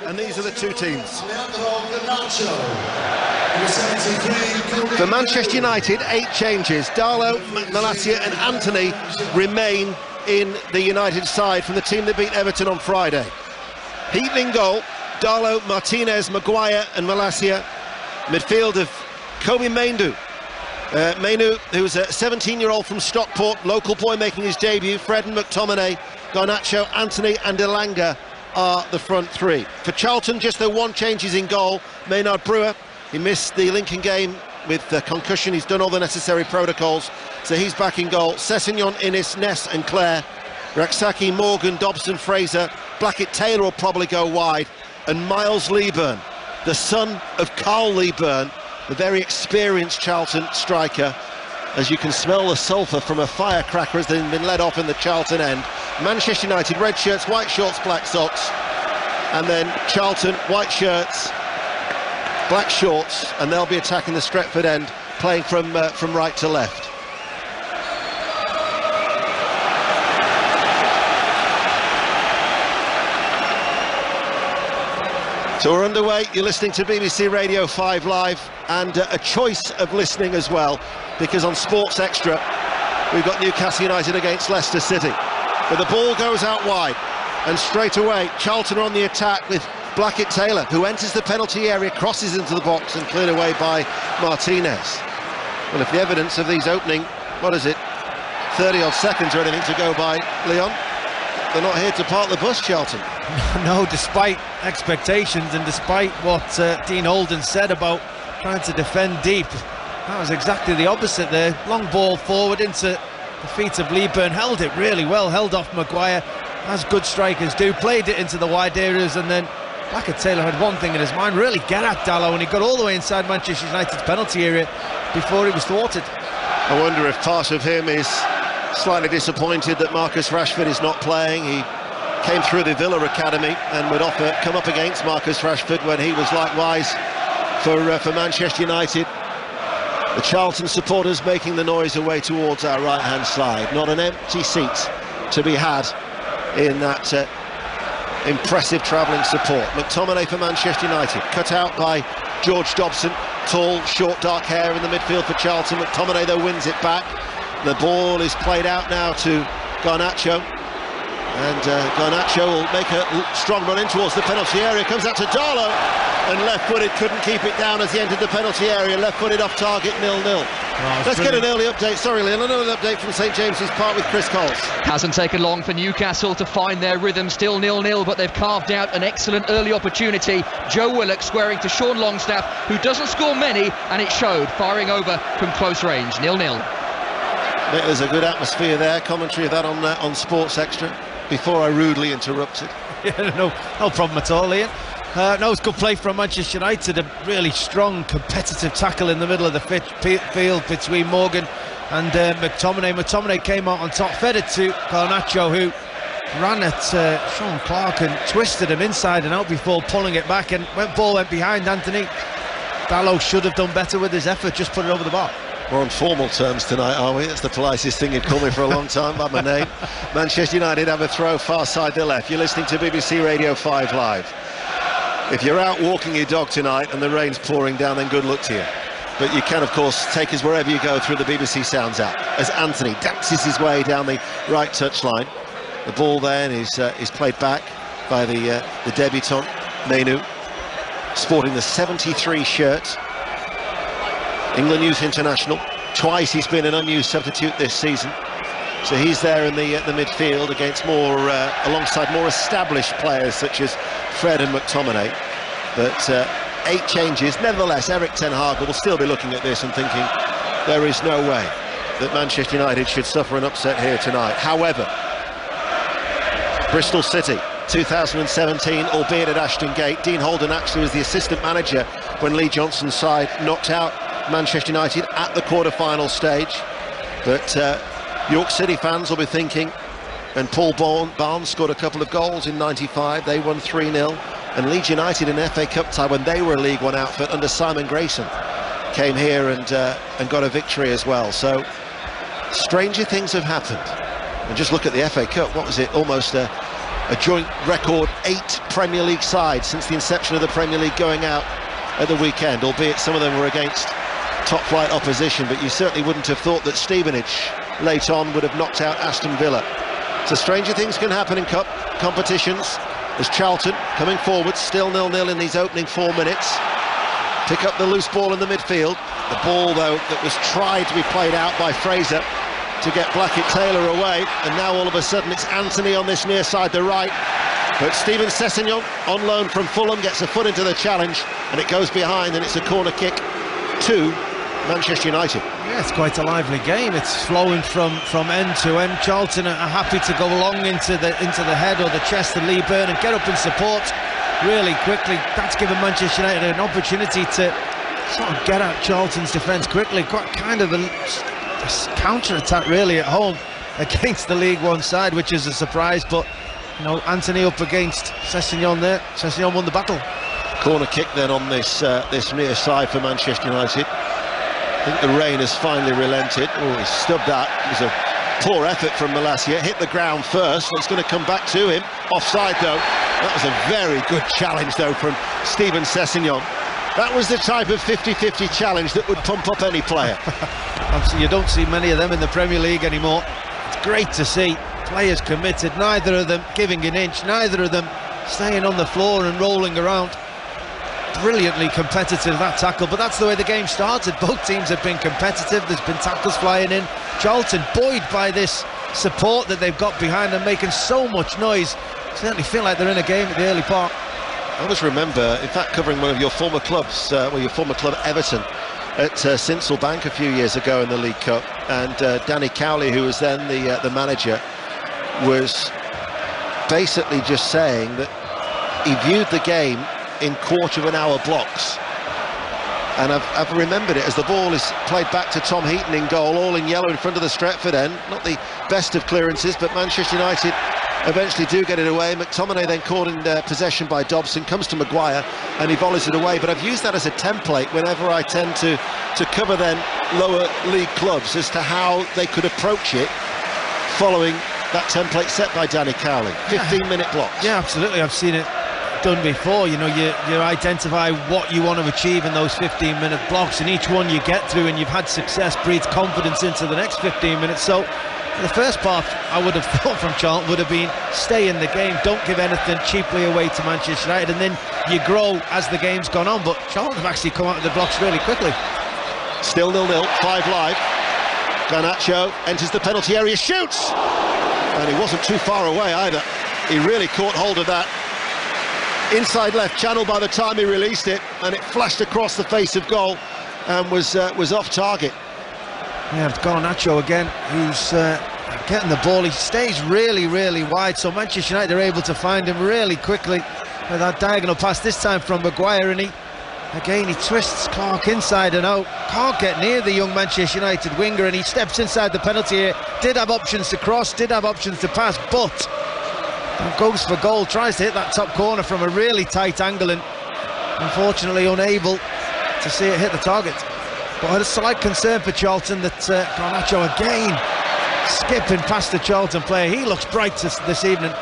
And these are the two teams. For Manchester United, 8 changes. Darlow, Malacia and Anthony remain in the United side from the team that beat Everton on Friday. Heatley goal, Darlow, Martinez, Maguire and Malacia. Midfield of Kobe Mainoo, who's a 17-year-old from Stockport, local boy making his debut. Fred and McTominay, Garnacho, Anthony and Elanga are the front three. For Charlton, just the 1 change is in goal. Maynard Brewer, he missed the Lincoln game with concussion. He's done all the necessary protocols, so he's back in goal. Sessegnon, Innes, Ness and Clare. Raksaki, Morgan, Dobson, Fraser. Blackett Taylor will probably go wide. And Miles Leaburn, the son of Carl Leaburn, the very experienced Charlton striker. As you can smell the sulphur from a firecracker as they've been led off in the Charlton end. Manchester United, red shirts, white shorts, black socks. And then Charlton, white shirts, black shorts, and they'll be attacking the Stretford end, playing from right to left. So we're underway. You're listening to BBC Radio 5 Live, and a choice of listening as well, because on Sports Extra we've got Newcastle United against Leicester City. But the ball goes out wide, and straight away Charlton are on the attack with Blackett Taylor, who enters the penalty area, crosses into the box and cleared away by Martinez. Well, if the evidence of these opening, 30-odd seconds or anything to go by, Leon, they're not here to park the bus, Charlton. No, despite expectations and despite what Dean Holden said about trying to defend deep, that was exactly the opposite there. Long ball forward into the feet of Leaburn, held it really well, held off Maguire, as good strikers do, played it into the wide areas, and then Blackett Taylor had one thing in his mind: really get at Darlow, and he got all the way inside Manchester United's penalty area before he was thwarted. I wonder if part of him is slightly disappointed that Marcus Rashford is not playing. He came through the Villa Academy and would come up against Marcus Rashford when he was likewise for Manchester United. The Charlton supporters making the noise away towards our right-hand side. Not an empty seat to be had in that impressive travelling support. McTominay for Manchester United, cut out by George Dobson. Tall, short, dark hair in the midfield for Charlton. McTominay though wins it back. The ball is played out now to Garnacho, and Garnacho will make a strong run in towards the penalty area. Comes out to Darlow, and left-footed, couldn't keep it down as he entered the penalty area. Left-footed off target, 0-0. Let's get an early update. Sorry, Leon, an early update from St James's Park with Chris Coles. Hasn't taken long for Newcastle to find their rhythm. Still 0-0, but they've carved out an excellent early opportunity. Joe Willock squaring to Sean Longstaff, who doesn't score many, and it showed, firing over from close range. 0-0. There's a good atmosphere there. Commentary of that on Sports Extra before I rudely interrupted. Yeah, no problem at all, Ian. No, it's good play from Manchester United. A really strong, competitive tackle in the middle of the field between Morgan and McTominay. McTominay came out on top, fed it to Garnacho, who ran at Sean Clark and twisted him inside and out before pulling it back, and ball went behind Anthony. Darlow should have done better with his effort, just put it over the bar. We're on formal terms tonight, are we? That's the politest thing you'd call me for a long time, by my name. Manchester United have a throw far side to left. You're listening to BBC Radio 5 Live. If you're out walking your dog tonight and the rain's pouring down, then good luck to you. But you can, of course, take us wherever you go through the BBC Sounds app, as Anthony dances his way down the right touchline. The ball then is played back by the debutant, Mainoo, sporting the 73 shirt. England Youth International. Twice he's been an unused substitute this season. So he's there in the midfield against alongside more established players such as Fred and McTominay. But 8 changes. Nevertheless, Eric Ten Hag will still be looking at this and thinking there is no way that Manchester United should suffer an upset here tonight. However, Bristol City 2017, albeit at Ashton Gate. Dean Holden actually was the assistant manager when Lee Johnson's side knocked out Manchester United at the quarter-final stage. But York City fans will be thinking, and Paul Barnes scored a couple of goals in '95, they won 3-0, and Leeds United in FA Cup tie when they were a League One outfit under Simon Grayson came here and got a victory as well. So stranger things have happened. And just look at the FA Cup, what was it, almost a joint record 8 Premier League sides since the inception of the Premier League going out at the weekend, albeit some of them were against top-flight opposition, but you certainly wouldn't have thought that Stevenage late on would have knocked out Aston Villa. So stranger things can happen in cup competitions, as Charlton coming forward, still 0-0 in these opening 4 minutes, pick up the loose ball in the midfield. The ball, though, that was tried to be played out by Fraser to get Blackett-Taylor away, and now all of a sudden it's Anthony on this near side, the right. But Steven Sessegnon, on loan from Fulham, gets a foot into the challenge, and it goes behind, and it's a corner kick to Manchester United. Yeah, it's quite a lively game. It's flowing from end to end. Charlton are happy to go long into the head or the chest of Lee Byrne and get up in support really quickly. That's given Manchester United an opportunity to sort of get at Charlton's defence quickly. Quite kind of a counter-attack really at home against the League One side, which is a surprise, but you know, Anthony up against Sessegnon there. Sessegnon won the battle. Corner kick then on this near side for Manchester United. I think the rain has finally relented. Oh, he stubbed that. It was a poor effort from Malacia. Hit the ground first. It's going to come back to him. Offside though. That was a very good challenge though from Steven Sessegnon. That was the type of 50-50 challenge that would pump up any player. You don't see many of them in the Premier League anymore. It's great to see players committed, neither of them giving an inch, neither of them staying on the floor and rolling around. Brilliantly competitive, that tackle, but that's the way the game started. Both teams have been competitive. There's been tackles flying in. Charlton buoyed by this support that they've got behind them, making so much noise. Certainly feel like they're in a game at the early part. I always remember, in fact, covering one of your former clubs, your former club Everton, at Sincil Bank a few years ago in the League Cup, and Danny Cowley, who was then the manager, was basically just saying that he viewed the game in quarter-of-an-hour blocks. And I've remembered it as the ball is played back to Tom Heaton in goal, all in yellow in front of the Stretford end. Not the best of clearances, but Manchester United eventually do get it away. McTominay then caught in possession by Dobson, comes to Maguire and he volleys it away. But I've used that as a template whenever I tend to cover then lower league clubs as to how they could approach it following that template set by Danny Cowley. 15-minute blocks. Yeah, absolutely. I've seen it done before. You know, you identify what you want to achieve in those 15-minute blocks, and each one you get through and you've had success breeds confidence into the next 15 minutes. So the first part I would have thought from Charlton would have been stay in the game, don't give anything cheaply away to Manchester United, and then you grow as the game's gone on. But Charlton have actually come out of the blocks really quickly. Still 0-0, 5 live. Garnacho enters the penalty area, shoots, and he wasn't too far away either. He really caught hold of that inside left channel by the time he released it, and it flashed across the face of goal and was off target. Yeah, Garnacho again, who's getting the ball. He stays really, really wide, so Manchester United are able to find him really quickly with that diagonal pass, this time from Maguire, and he twists Clark inside and out. Can't get near the young Manchester United winger, and he steps inside the penalty area. Did have options to cross, did have options to pass, but goes for goal, tries to hit that top corner from a really tight angle, and unfortunately unable to see it hit the target. But a slight concern for Charlton that Garnacho again skipping past the Charlton player. He looks bright this evening.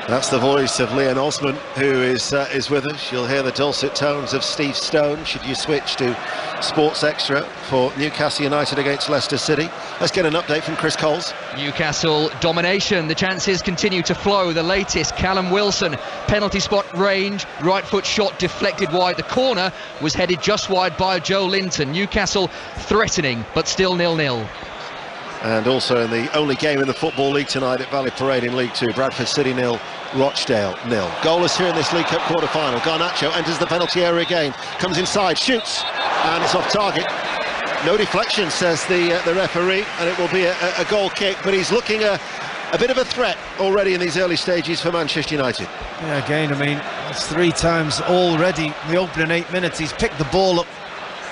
That's the voice of Leon Osman, who is with us. You'll hear the dulcet tones of Steve Stone should you switch to Sports Extra for Newcastle United against Leicester City. Let's get an update from Chris Coles. Newcastle domination, the chances continue to flow. The latest, Callum Wilson, penalty spot range, right foot shot deflected wide. The corner was headed just wide by Joe Linton. Newcastle threatening, but still 0-0. And also in the only game in the Football League tonight at Valley Parade in League 2, Bradford City 0, Rochdale 0. Goalless here in this League Cup quarter-final. Garnacho enters the penalty area again, comes inside, shoots, and it's off target. No deflection, says the referee, and it will be a goal kick, but he's looking a bit of a threat already in these early stages for Manchester United. Yeah, again, I mean, it's 3 times already in the opening 8 minutes. He's picked the ball up,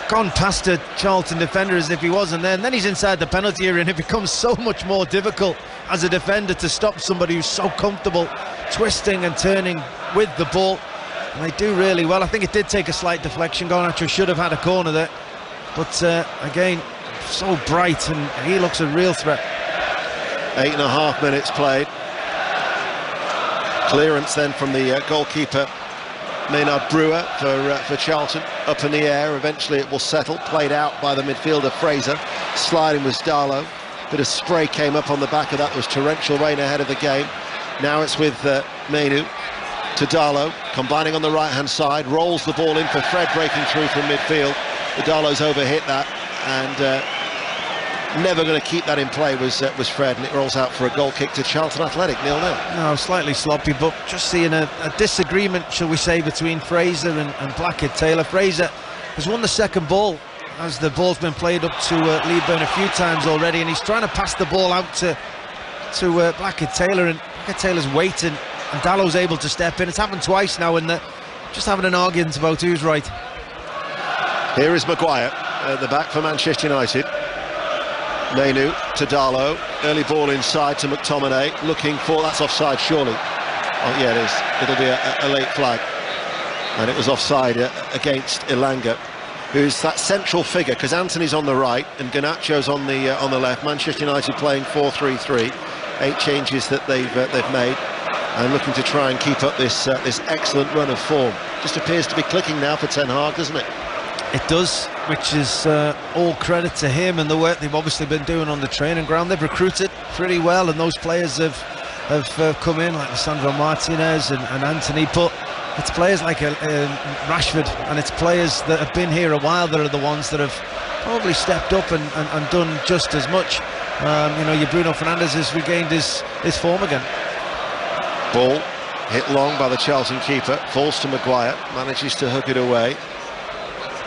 gone past a Charlton defender as if he wasn't there, and then he's inside the penalty area, and it becomes so much more difficult as a defender to stop somebody who's so comfortable twisting and turning with the ball. And they do really well. I think it did take a slight deflection. Garnacho should have had a corner there, but again, so bright, and he looks a real threat. 8.5 minutes played. Clearance then from the goalkeeper Maynard Brewer for Charlton, up in the air. Eventually it will settle, played out by the midfielder Fraser. Sliding was Darlow. Bit of spray came up on the back of that. There was torrential rain ahead of the game. Now it's with Mainu to Darlow, combining on the right hand side, rolls the ball in for Fred, breaking through from midfield. The Darlow's overhit that, and never going to keep that in play was Fred, and it rolls out for a goal kick to Charlton Athletic, 0-0. No, slightly sloppy, but just seeing a disagreement, shall we say, between Fraser and Blackett-Taylor. Fraser has won the second ball as the ball's been played up to Leadburn a few times already, and he's trying to pass the ball out to Blackett-Taylor, and Blackett-Taylor's waiting, and Dallow's able to step in. It's happened twice now, and just having an argument about who's right. Here is Maguire at the back for Manchester United. Mainu to Darlow, early ball inside to McTominay, looking for, that's offside surely. Oh yeah, it is. It'll be a late flag, and it was offside against Ilanga, who's that central figure, because Anthony's on the right and Garnacho's on the left. Manchester United playing 4-3-3, 8 changes that they've made, and looking to try and keep up this excellent run of form. Just appears to be clicking now for Ten Hag, doesn't it? It does, which is all credit to him and the work they've obviously been doing on the training ground. They've recruited pretty well, and those players have come in, like Sandro Martinez and Anthony, but it's players like Rashford, and it's players that have been here a while that are the ones that have probably stepped up and done just as much. Your Bruno Fernandes has regained his form again. Ball hit long by the Charlton keeper, falls to Maguire, manages to hook it away.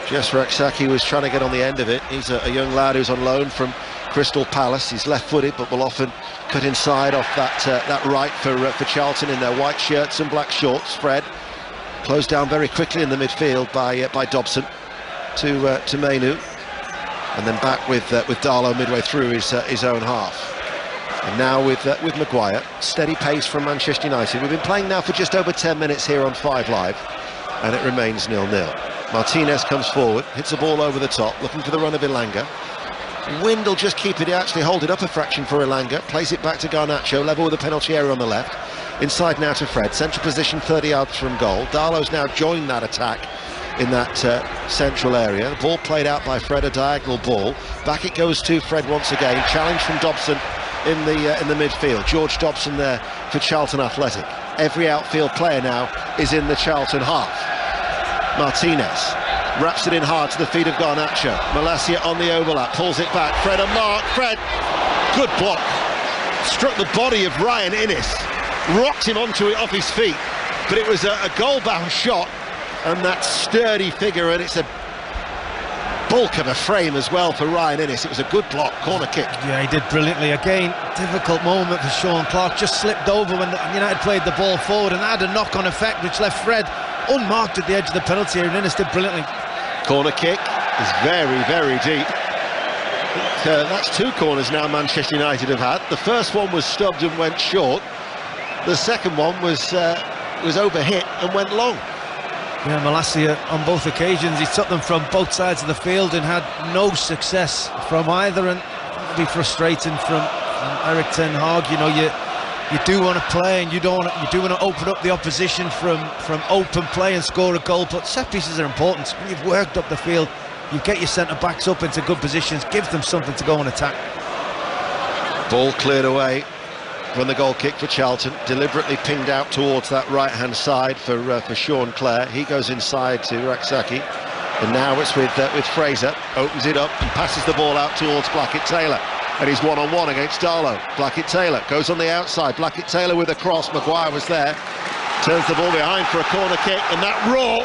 Jess Raksaki was trying to get on the end of it. He's a young lad who's on loan from Crystal Palace. He's left-footed, but will often cut inside off that right for Charlton in their white shirts and black shorts. Fred closed down very quickly in the midfield by Dobson to Mainu, and then back with Darlow midway through his own half. And now with Maguire, steady pace from Manchester United. We've been playing now for just over 10 minutes here on 5 Live, and it remains 0-0. Martinez comes forward, hits the ball over the top, looking for the run of Ilanga. Wind will just keep it, actually hold it up a fraction for Ilanga, plays it back to Garnacho, level with the penalty area on the left. Inside now to Fred, central position 30 yards from goal. Darlow's now joined that attack in that central area. The ball played out by Fred, a diagonal ball. Back it goes to Fred once again, challenge from Dobson in the midfield. George Dobson there for Charlton Athletic. Every outfield player now is in the Charlton half. Martinez wraps it in hard to the feet of Garnacho. Malacia on the overlap, pulls it back. Fred and Mark. Fred, good block. Struck the body of Ryan Innes, rocked him onto it off his feet. But it was a goal-bound shot, and that sturdy figure, and it's a bulk of a frame as well for Ryan Innes. It was a good block, corner kick. Yeah, he did brilliantly. Again, difficult moment for Sean Clark. Just slipped over when United played the ball forward, and that had a knock-on effect which left Fred unmarked at the edge of the penalty area, and Innes did brilliantly. Corner kick is very, very deep. That's 2 corners now Manchester United have had. The first one was stubbed and went short. The second one was overhit and went long. Yeah, Malacia on both occasions, he took them from both sides of the field and had no success from either, and it'd be frustrating from Eric Ten Hag. You do want to play, and you do want to open up the opposition from open play and score a goal, but set pieces are important. When you've worked up the field, you get your centre-backs up into good positions, give them something to go and attack. Ball cleared away from the goal kick for Charlton, deliberately pinged out towards that right-hand side for Sean Clare. He goes inside to Raksaki, and now it's with Fraser, opens it up and passes the ball out towards Blackett-Taylor. And he's one-on-one against Darlow. Blackett-Taylor goes on the outside. Blackett-Taylor with a cross. Maguire was there. Turns the ball behind for a corner kick. And that roar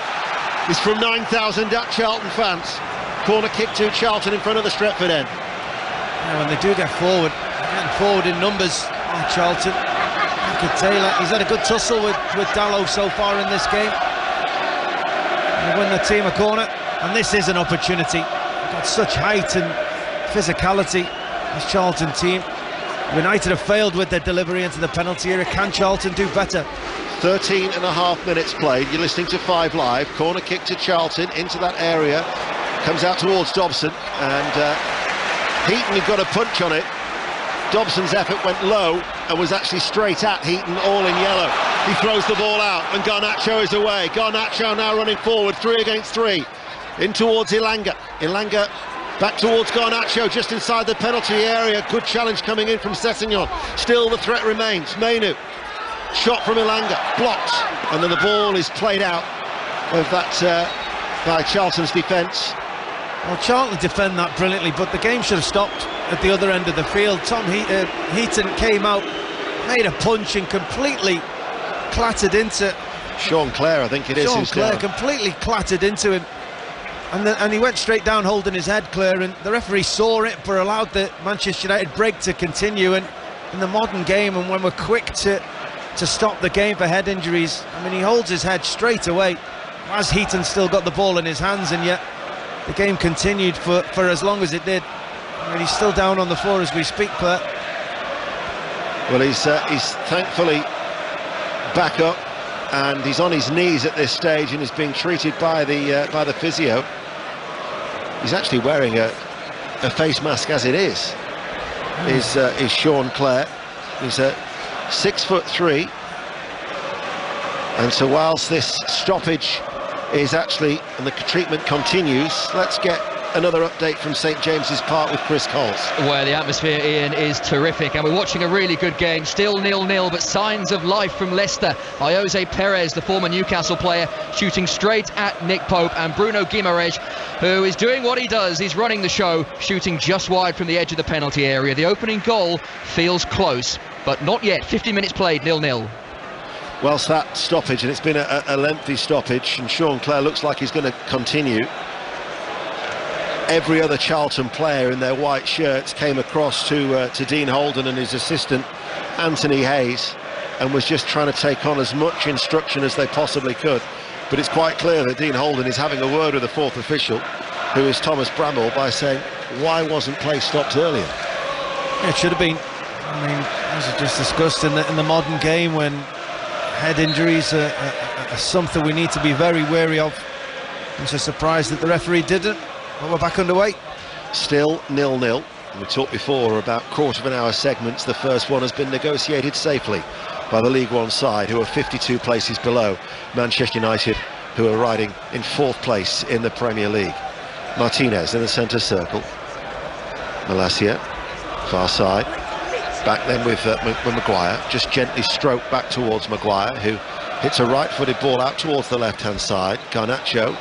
is from 9,000 Charlton fans. Corner kick to Charlton in front of the Stretford end. Yeah, when they do get forward, getting forward in numbers on Charlton. Blackett-Taylor, he's had a good tussle with Darlow so far in this game. They win the team a corner. And this is an opportunity. They've got such height and physicality. This Charlton team. United have failed with their delivery into the penalty area. Can Charlton do better? 13.5 minutes played. You're listening to 5 Live. Corner kick to Charlton into that area. Comes out towards Dobson, and Heaton had got a punch on it. Dobson's effort went low and was actually straight at Heaton, all in yellow. He throws the ball out and Garnacho is away. Garnacho now running forward, 3 against 3. In towards Ilanga. Ilanga back towards Garnacho, just inside the penalty area. Good challenge coming in from Sessegnon. Still the threat remains. Menu. Shot from Ilanga. Blocks. And then the ball is played out of that by Charlton's defence. Well, Charlton defend that brilliantly, but the game should have stopped at the other end of the field. Tom Heaton came out, made a punch and completely clattered into Sean Clare, I think it is. Sean Clare completely clattered into him, and he went straight down holding his head, Clare, and the referee saw it but allowed the Manchester United break to continue. And in the modern game, and when we're quick to stop the game for head injuries, I mean, he holds his head straight away as Heaton still got the ball in his hands, and yet the game continued for as long as it did. I mean, he's still down on the floor as we speak, Clare. Well, he's thankfully back up, and he's on his knees at this stage and is being treated by the physio. He's actually wearing a face mask as it is. Is Sean Clare. He's 6'3", and so whilst this stoppage is actually, and the treatment continues, let's get another update from St James's Park with Chris Coles. Where the atmosphere, Ian, is terrific, and we're watching a really good game. Still 0-0, but signs of life from Leicester. Jose Perez, the former Newcastle player, shooting straight at Nick Pope, and Bruno Guimaraes, who is doing what he does. He's running the show, shooting just wide from the edge of the penalty area. The opening goal feels close, but not yet. 50 minutes played, 0-0. Whilst that stoppage, and it's been a lengthy stoppage, and Sean Clare looks like he's going to continue, every other Charlton player in their white shirts came across to Dean Holden and his assistant Anthony Hayes, and was just trying to take on as much instruction as they possibly could. But it's quite clear that Dean Holden is having a word with the fourth official, who is Thomas Bramble, by saying, why wasn't play stopped earlier? Yeah, it should have been. I mean, as we just discussed, in the modern game, when head injuries are something we need to be very wary of. I'm so surprised that the referee didn't. But we're back underway. Still 0-0. We talked before about quarter-of-an-hour segments. The first one has been negotiated safely by the League One side, who are 52 places below Manchester United, who are riding in 4th place in the Premier League. Martinez in the centre circle. Malacia, far side. Back then with Maguire, just gently stroked back towards Maguire, who hits a right-footed ball out towards the left-hand side. Garnacho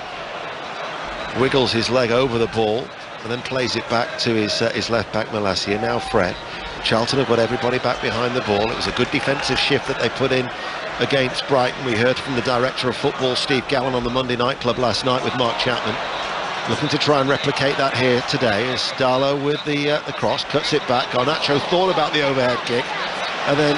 wiggles his leg over the ball and then plays it back to his left-back Malacia. Now Fred. Charlton have got everybody back behind the ball. It was a good defensive shift that they put in against Brighton. We heard from the director of football, Steve Gallen, on the Monday Night Club last night with Mark Chapman. Looking to try and replicate that here today, as Darlow with the cross, cuts it back. Garnacho thought about the overhead kick, and then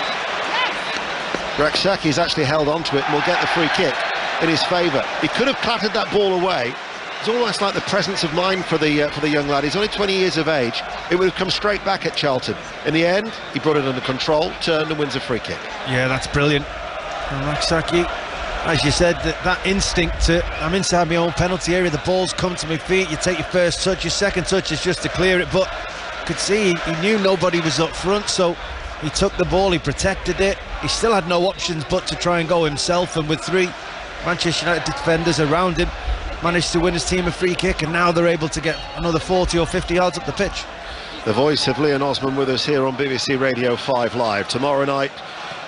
Raksaki's actually held onto it and will get the free kick in his favour. He could have clattered that ball away. It's almost like the presence of mind for the young lad. He's only 20 years of age. It would have come straight back at Charlton. In the end, he brought it under control, turned and wins a free kick. Yeah, that's brilliant. And Raksaki, as you said, that instinct to, I'm inside my own penalty area, the ball's come to my feet, you take your first touch, your second touch is just to clear it, but you could see he knew nobody was up front, so he took the ball, he protected it, he still had no options but to try and go himself, and with 3 Manchester United defenders around him, managed to win his team a free kick, and now they're able to get another 40 or 50 yards up the pitch. The voice of Leon Osman with us here on BBC Radio 5 Live. Tomorrow night,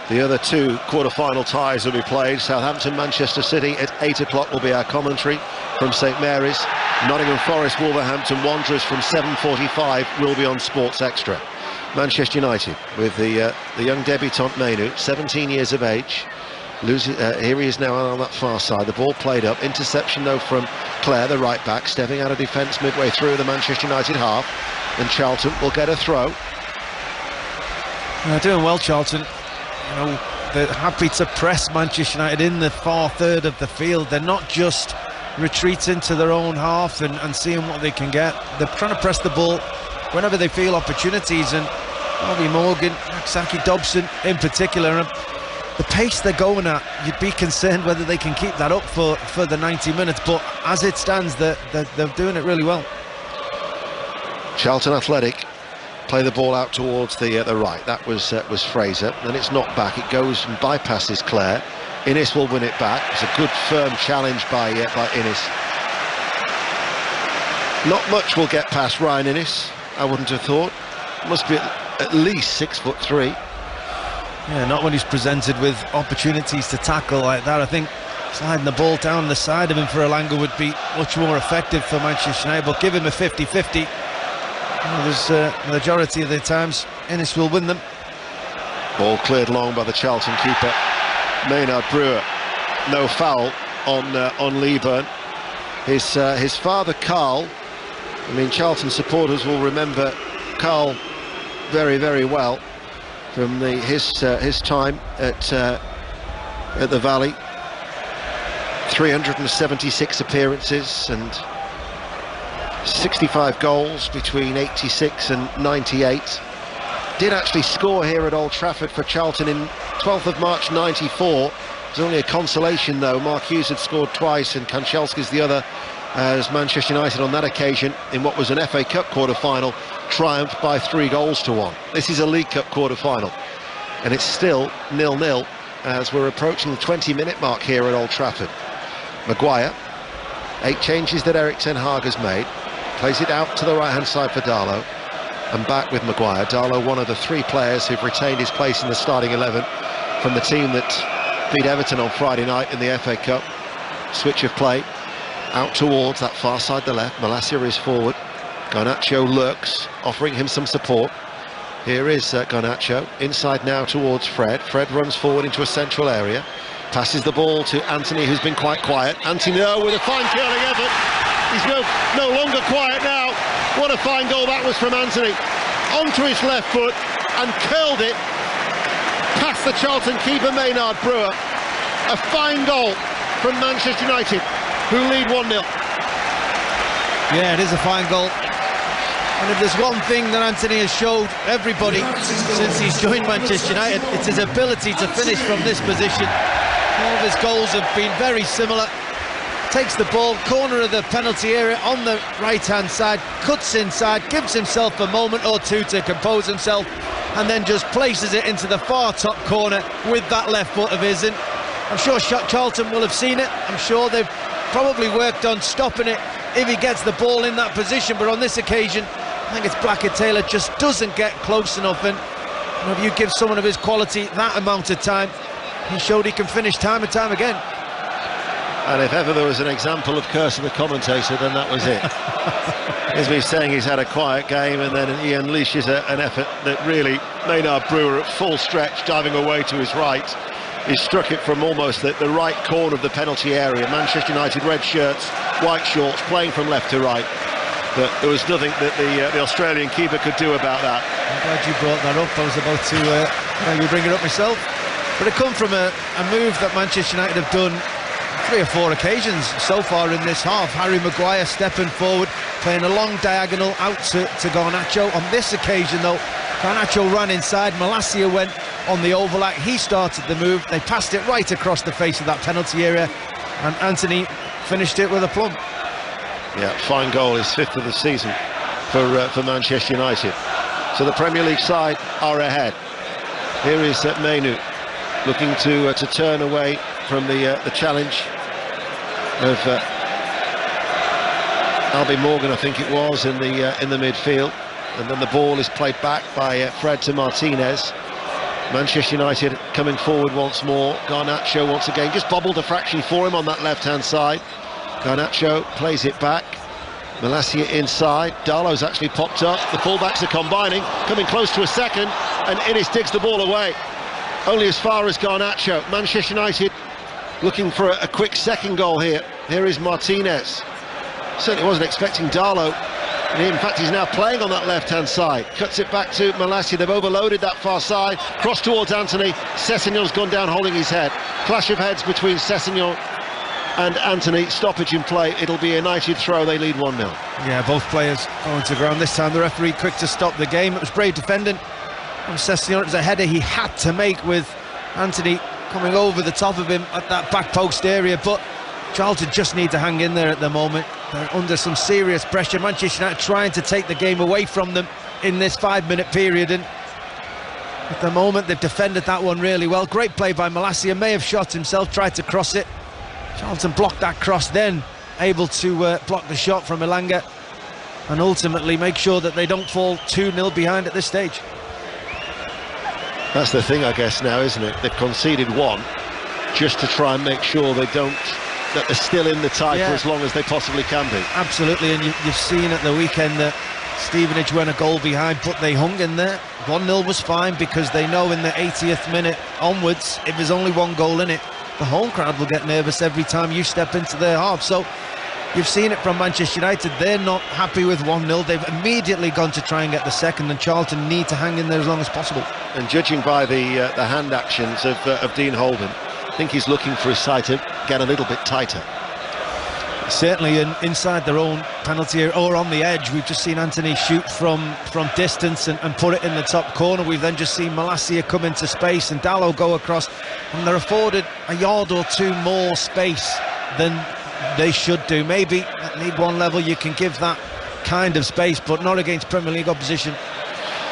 the other 2 quarter-final ties will be played. Southampton, Manchester City at 8 o'clock will be our commentary from St Mary's. Nottingham Forest, Wolverhampton Wanderers from 7:45 will be on Sports Extra. Manchester United with the young debutant Menu, 17 years of age. Here he is now on that far side. The ball played up. Interception though from Clare, the right back, stepping out of defence midway through the Manchester United half. And Charlton will get a throw. They're doing well, Charlton. You know, they're happy to press Manchester United in the far third of the field. They're not just retreating to their own half and seeing what they can get. They're trying to press the ball whenever they feel opportunities. And Bobby Morgan, Saki Dobson in particular, the pace they're going at, you'd be concerned whether they can keep that up for the 90 minutes. But as it stands, they're doing it really well. Charlton Athletic play the ball out towards the right. That was Fraser. Then it's knocked back. It goes and bypasses Clare. Innes will win it back. It's a good firm challenge by Innes. Not much will get past Ryan Innes, I wouldn't have thought. Must be at least 6'3". Yeah, not when he's presented with opportunities to tackle like that. I think sliding the ball down the side of him for Elanga would be much more effective for Manchester United, but give him a 50-50. There's the majority of the times Innes will win them. Ball cleared long by the Charlton keeper, Maynard Brewer. No foul on Leeburn. His father Carl, I mean, Charlton supporters will remember Carl very, very well from his time at the Valley. 376 appearances and 65 goals between 86 and 98. Did actually score here at Old Trafford for Charlton in 12th of March 94. It was only a consolation though. Mark Hughes had scored twice and Kanchelskis the other, as Manchester United on that occasion, in what was an FA Cup quarter-final, triumphed by 3-1. This is a League Cup quarter-final, and it's still 0-0 as we're approaching the 20-minute mark here at Old Trafford. Maguire, 8 changes that Erik ten Hag has made, plays it out to the right-hand side for Darlow, and back with Maguire. Darlow, one of the 3 players who've retained his place in the starting 11 from the team that beat Everton on Friday night in the FA Cup. Switch of play out towards that far side, the left. Malacia is forward. Garnacho lurks, offering him some support. Here is Garnacho, inside now towards Fred. Fred runs forward into a central area, passes the ball to Anthony, who's been quite quiet. Anthony with a fine curling effort. He's no longer quiet now. What a fine goal that was from Anthony. Onto his left foot and curled it past the Charlton keeper Maynard Brewer. A fine goal from Manchester United, who lead 1-0. Yeah, it is a fine goal. And if there's one thing that Anthony has showed everybody since he's joined Manchester United, it's his ability to finish from this position. All of his goals have been very similar. Takes the ball, corner of the penalty area on the right-hand side, cuts inside, gives himself a moment or two to compose himself, and then just places it into the far top corner with that left foot of his. And I'm sure Charlton will have seen it. I'm sure they've probably worked on stopping it if he gets the ball in that position, but on this occasion I think it's Blackett-Taylor just doesn't get close enough. And if you give someone of his quality that amount of time, he showed he can finish time and time again. And if ever there was an example of curse of the commentator, then that was it. As we're saying, he's had a quiet game, and then he unleashes an effort that really, Maynard Brewer at full stretch, diving away to his right. He struck it from almost the right corner of the penalty area. Manchester United red shirts, white shorts, playing from left to right. But there was nothing that the Australian keeper could do about that. I'm glad you brought that up. I was about to maybe bring it up myself. But it come from a move that Manchester United have done 3 or 4 occasions so far in this half. Harry Maguire stepping forward, playing a long diagonal out to Garnacho. On this occasion though, Garnacho ran inside, Malacia went on the overlap, he started the move, they passed it right across the face of that penalty area, and Anthony finished it with a plumb. Yeah, fine goal, his 5th of the season for Manchester United. So the Premier League side are ahead. Here is Mainoo looking to turn away from the challenge of Albie Morgan, I think it was, in the midfield, and then the ball is played back by Fred to Martinez. Manchester United coming forward once more. Garnacho once again just bobbled a fraction for him on that left-hand side. Garnacho plays it back. Malacia inside. Darlow's actually popped up. The fullbacks are combining, coming close to a second, and Innes digs the ball away. Only as far as Garnacho. Manchester United looking for a quick second goal here. Here is Martinez. Certainly wasn't expecting Darlow. In fact, he's now playing on that left-hand side. Cuts it back to Malacia. They've overloaded that far side. Cross towards Anthony. Sessegnon's gone down holding his head. Clash of heads between Sessegnon and Anthony. Stoppage in play. It'll be a United throw. They lead 1-0. Yeah, both players going to ground. This time the referee quick to stop the game. It was brave defending from Sessegnon. It was a header he had to make with Anthony coming over the top of him at that back post area, but Charlton just need to hang in there at the moment. They're under some serious pressure. Manchester United trying to take the game away from them in this 5-minute period, and at the moment they've defended that one really well. Great play by Malacia, may have shot himself, tried to cross it. Charlton blocked that cross, then able to block the shot from Elanga and ultimately make sure that they don't fall 2-0 behind at this stage. That's the thing, I guess, now, isn't it? They've conceded one just to try and make sure that they're still in the tie for as long as they possibly can be. Absolutely, and you've seen at the weekend that Stevenage went a goal behind, but they hung in there. 1-0 was fine because they know in the 80th minute onwards, if there's only one goal in it, the home crowd will get nervous every time you step into their half. So you've seen it from Manchester United. They're not happy with 1-0. They've immediately gone to try and get the second, and Charlton need to hang in there as long as possible. And judging by the hand actions of Dean Holden, I think he's looking for his side to get a little bit tighter. Certainly inside their own penalty area or on the edge. We've just seen Anthony shoot from distance and put it in the top corner. We've then just seen Malacia come into space and Dalot go across, and they're afforded a yard or two more space than they should do. Maybe at League One level you can give that kind of space, but not against Premier League opposition.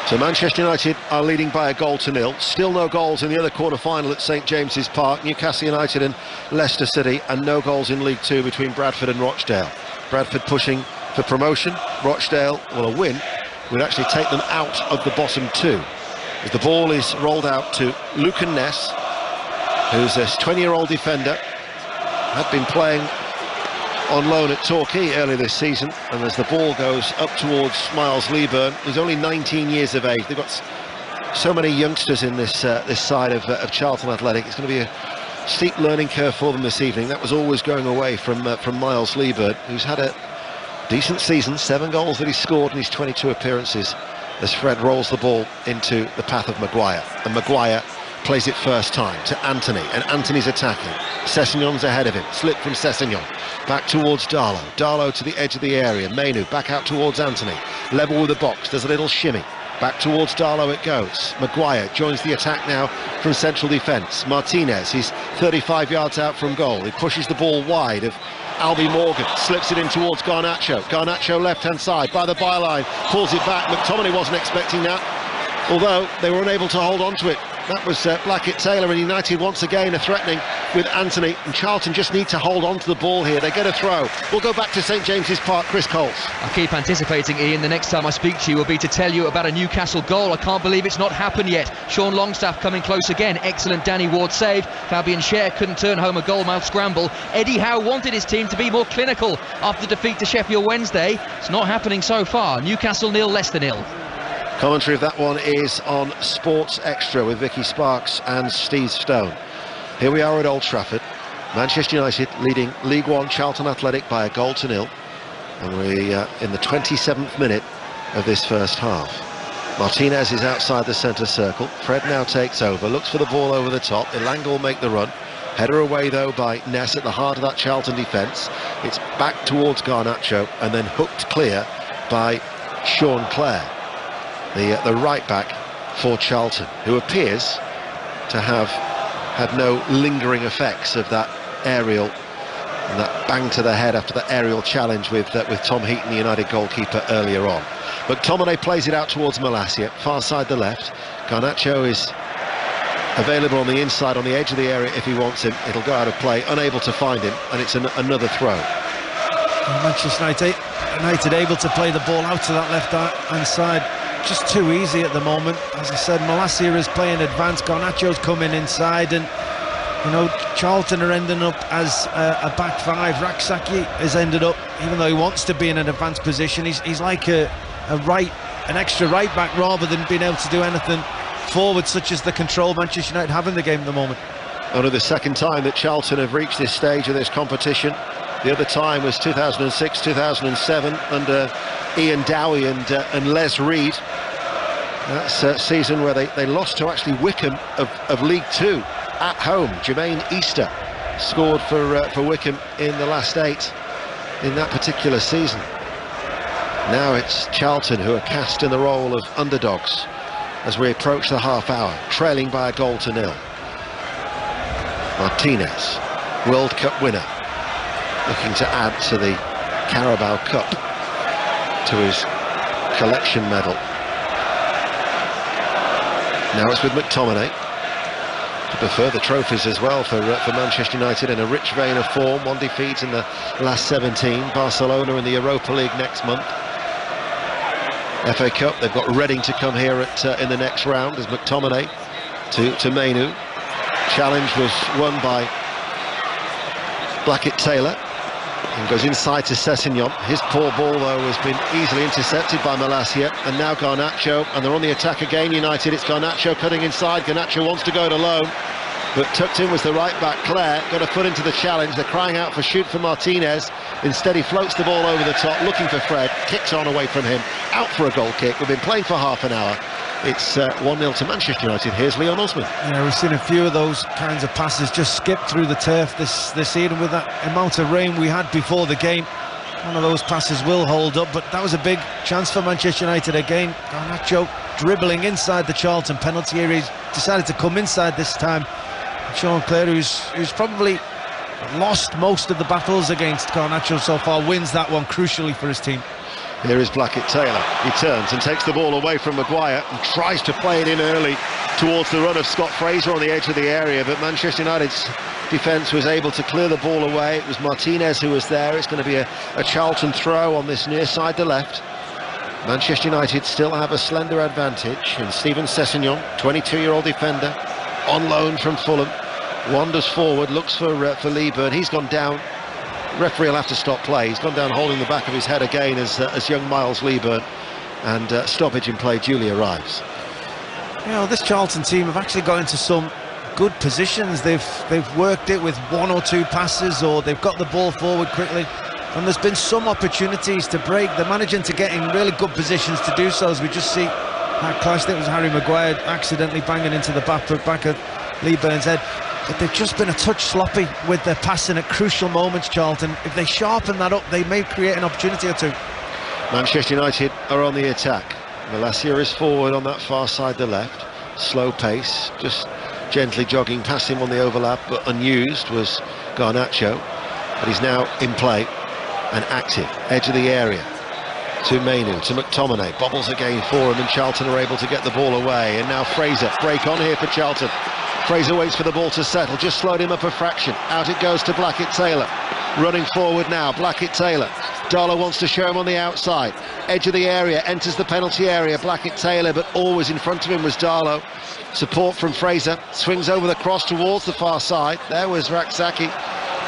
So Manchester United are leading by a goal to nil. Still no goals in the other quarter-final at St James's Park. Newcastle United and Leicester City, and no goals in League Two between Bradford and Rochdale. Bradford pushing for promotion. Rochdale, well, a win would actually take them out of the bottom two. As the ball is rolled out to Lucan Ness, who's a 20-year-old defender, had been playing on loan at Torquay earlier this season, and as the ball goes up towards Miles Leaburn, who's only 19 years of age. They've got so many youngsters in this side of Charlton Athletic. It's going to be a steep learning curve for them this evening. That was always going away from Miles Leaburn, who's had a decent season, 7 goals that he's scored in his 22 appearances, as Fred rolls the ball into the path of Maguire, and Maguire plays it first time to Anthony, and Anthony's attacking. Sessegnon's ahead of him, slip from Sessegnon, back towards Darlow. Darlow to the edge of the area, Mainu back out towards Anthony, level with the box, does a little shimmy, back towards Darlow it goes. Maguire joins the attack now from central defence. Martinez, he's 35 yards out from goal, he pushes the ball wide of Albie Morgan, slips it in towards Garnacho. Garnacho left hand side by the byline, pulls it back. McTominay wasn't expecting that, although they were unable to hold on to it. That was Blackett-Taylor, and United once again are threatening with Anthony, and Charlton just need to hold on to the ball here. They get a throw. We'll go back to St James's Park. Chris Coles. I keep anticipating, Ian, the next time I speak to you will be to tell you about a Newcastle goal. I can't believe it's not happened yet. Sean Longstaff coming close again. Excellent Danny Ward save. Fabian Schär couldn't turn home a goal-mouth scramble. Eddie Howe wanted his team to be more clinical after defeat to Sheffield Wednesday. It's not happening so far. Newcastle 0, Leicester 0. Commentary of that one is on Sports Extra with Vicky Sparks and Steve Stone. Here we are at Old Trafford. Manchester United leading League One Charlton Athletic by a goal to nil. And we're in the 27th minute of this first half. Martinez is outside the centre circle. Fred now takes over, looks for the ball over the top. Elanga will make the run. Header away though by Ness at the heart of that Charlton defence. It's back towards Garnacho and then hooked clear by Sean Clare, the right back for Charlton, who appears to have had no lingering effects of that aerial and that bang to the head after that aerial challenge with Tom Heaton, the United goalkeeper, earlier on. McTominay plays it out towards Malacia, far side the left. Garnacho is available on the inside, on the edge of the area if he wants him. It'll go out of play, unable to find him, and it's another throw. Manchester United able to play the ball out to that left-hand side. Just too easy at the moment. As I said, Malacia is playing advanced, Garnacho's coming inside, and you know, Charlton are ending up as a back five. Raksaki has ended up, even though he wants to be in an advanced position, he's like an extra right back rather than being able to do anything forward, such as the control Manchester United have in the game at the moment. Only the second time that Charlton have reached this stage of this competition. The other time was 2006-2007 under Ian Dowie and Les Reed. That's a season where they lost to actually Wickham of League Two at home. Jermaine Easter scored for Wickham in the last 8 in that particular season. Now it's Charlton who are cast in the role of underdogs as we approach the half hour, trailing by a goal to nil. Martinez, World Cup winner, looking to add to the Carabao Cup to his collection medal Now it's with McTominay. To prefer the trophies as well for Manchester United, in a rich vein of form. 1 defeat in the last 17. Barcelona in the Europa League next month. FA Cup, they've got Reading to come here in the next round. As McTominay to Mainu. Challenge was won by Blackett-Taylor and goes inside to Sessegnon. His poor ball though has been easily intercepted by Malacia, and now Garnacho, and they're on the attack again. United, it's Garnacho cutting inside. Garnacho wants to go it alone, but tucked in was the right back Clare. Got a foot into the challenge. They're crying out for shoot for Martinez. Instead he floats the ball over the top looking for Fred, kicks on away from him, out for a goal kick. We've been playing for half an hour. It's 1-0 to Manchester United. Here's Leon Osman. Yeah, we've seen a few of those kinds of passes just skip through the turf this season. With that amount of rain we had before the game, one of those passes will hold up, but that was a big chance for Manchester United again. Garnacho dribbling inside the Charlton penalty area. He's decided to come inside this time. Sean Clare, who's probably lost most of the battles against Garnacho so far, wins that one crucially for his team. Here is Blackett-Taylor. He turns and takes the ball away from Maguire and tries to play it in early towards the run of Scott Fraser on the edge of the area, but Manchester United's defence was able to clear the ball away. It was Martinez who was there. It's going to be a Charlton throw on this near side to left. Manchester United still have a slender advantage, and Steven Sessegnon, 22-year-old defender, on loan from Fulham, wanders forward, looks for Lieburn. He's gone down. Referee will have to stop play. He's gone down holding the back of his head again as young Miles Lieburn, and stoppage in play duly arrives. You know, this Charlton team have actually got into some good positions. They've worked it with 1 or 2 passes, or they've got the ball forward quickly, and there's been some opportunities to break. They're managing to get in really good positions to do so, as we just see that clash. That was Harry Maguire accidentally banging into the back of Lieburn's head. But they've just been a touch sloppy with their passing at crucial moments, Charlton. If they sharpen that up, they may create an opportunity or two. Manchester United are on the attack. Malacia is forward on that far side, the left. Slow pace, just gently jogging past him on the overlap, but unused was Garnacho. But he's now in play and active. Edge of the area to Mainu, to McTominay. Bobbles again for him, and Charlton are able to get the ball away. And now Fraser, break on here for Charlton. Fraser waits for the ball to settle, just slowed him up a fraction. Out it goes to Blackett-Taylor. Running forward now, Blackett-Taylor. Darlow wants to show him on the outside. Edge of the area, enters the penalty area. Blackett-Taylor, but always in front of him was Darlow. Support from Fraser, swings over the cross towards the far side. There was Raksaki.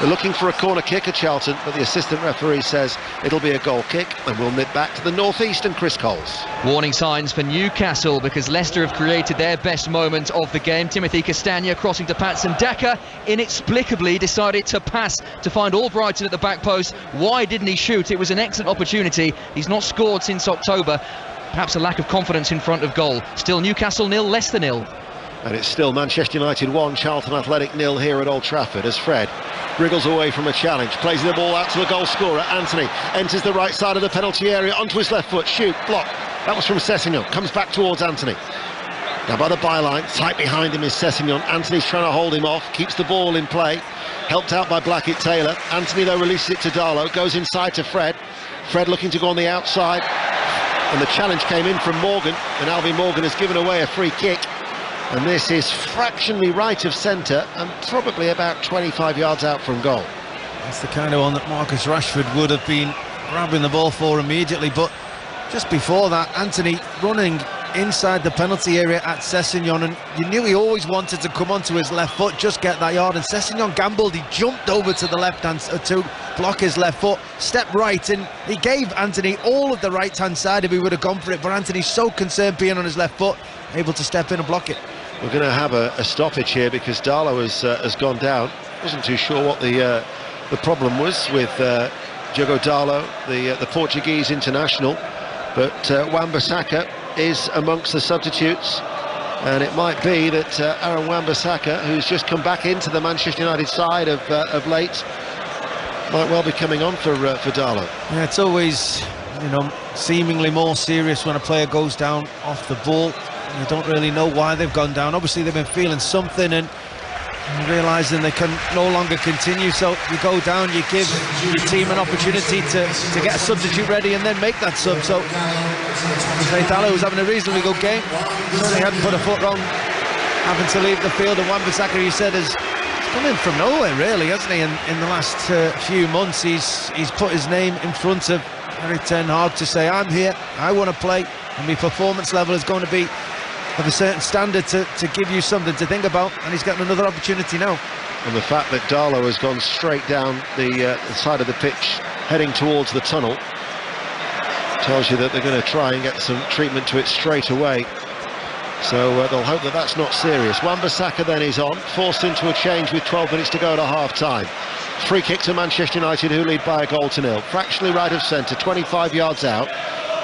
They're looking for a corner kick at Charlton, but the assistant referee says it'll be a goal kick, and we'll nip back to the northeast and Chris Coles. Warning signs for Newcastle, because Leicester have created their best moment of the game. Timothy Castagna crossing to Patson. Daka inexplicably decided to pass to find Albrighton at the back post. Why didn't he shoot? It was an excellent opportunity. He's not scored since October. Perhaps a lack of confidence in front of goal. Still Newcastle 0, Leicester 0. And it's still Manchester United 1, Charlton Athletic 0 here at Old Trafford, as Fred wriggles away from a challenge, plays the ball out to the goal scorer. Anthony enters the right side of the penalty area, onto his left foot, shoot, block. That was from Sessegnon, comes back towards Anthony. Now by the byline, tight behind him is Sessegnon. Anthony's trying to hold him off, keeps the ball in play, helped out by Blackett-Taylor. Anthony though releases it to Darlow, goes inside to Fred. Fred looking to go on the outside, and the challenge came in from Morgan, and Alvin Morgan has given away a free kick. And this is fractionally right of centre and probably about 25 yards out from goal. That's the kind of one that Marcus Rashford would have been grabbing the ball for immediately, but just before that, Anthony running inside the penalty area at Sessegnon, and you knew he always wanted to come onto his left foot, just get that yard, and Sessegnon gambled. He jumped over to the left hand to block his left foot, stepped right, and he gave Anthony all of the right hand side if he would have gone for it, but Anthony's so concerned being on his left foot, able to step in and block it. We're going to have a stoppage here because Darlow has gone down. Wasn't too sure what the problem was with Diogo Darlow, the Portuguese international, but Wan-Bissaka is amongst the substitutes, and it might be that Aaron Wan-Bissaka, who's just come back into the Manchester United side of late, might well be coming on for Darlow. Yeah, it's always, you know, seemingly more serious when a player goes down off the ball. You don't really know why they've gone down. Obviously they've been feeling something, and realising they can no longer continue, so you go down, you give your team an opportunity to get a substitute ready and then make that sub. So Dalot was having a reasonably good game, certainly hadn't put a foot wrong having to leave the field, and Wan-Bissaka, you said, has come in from nowhere really, hasn't he? In the last few months he's put his name in front of Erik ten Hag to say, I'm here, I want to play, and my performance level is going to be of a certain standard to give you something to think about, and he's getting another opportunity now. And the fact that Dalot has gone straight down the side of the pitch heading towards the tunnel tells you that they're going to try and get some treatment to it straight away. So they'll hope that that's not serious. Wan-Bissaka then is on, forced into a change with 12 minutes to go to half-time. Free kick to Manchester United, who lead by a goal to nil. Fractionally right of centre, 25 yards out.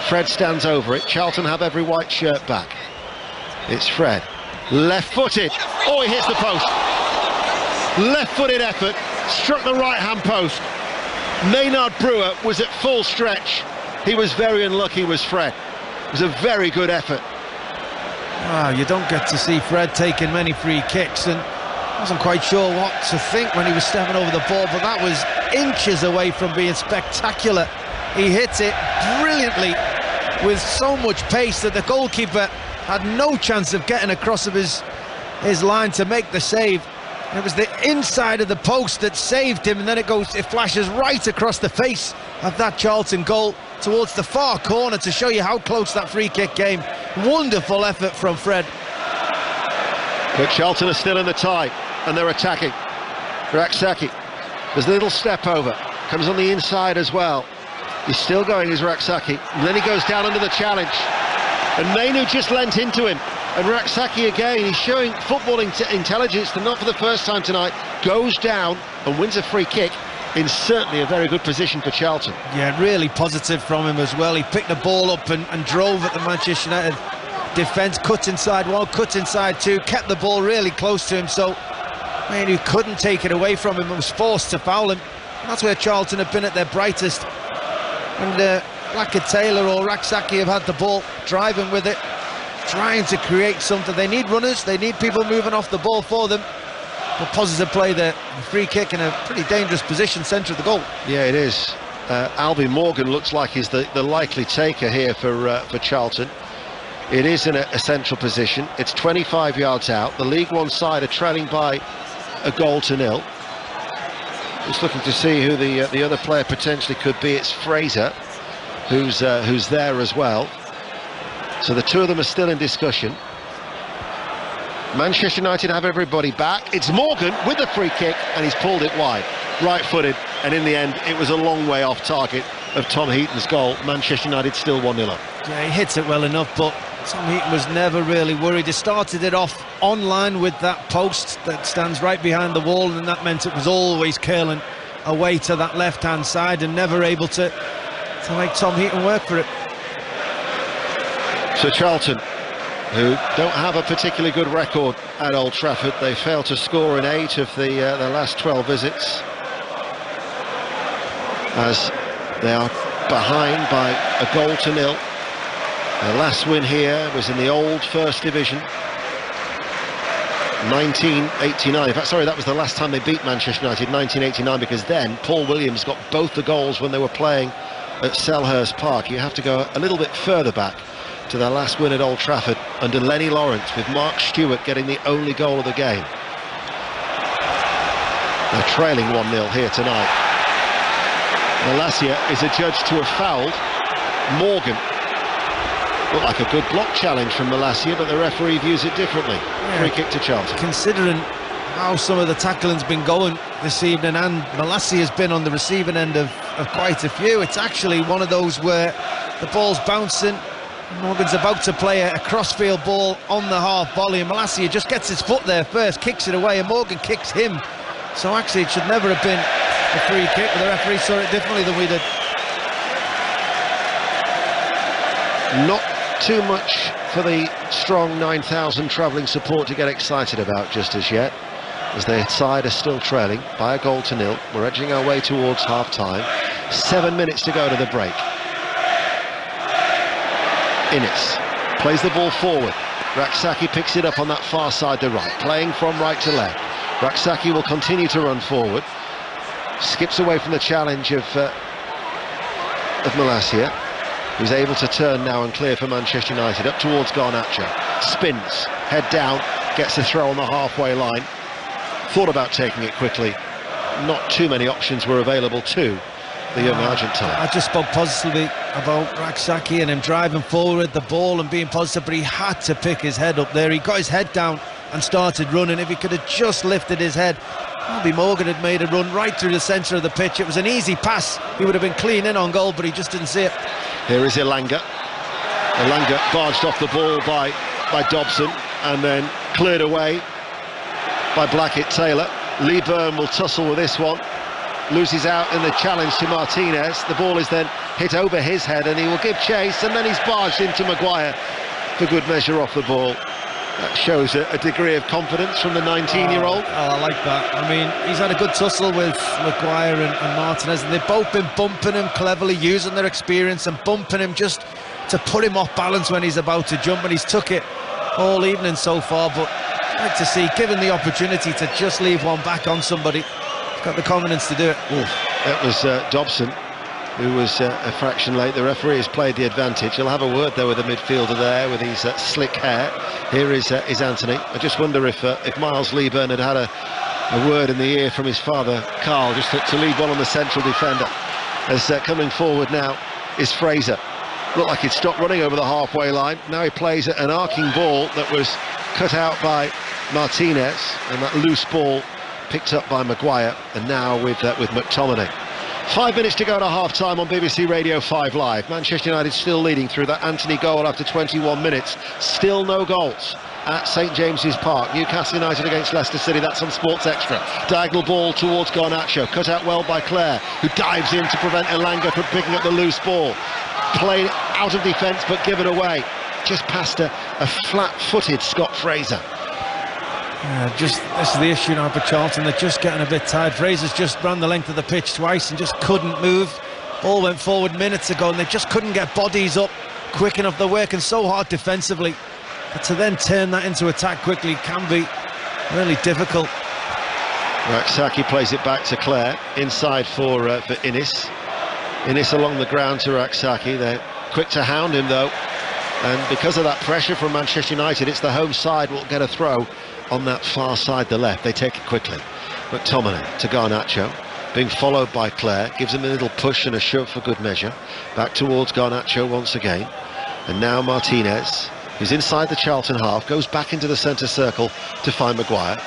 Fred stands over it. Charlton have every white shirt back. It's Fred, left-footed. Oh, he hits the post. Left-footed effort, struck the right-hand post. Maynard Brewer was at full stretch. He was very unlucky, was Fred. It was a very good effort. Wow, you don't get to see Fred taking many free kicks, and I wasn't quite sure what to think when he was stepping over the ball, but that was inches away from being spectacular. He hit it brilliantly with so much pace that the goalkeeper had no chance of getting across of his line to make the save. It was the inside of the post that saved him, and then it flashes right across the face of that Charlton goal towards the far corner to show you how close that free kick came. Wonderful effort from Fred. But Charlton are still in the tie, and they're attacking. Raksaki, there's a little step over, comes on the inside as well. He's still going, is Raksaki, and then he goes down under the challenge. And Mainu just lent into him, and Raksaki again, he's showing footballing intelligence, and not for the first time tonight, goes down and wins a free kick in certainly a very good position for Charlton. Yeah, really positive from him as well. He picked the ball up and drove at the Manchester United defence, cut inside one, cut inside two, kept the ball really close to him, so Mainu couldn't take it away from him and was forced to foul him. And that's where Charlton have been at their brightest. And Blackett-Taylor or Raksaki have had the ball, driving with it, trying to create something. They need runners, they need people moving off the ball for them. But positive play there, the free kick in a pretty dangerous position, centre of the goal. Yeah, it is. Albie Morgan looks like he's the likely taker here for Charlton. It is in a central position. It's 25 yards out. The League One side are trailing by a goal to nil. Just looking to see who the other player potentially could be. It's Fraser, who's there as well. So the two of them are still in discussion. Manchester United have everybody back. It's Morgan with the free kick, and he's pulled it wide, right-footed, and in the end it was a long way off target of Tom Heaton's goal. Manchester United still 1-0 up. Yeah, he hits it well enough, but Tom Heaton was never really worried. He started it off on line with that post that stands right behind the wall, and that meant it was always curling away to that left-hand side and never able to make Tom Heaton work for it. So Charlton, who don't have a particularly good record at Old Trafford, they failed to score in 8 of their last 12 visits, as they are behind by a goal to nil. Their last win here was in the old First Division, 1989. In fact, sorry, that was the last time they beat Manchester United, 1989, because then Paul Williams got both the goals when they were playing at Selhurst Park. You have to go a little bit further back to their last win at Old Trafford under Lenny Lawrence, with Mark Stewart getting the only goal of the game. They're trailing 1-0 here tonight. Malacia is adjudged to have fouled Morgan. Looked like a good block challenge from Malacia, but the referee views it differently. Yeah. Free kick to Charlton. Considering how some of the tackling's been going this evening, and Malacia has been on the receiving end of quite a few, it's actually one of those where the ball's bouncing, Morgan's about to play a crossfield ball on the half volley, and Malacia just gets his foot there first, kicks it away, and Morgan kicks him. So actually it should never have been a free kick, but the referee saw it differently than we did. Not too much for the strong 9,000 travelling support to get excited about just as yet, as their side are still trailing by a goal to nil. We're edging our way towards half-time. 7 minutes to go to the break. Innes plays the ball forward. Raksaki picks it up on that far side to right, playing from right to left. Raksaki will continue to run forward. Skips away from the challenge of Malacia, who's able to turn now and clear for Manchester United. Up towards Garnacho. Spins, head down, gets a throw on the halfway line. Thought about taking it quickly. Not too many options were available to the young Argentine. I just spoke positively about Raksaki and him driving forward the ball and being positive, but he had to pick his head up there. He got his head down and started running. If he could have just lifted his head, Bobby Morgan had made a run right through the centre of the pitch. It was an easy pass. He would have been clean in on goal, but he just didn't see it. Here is Elanga. Elanga barged off the ball by Dobson and then cleared away by Blackett-Taylor. Lee Byrne will tussle with this one. Loses out in the challenge to Martinez. The ball is then hit over his head and he will give chase, and then he's barged into Maguire for good measure off the ball. That shows a degree of confidence from the 19-year-old. I like that. I mean, he's had a good tussle with Maguire and Martinez, and they've both been bumping him cleverly, using their experience and bumping him just to put him off balance when he's about to jump, and he's took it all evening so far. But I'd like to see, given the opportunity to just leave one back on somebody, got the confidence to do it. That was Dobson, who was a fraction late. The referee has played the advantage. He'll have a word though with the midfielder there with his slick hair. Here is Anthony. I just wonder if Miles Leeburn had a word in the ear from his father Carl, just to leave one on the central defender. As coming forward now is Fraser. Looked like he'd stopped running over the halfway line. Now he plays an arcing ball that was cut out by Martinez, and that loose ball picked up by Maguire, and now with McTominay. 5 minutes to go to half-time on BBC Radio 5 Live. Manchester United still leading through that Anthony goal after 21 minutes. Still no goals at St James's Park. Newcastle United against Leicester City. That's on Sports Extra. Diagonal ball towards Garnacho. Cut out well by Clare, who dives in to prevent Elanga from picking up the loose ball. Played out of defence but given away. Just past a flat-footed Scott Fraser. Yeah, this is the issue now for Charlton. They're just getting a bit tired. Fraser's just ran the length of the pitch twice and just couldn't move. Ball went forward minutes ago and they just couldn't get bodies up quick enough. They're working so hard defensively, but to then turn that into attack quickly can be really difficult. Raksaki plays it back to Clare, inside for Innis. Innis along the ground to Raksaki. They're quick to hound him though, and because of that pressure from Manchester United, it's the home side will get a throw on that far side, the left. They take it quickly. McTominay to Garnacho, being followed by Clare, gives him a little push and a shove for good measure. Back towards Garnacho once again, and now Martinez, who's inside the Charlton half, goes back into the centre circle to find Maguire,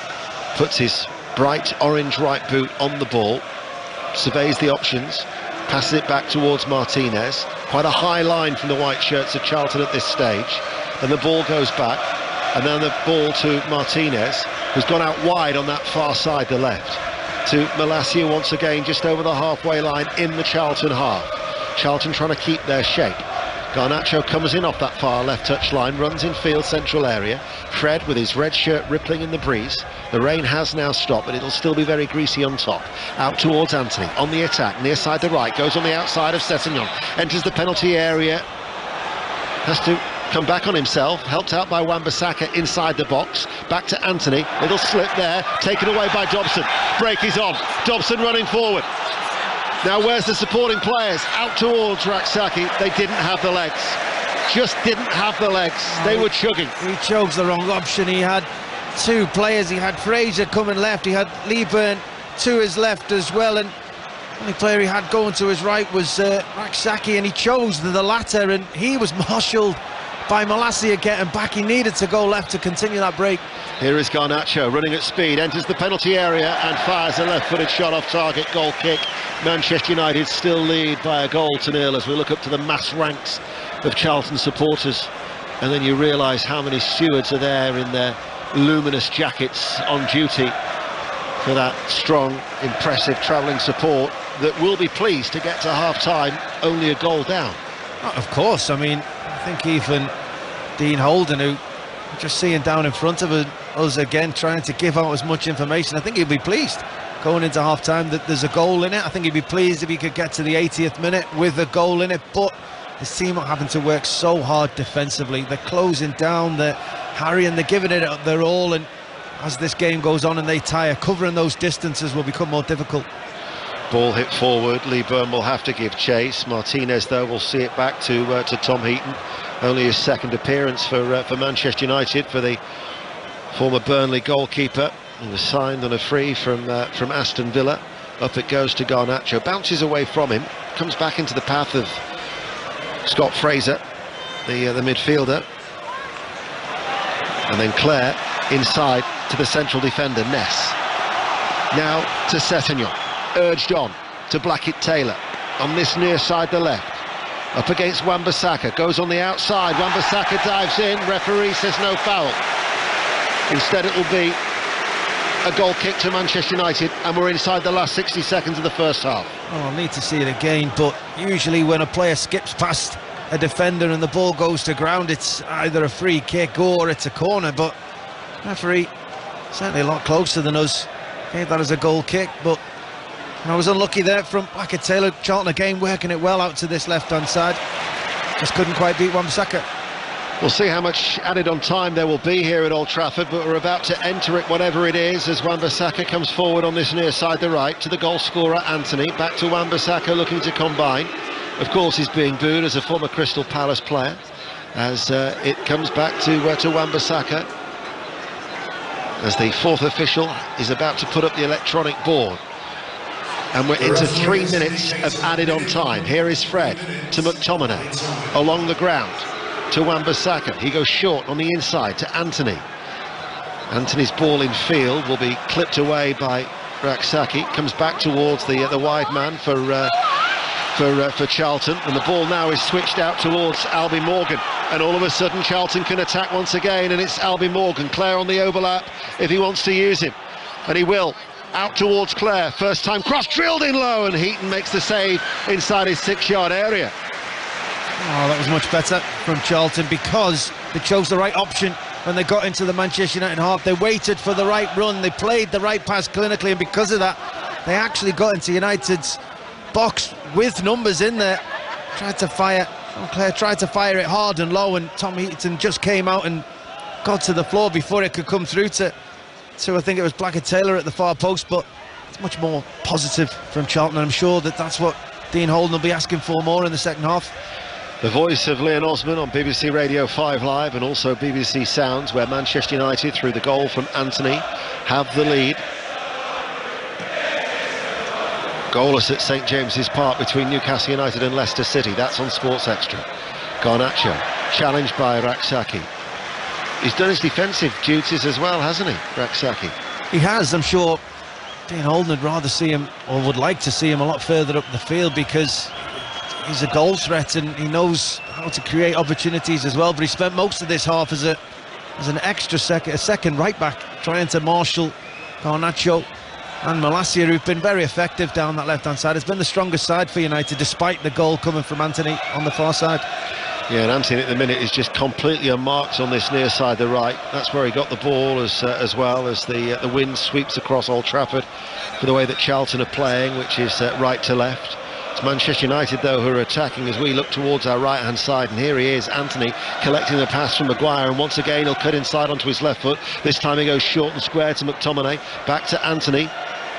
puts his bright orange right boot on the ball, surveys the options, passes it back towards Martinez. Quite a high line from the white shirts of Charlton at this stage, and the ball goes back, and then the ball to Martinez, who's gone out wide on that far side, the left, to Malacia once again just over the halfway line in the Charlton half. Charlton trying to keep their shape. Garnacho comes in off that far left touch line, runs in field central area. Fred with his red shirt rippling in the breeze. The rain has now stopped, but it'll still be very greasy on top. Out towards Anthony on the attack, near side the right, goes on the outside of Sessegnon, enters the penalty area, has to come back on himself, helped out by Wan-Bissaka inside the box. Back to Anthony, little slip there, taken away by Dobson. Break is on, Dobson running forward. Now where's the supporting players? Out towards Raksaki. They didn't have the legs. Just didn't have the legs. They were chugging. He chose the wrong option. He had two players. He had Fraser coming left. He had Leeburn to his left as well. And the only player he had going to his right was Raksaki, and he chose the latter. And he was marshalled by Malacia getting back. He needed to go left to continue that break. Here is Garnacho running at speed, enters the penalty area and fires a left-footed shot off target, goal kick. Manchester United still lead by a goal to nil as we look up to the mass ranks of Charlton supporters, and then you realise how many stewards are there in their luminous jackets on duty for that strong, impressive travelling support that will be pleased to get to half-time only a goal down. Of course, I mean, I think even Dean Holden, who just seeing down in front of us again, trying to give out as much information, I think he'd be pleased going into half-time that there's a goal in it. I think he'd be pleased if he could get to the 80th minute with a goal in it, but his team are having to work so hard defensively. They're closing down, they're harrying, they're giving it their all, and as this game goes on and they tire. Covering those distances will become more difficult. Ball hit forward, Lee Byrne will have to give chase. Martinez, though, will see it back to Tom Heaton. Only his second appearance for Manchester United, for the former Burnley goalkeeper. He was signed on a free from Aston Villa. Up it goes to Garnacho, bounces away from him, comes back into the path of Scott Fraser, the midfielder. And then Clare inside to the central defender, Ness. Now to Sessegnon, urged on to Blackett-Taylor on this near side, the left. Up against Wan-Bissaka, goes on the outside, Wan-Bissaka dives in, referee says no foul. Instead it will be a goal kick to Manchester United, and we're inside the last 60 seconds of the first half. Oh, I'll need to see it again, but usually when a player skips past a defender and the ball goes to ground, it's either a free kick or it's a corner, but referee certainly a lot closer than us gave that as a goal kick. But I was unlucky there from Blackett-Taylor. Charlton again working it well out to this left-hand side, just couldn't quite beat Wan-Bissaka. We'll see how much added on time there will be here at Old Trafford, but we're about to enter it, whatever it is, as Wan-Bissaka comes forward on this near side, the right, to the goal scorer Anthony. Back to Wan-Bissaka looking to combine. Of course, he's being booed as a former Crystal Palace player, as it comes back to Wan-Bissaka, as the fourth official is about to put up the electronic board. And we're into 3 minutes of added on time. Here is Fred to McTominay along the ground to Wan-Bissaka. He goes short on the inside to Anthony. Anthony's ball in field will be clipped away by Rak-Sakyi. Comes back towards the wide man for Charlton, and the ball now is switched out towards Albie Morgan, and all of a sudden Charlton can attack once again, and it's Albie Morgan. Clare on the overlap if he wants to use him, and he will. Out towards Clare, first time cross, drilled in low, and Heaton makes the save inside his 6-yard area. Oh, that was much better from Charlton, because they chose the right option when they got into the Manchester United half. They waited for the right run, they played the right pass clinically, and because of that they actually got into United's box with numbers in there. Tried to fire, Clare tried to fire it hard and low, and Tom Heaton just came out and got to the floor before it could come through to I think it was Blackett-Taylor at the far post. But it's much more positive from Charlton, and I'm sure that that's what Dean Holden will be asking for more in the second half. The voice of Leon Osman on BBC Radio 5 Live and also BBC Sounds, where Manchester United, through the goal from Anthony, have the lead. Goalless at St James's Park between Newcastle United and Leicester City. That's on Sports Extra. Garnacho, challenged by Rak-Sakyi. He's done his defensive duties as well, hasn't he, Rak-Sakyi? He has. I'm sure Dean Holden would rather see him, or would like to see him, a lot further up the field, because he's a goal threat and he knows how to create opportunities as well. But he spent most of this half as an extra second right back, trying to marshal Garnacho and Malacia, who've been very effective down that left-hand side. It's been the strongest side for United, despite the goal coming from Anthony on the far side. Yeah, and Anthony at the minute is just completely unmarked on this near side, the right. That's where he got the ball, as well as the wind sweeps across Old Trafford for the way that Charlton are playing, which is right to left. It's Manchester United, though, who are attacking as we look towards our right-hand side. And here he is, Anthony, collecting the pass from Maguire, and once again he'll cut inside onto his left foot. This time he goes short and square to McTominay. Back to Anthony.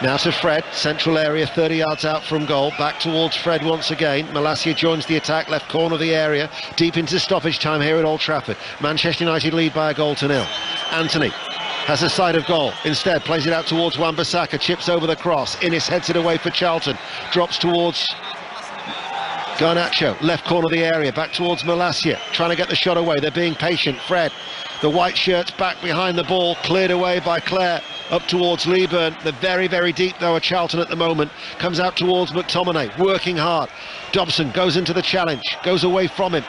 Now to Fred, central area, 30 yards out from goal. Back towards Fred once again. Malacia joins the attack, left corner of the area, deep into stoppage time here at Old Trafford. Manchester United lead by 1-0. Anthony has a sight of goal. Instead, plays it out towards Wan-Bissaka, chips over the cross. Innis heads it away for Charlton. Drops towards Garnacho, left corner of the area, back towards Malacia, trying to get the shot away. They're being patient. Fred, the white shirts back behind the ball, cleared away by Clare. Up towards Lee Byrne. They're very, very deep though at Charlton at the moment. Comes out towards McTominay, working hard. Dobson goes into the challenge, goes away from him,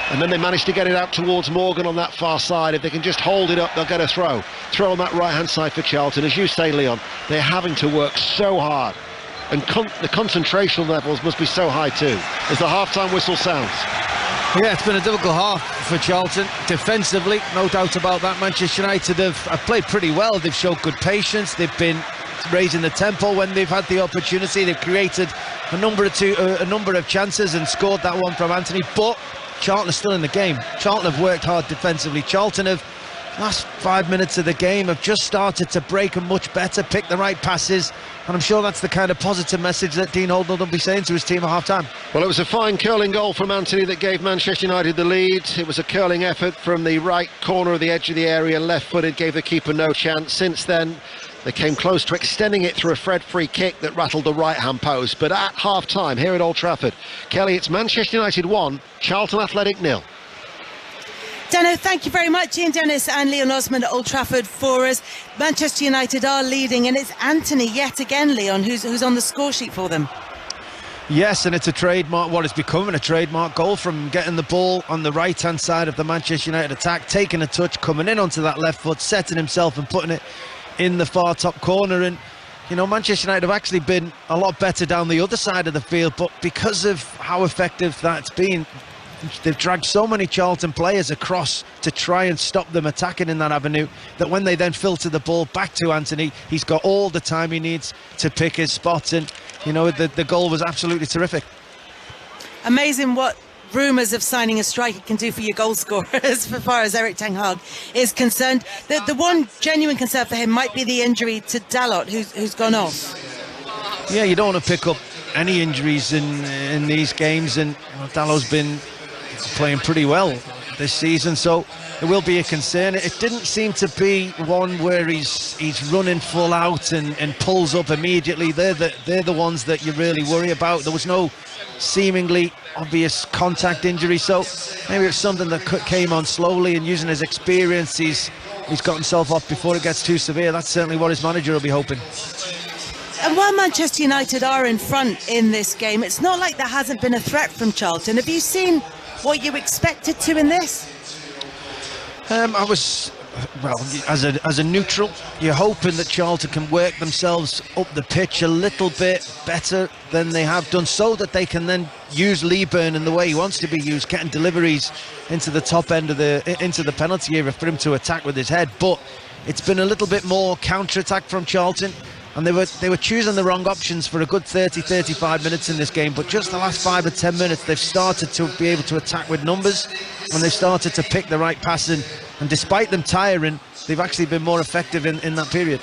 and then they manage to get it out towards Morgan on that far side. If they can just hold it up, they'll get a throw on that right hand side for Charlton. As you say, Leon, they're having to work so hard, and the concentration levels must be so high too, as the half-time whistle sounds. Yeah, it's been a difficult half for Charlton defensively, no doubt about that. Manchester United have played pretty well. They've showed good patience. They've been raising the tempo when they've had the opportunity. They've created a number of chances and scored that one from Anthony. But Charlton are still in the game. Charlton have worked hard defensively. Charlton have last 5 minutes of the game have just started to break them much better, pick the right passes, and I'm sure that's the kind of positive message that Dean Holden will be saying to his team at half-time. Well, it was a fine curling goal from Anthony that gave Manchester United the lead. It was a curling effort from the right corner of the edge of the area, left-footed, gave the keeper no chance. Since then, they came close to extending it through a Fred free kick that rattled the right-hand post. But at half-time, here at Old Trafford, Kelly, it's Manchester United 1, Charlton Athletic 0. Dano, thank you very much. Ian Dennis and Leon Osmond at Old Trafford for us. Manchester United are leading, and it's Anthony yet again, Leon, who's on the score sheet for them. Yes, and it's a trademark, what is becoming a trademark goal from getting the ball on the right-hand side of the Manchester United attack, taking a touch, coming in onto that left foot, setting himself and putting it in the far top corner. And you know, Manchester United have actually been a lot better down the other side of the field, but because of how effective that's been, they've dragged so many Charlton players across to try and stop them attacking in that avenue, that when they then filter the ball back to Anthony, he's got all the time he needs to pick his spots. And you know, the goal was absolutely terrific. Amazing what rumours of signing a striker can do for your goal scorers, as far as Eric Ten Hag is concerned. The one genuine concern for him might be the injury to Dalot, who's gone off. Yeah, you don't want to pick up any injuries in these games, and you know, Dalot's been playing pretty well this season, so it will be a concern. It didn't seem to be one where he's running full out and pulls up immediately. They're the ones that you really worry about. There was no seemingly obvious contact injury, so maybe it's something that came on slowly, and using his experience, he's got himself off before it gets too severe. That's certainly what his manager will be hoping. And while Manchester United are in front in this game, it's not like there hasn't been a threat from Charlton. Have you seen what you expected to in this? As a neutral, you're hoping that Charlton can work themselves up the pitch a little bit better than they have done, so that they can then use Leeburn in the way he wants to be used, getting deliveries into the top end of into the penalty area for him to attack with his head. But it's been a little bit more counter-attack from Charlton, and they were choosing the wrong options for a good 30-35 minutes in this game. But just the last 5 or 10 minutes, they've started to be able to attack with numbers, and they've started to pick the right passing. And despite them tiring, they've actually been more effective in that period.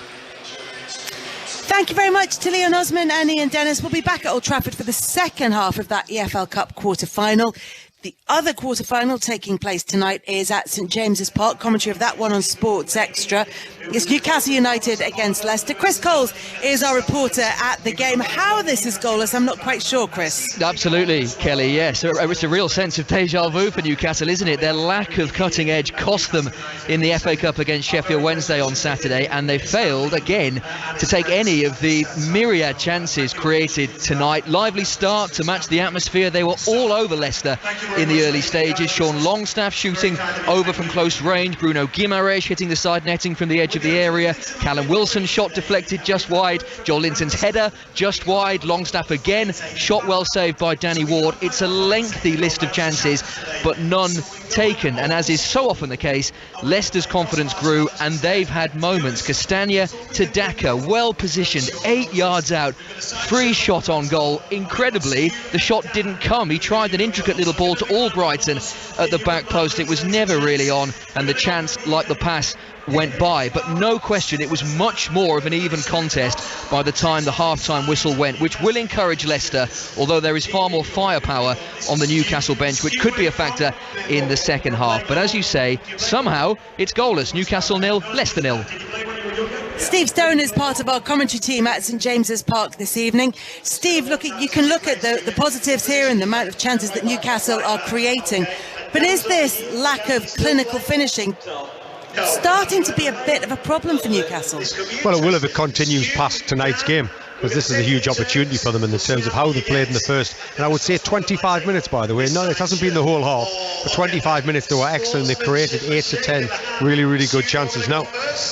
Thank you very much to Leon Osman and Ian Dennis. We'll be back at Old Trafford for the second half of that EFL Cup quarter-final. The other quarter-final taking place tonight is at St James's Park. Commentary of that one on Sports Extra. It's Newcastle United against Leicester. Chris Coles is our reporter at the game. How this is goalless, I'm not quite sure, Chris. Absolutely, Kelly, yes. It's a real sense of deja vu for Newcastle, isn't it? Their lack of cutting edge cost them in the FA Cup against Sheffield Wednesday on Saturday, and they failed again to take any of the myriad chances created tonight. Lively start to match the atmosphere. They were all over Leicester in the early stages. Sean Longstaff shooting over from close range. Bruno Guimaraes hitting the side netting from the edge of the area. Callum Wilson's shot deflected just wide. Joel Linton's header just wide. Longstaff again, shot well saved by Danny Ward. It's a lengthy list of chances, but none taken. And as is so often the case, Leicester's confidence grew, and they've had moments. Castagna to Daka, well positioned, 8 yards out, free shot on goal. Incredibly, the shot didn't come. He tried an intricate little ball to Albrighton at the back post. It was never really on, and the chance, like the pass, went by. But no question, it was much more of an even contest by the time the half-time whistle went, which will encourage Leicester, although there is far more firepower on the Newcastle bench, which could be a factor in the second half. But as you say, somehow it's goalless. Newcastle 0, Leicester 0. Steve Stone is part of our commentary team at St James's Park this evening. Steve, you can look at the positives here and the amount of chances that Newcastle are creating, but is this lack of clinical finishing starting to be a bit of a problem for Newcastle? Well, it will if it continues past tonight's game, because this is a huge opportunity for them in the terms of how they played in the first, and I would say 25 minutes, by the way. No, it hasn't been the whole half, but 25 minutes they were excellent. They created 8 to 10 really, really good chances. Now,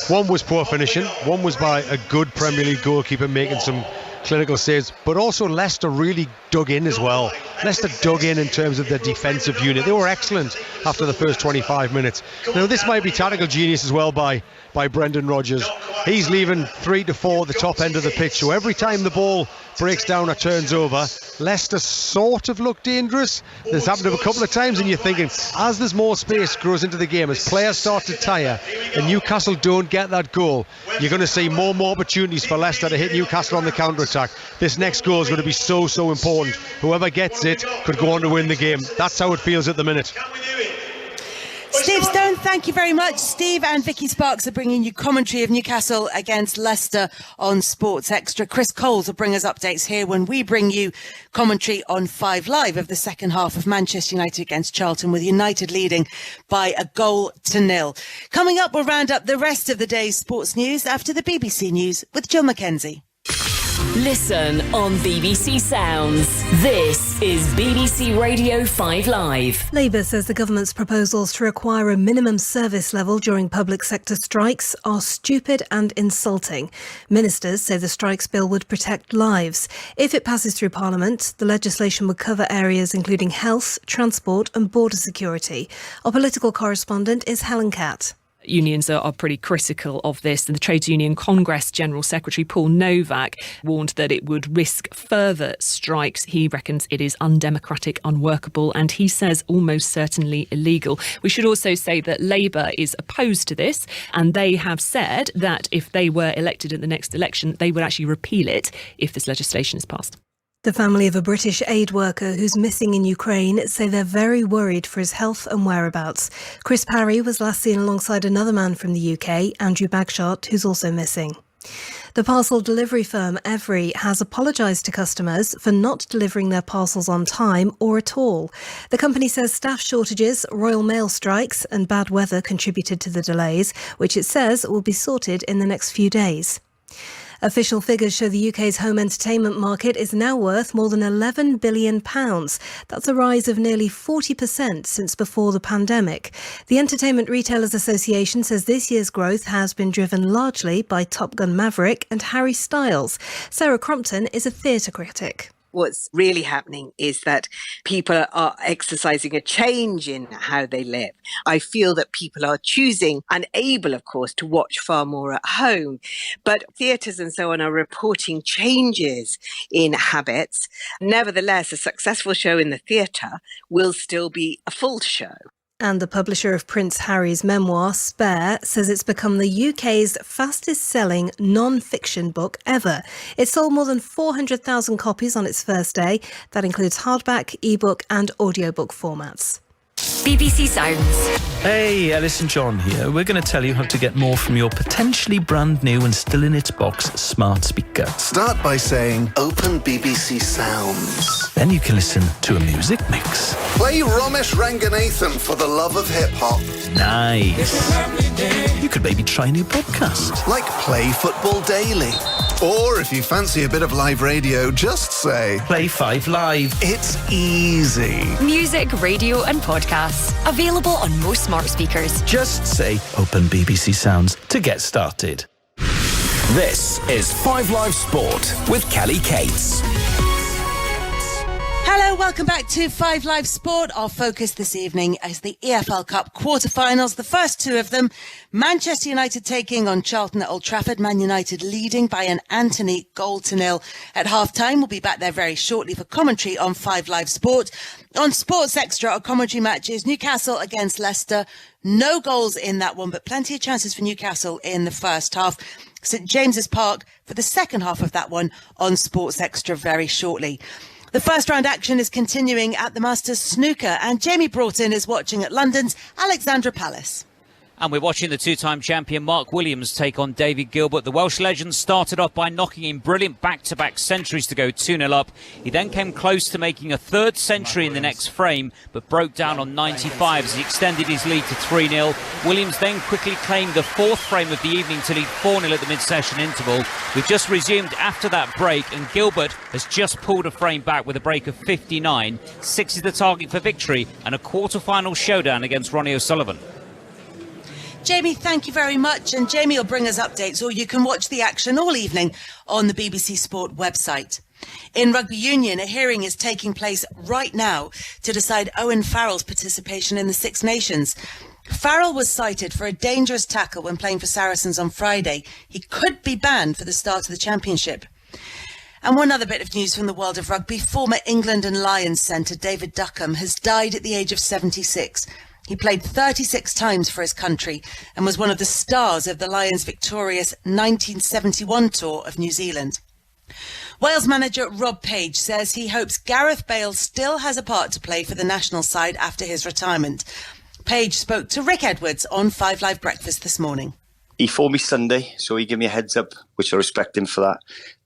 one was poor finishing, one was by a good Premier League goalkeeper making some clinical saves, but also Leicester really dug in as well Leicester dug in terms of their defensive unit. They were excellent after the first 25 minutes. Now, this might be tactical genius as well by Brendan Rodgers. He's leaving 3 to 4 at the top end of the pitch. So every time the ball breaks down or turns over, Leicester sort of look dangerous. This happened a couple of times, and you're thinking, as there's more space grows into the game, as players start to tire and Newcastle don't get that goal, you're going to see more and more opportunities for Leicester to hit Newcastle on the counter-attack. This next goal is going to be so important. Whoever gets it could go on to win the game. That's how it feels at the minute. Steve Stone, thank you very much. Steve and Vicky Sparks are bringing you commentary of Newcastle against Leicester on Sports Extra. Chris Coles will bring us updates here when we bring you commentary on 5 Live of the second half of Manchester United against Charlton, with United leading by 1-0. Coming up, we'll round up the rest of the day's sports news after the BBC News with Jill Mackenzie. Listen on BBC Sounds. This is BBC Radio 5 Live. Labour says the government's proposals to require a minimum service level during public sector strikes are stupid and insulting. Ministers say the strikes bill would protect lives. If it passes through Parliament, the legislation would cover areas including health, transport and border security. Our political correspondent is Helen Catt. Unions are pretty critical of this. The Trades Union Congress General Secretary Paul Novak warned that it would risk further strikes. He reckons it is undemocratic, unworkable, and he says almost certainly illegal. We should also say that Labour is opposed to this, and they have said that if they were elected at the next election, they would actually repeal it if this legislation is passed. The family of a British aid worker who's missing in Ukraine say they're very worried for his health and whereabouts. Chris Parry was last seen alongside another man from the UK, Andrew Bagshot, who's also missing. The parcel delivery firm Evri has apologised to customers for not delivering their parcels on time or at all. The company says staff shortages, Royal Mail strikes and bad weather contributed to the delays, which it says will be sorted in the next few days. Official figures show the UK's home entertainment market is now worth more than £11 billion. That's a rise of nearly 40% since before the pandemic. The Entertainment Retailers Association says this year's growth has been driven largely by Top Gun Maverick and Harry Styles. Sarah Crompton is a theatre critic. What's really happening is that people are exercising a change in how they live. I feel that people are choosing and able, of course, to watch far more at home. But theatres and so on are reporting changes in habits. Nevertheless, a successful show in the theatre will still be a full show. And the publisher of Prince Harry's memoir, Spare, says it's become the UK's fastest-selling non-fiction book ever. It sold more than 400,000 copies on its first day. That includes hardback, ebook and audiobook formats. BBC Sounds. Hey, Ellis and John here. We're going to tell you how to get more from your potentially brand new and still in its box smart speaker. Start by saying, open BBC Sounds. Then you can listen to a music mix. Play Ramesh Ranganathan for the love of hip-hop. Nice. You could maybe try a new podcast. Like Play Football Daily. Or if you fancy a bit of live radio, just say... Play 5 Live. It's easy. Music, radio and podcasts. Available on most smart speakers. Just say Open BBC Sounds to get started. This is 5 Live Sport with Kelly Cates. Hello, welcome back to 5 Live Sport. Our focus this evening is the EFL Cup quarter-finals, the first two of them. Manchester United taking on Charlton at Old Trafford. Man United leading by an Anthony goal to nil at half-time. We'll be back there very shortly for commentary on 5 Live Sport. On Sports Extra, our commentary matches, Newcastle against Leicester. No goals in that one, but plenty of chances for Newcastle in the first half. St James's Park for the second half of that one on Sports Extra very shortly. The first round action is continuing at the Masters Snooker, and Jamie Broughton is watching at London's Alexandra Palace. And we're watching the two-time champion Mark Williams take on David Gilbert. The Welsh legend started off by knocking in brilliant back-to-back centuries to go 2-0 up. He then came close to making a third century in the next frame, but broke down on 95 as he extended his lead to 3-0. Williams then quickly claimed the fourth frame of the evening to lead 4-0 at the mid-session interval. We've just resumed after that break, and Gilbert has just pulled a frame back with a break of 59. 6 is the target for victory and a quarter-final showdown against Ronnie O'Sullivan. Jamie, thank you very much. And Jamie will bring us updates, or you can watch the action all evening on the BBC Sport website. In rugby union, a hearing is taking place right now to decide Owen Farrell's participation in the Six Nations. Farrell was cited for a dangerous tackle when playing for Saracens on Friday. He could be banned for the start of the championship. And one other bit of news from the world of rugby. Former England and Lions centre David Duckham has died at the age of 76. He played 36 times for his country and was one of the stars of the Lions' victorious 1971 tour of New Zealand. Wales manager Rob Page says he hopes Gareth Bale still has a part to play for the national side after his retirement. Page spoke to Rick Edwards on 5 Live Breakfast this morning. He phoned me Sunday, so he gave me a heads up, which I respect him for that.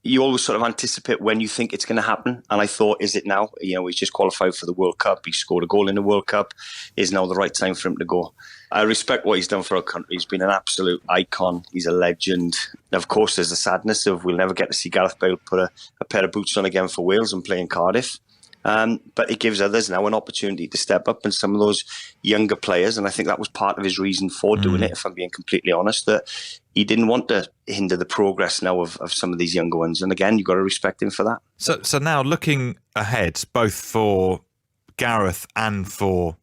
You always sort of anticipate when you think it's going to happen. And I thought, is it now? You know, he's just qualified for the World Cup. He scored a goal in the World Cup. Is now the right time for him to go? I respect what he's done for our country. He's been an absolute icon. He's a legend. And of course, there's the sadness of we'll never get to see Gareth Bale put a pair of boots on again for Wales and play in Cardiff. But it gives others now an opportunity to step up, and some of those younger players, and I think that was part of his reason for doing it, if I'm being completely honest, that he didn't want to hinder the progress now of some of these younger ones. And again, you've got to respect him for that. So now looking ahead, both for Gareth and for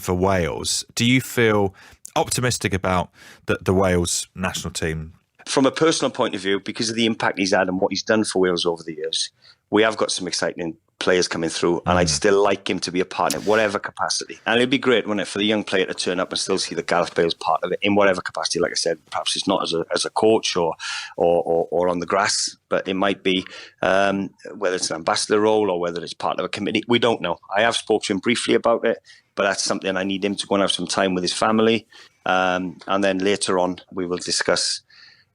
Wales, do you feel optimistic about the Wales national team? From a personal point of view, because of the impact he's had and what he's done for Wales over the years, we have got some exciting players coming through, and I'd still like him to be a part in whatever capacity. And it'd be great, wouldn't it, for the young player to turn up and still see that Gareth Bale's part of it in whatever capacity. Like I said, perhaps it's not as a coach or on the grass, but it might be whether it's an ambassador role or whether it's part of a committee. We don't know. I have spoken to him briefly about it, but that's something I need him to go and have some time with his family, and then later on we will discuss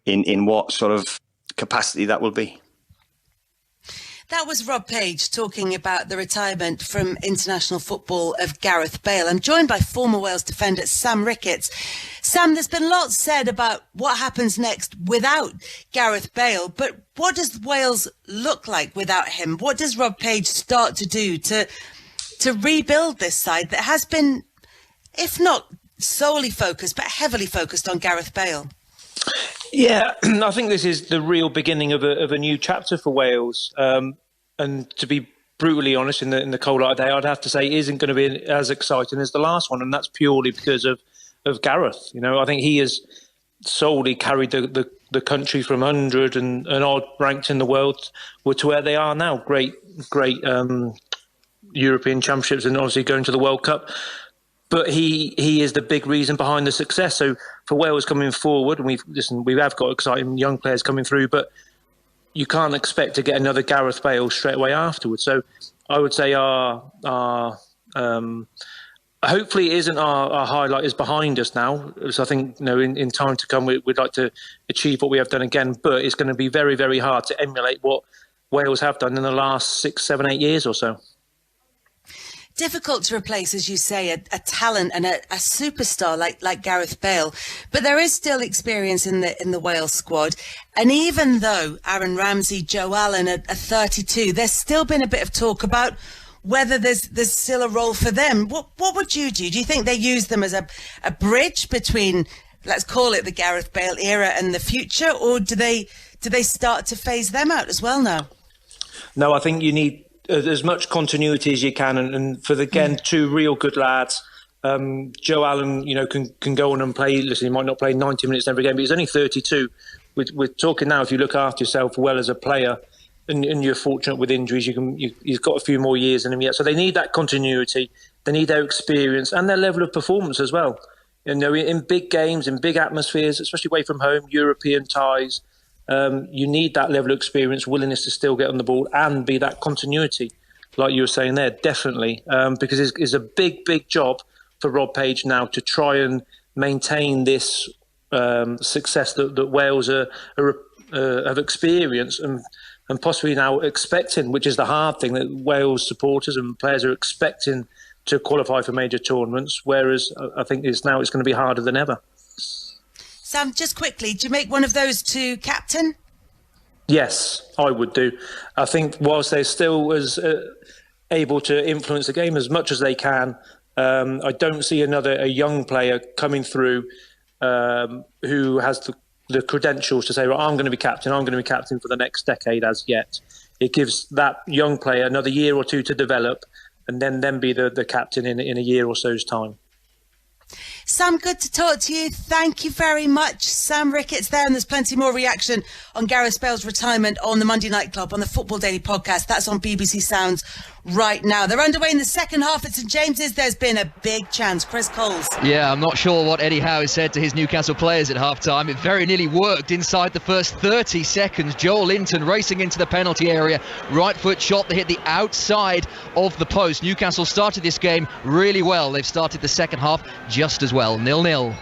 in what sort of capacity that will be. That was Rob Page talking about the retirement from international football of Gareth Bale. I'm joined by former Wales defender Sam Ricketts. Sam, there's been lots said about what happens next without Gareth Bale, but what does Wales look like without him? What does Rob Page start to do to rebuild this side that has been, if not solely focused, but heavily focused on Gareth Bale? Yeah, I think this is the real beginning of a new chapter for Wales. And to be brutally honest, in the cold light of day, I'd have to say it isn't going to be as exciting as the last one, and that's purely because of Gareth. You know, I think he has solely carried the country from 100 and odd ranked in the world to where they are now. Great European Championships, and obviously going to the World Cup. But he is the big reason behind the success. So for Wales coming forward, and we have got exciting young players coming through, but you can't expect to get another Gareth Bale straight away afterwards. So I would say hopefully it isn't our highlight is behind us now. So I think, you know, in time to come, we'd like to achieve what we have done again, but it's going to be very, very hard to emulate what Wales have done in the last 6, 7, 8 years or so. Difficult to replace, as you say, a talent and a superstar like Gareth Bale, but there is still experience in the Wales squad. And even though Aaron Ramsey, Joe Allen are 32, there's still been a bit of talk about whether there's still a role for them. What would you do? Do you think they use them as a bridge between, let's call it the Gareth Bale era, and the future, or do they start to phase them out as well now? No, I think you need as much continuity as you can, and for two real good lads. Joe Allen, you know, can go on and play. Listen, he might not play 90 minutes every game, but he's only 32. We're talking now, if you look after yourself well as a player, and you're fortunate with injuries, you've got a few more years in him yet. So they need that continuity. They need their experience and their level of performance as well. You know, in big games, in big atmospheres, especially away from home, European ties. You need that level of experience, willingness to still get on the ball and be that continuity, like you were saying there, definitely. Because it's a big, big job for Rob Page now to try and maintain this success that Wales have experienced and possibly now expecting, which is the hard thing, that Wales supporters and players are expecting to qualify for major tournaments, whereas I think it's going to be harder than ever. Sam, just quickly, do you make one of those two captain? Yes, I would do. I think whilst they're still able to influence the game as much as they can, I don't see a young player coming through who has the credentials to say, right, I'm going to be captain for the next decade as yet. it gives that young player another year or two to develop, and then be the captain in a year or so's time. Sam, good to talk to you. Thank you very much. Sam Ricketts there, and there's plenty more reaction on Gareth Bale's retirement on the Monday Night Club on the Football Daily podcast. That's on BBC Sounds right now. They're underway in the second half at St James's. There's been a big chance. Chris Coles. Yeah, I'm not sure what Eddie Howe said to his Newcastle players at half-time. It very nearly worked inside the first 30 seconds. Joel Linton racing into the penalty area. Right foot shot that hit the outside of the post. Newcastle started this game really well. They've started the second half just as well. 0-0.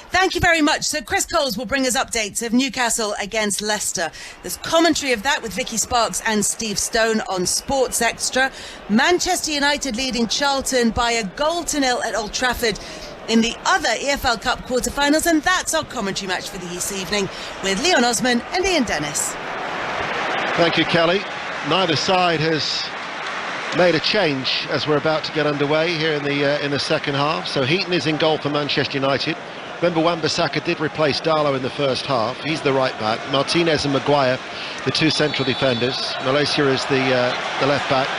Thank you very much. So Chris Coles will bring us updates of Newcastle against Leicester. There's commentary of that with Vicky Sparks and Steve Stone on Sports Extra. Manchester United leading Charlton by 1-0 at Old Trafford in the other EFL Cup quarter-finals, and that's our commentary match for this evening with Leon Osman and Ian Dennis. Thank you, Kelly. Neither side has made a change as we're about to get underway here in the second half. So Heaton is in goal for Manchester United. Remember, Wan-Bissaka did replace Darlow in the first half. He's the right back. Martinez and Maguire, the two central defenders. Malaysia is the left back.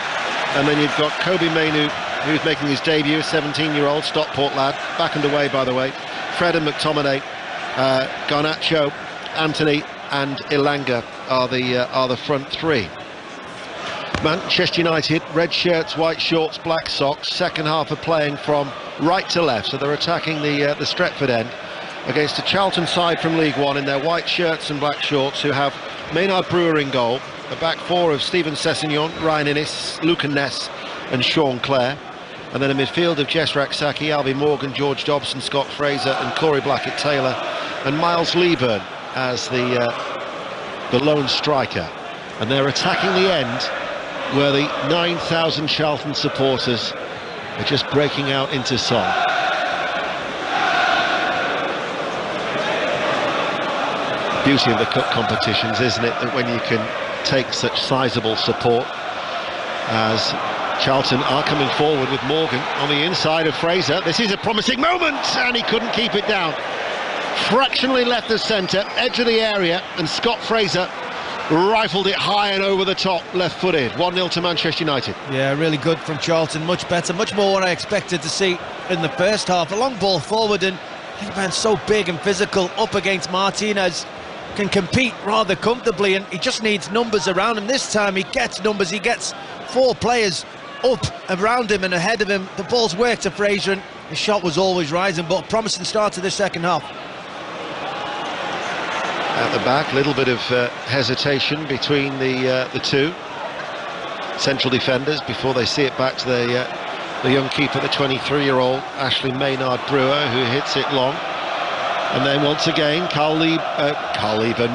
And then you've got Kobe Mainoo, who's making his debut, 17-year-old Stockport lad. Back underway, by the way. Fred and McTominay, Garnacho, Anthony and Ilanga are the front three. Manchester United, red shirts, white shorts, black socks. Second half are playing from right to left, so they're attacking the Stretford end against a Charlton side from League One in their white shirts and black shorts, who have Maynard Brewer in goal, a back four of Stephen Sessegnon, Ryan Innes, Luca Ness and Sean Clare, and then a midfield of Jess Raksaki, Albie Morgan, George Dobson, Scott Fraser and Corey Blackett-Taylor, and Miles Leaburn as the lone striker. And they're attacking the end where the 9,000 Charlton supporters are just breaking out into song. Beauty of the cup competitions, isn't it, that when you can take such sizable support, as Charlton are coming forward with Morgan on the inside of Fraser. This is a promising moment, and he couldn't keep it down. Fractionally left the centre, edge of the area, and Scott Fraser rifled it high and over the top, left-footed. 1-0 to Manchester United. Yeah, really good from Charlton, much better, much more what I expected to see in the first half. A long ball forward, and this man's so big and physical up against Martinez, can compete rather comfortably, and he just needs numbers around him. This time he gets numbers, he gets four players up around him and ahead of him. The ball's worked to Fraser, and his shot was always rising, but a promising start to the second half. At the back, a little bit of hesitation between the two central defenders before they see it back to the young keeper, the 23-year-old Ashley Maynard Brewer, who hits it long. And then once again,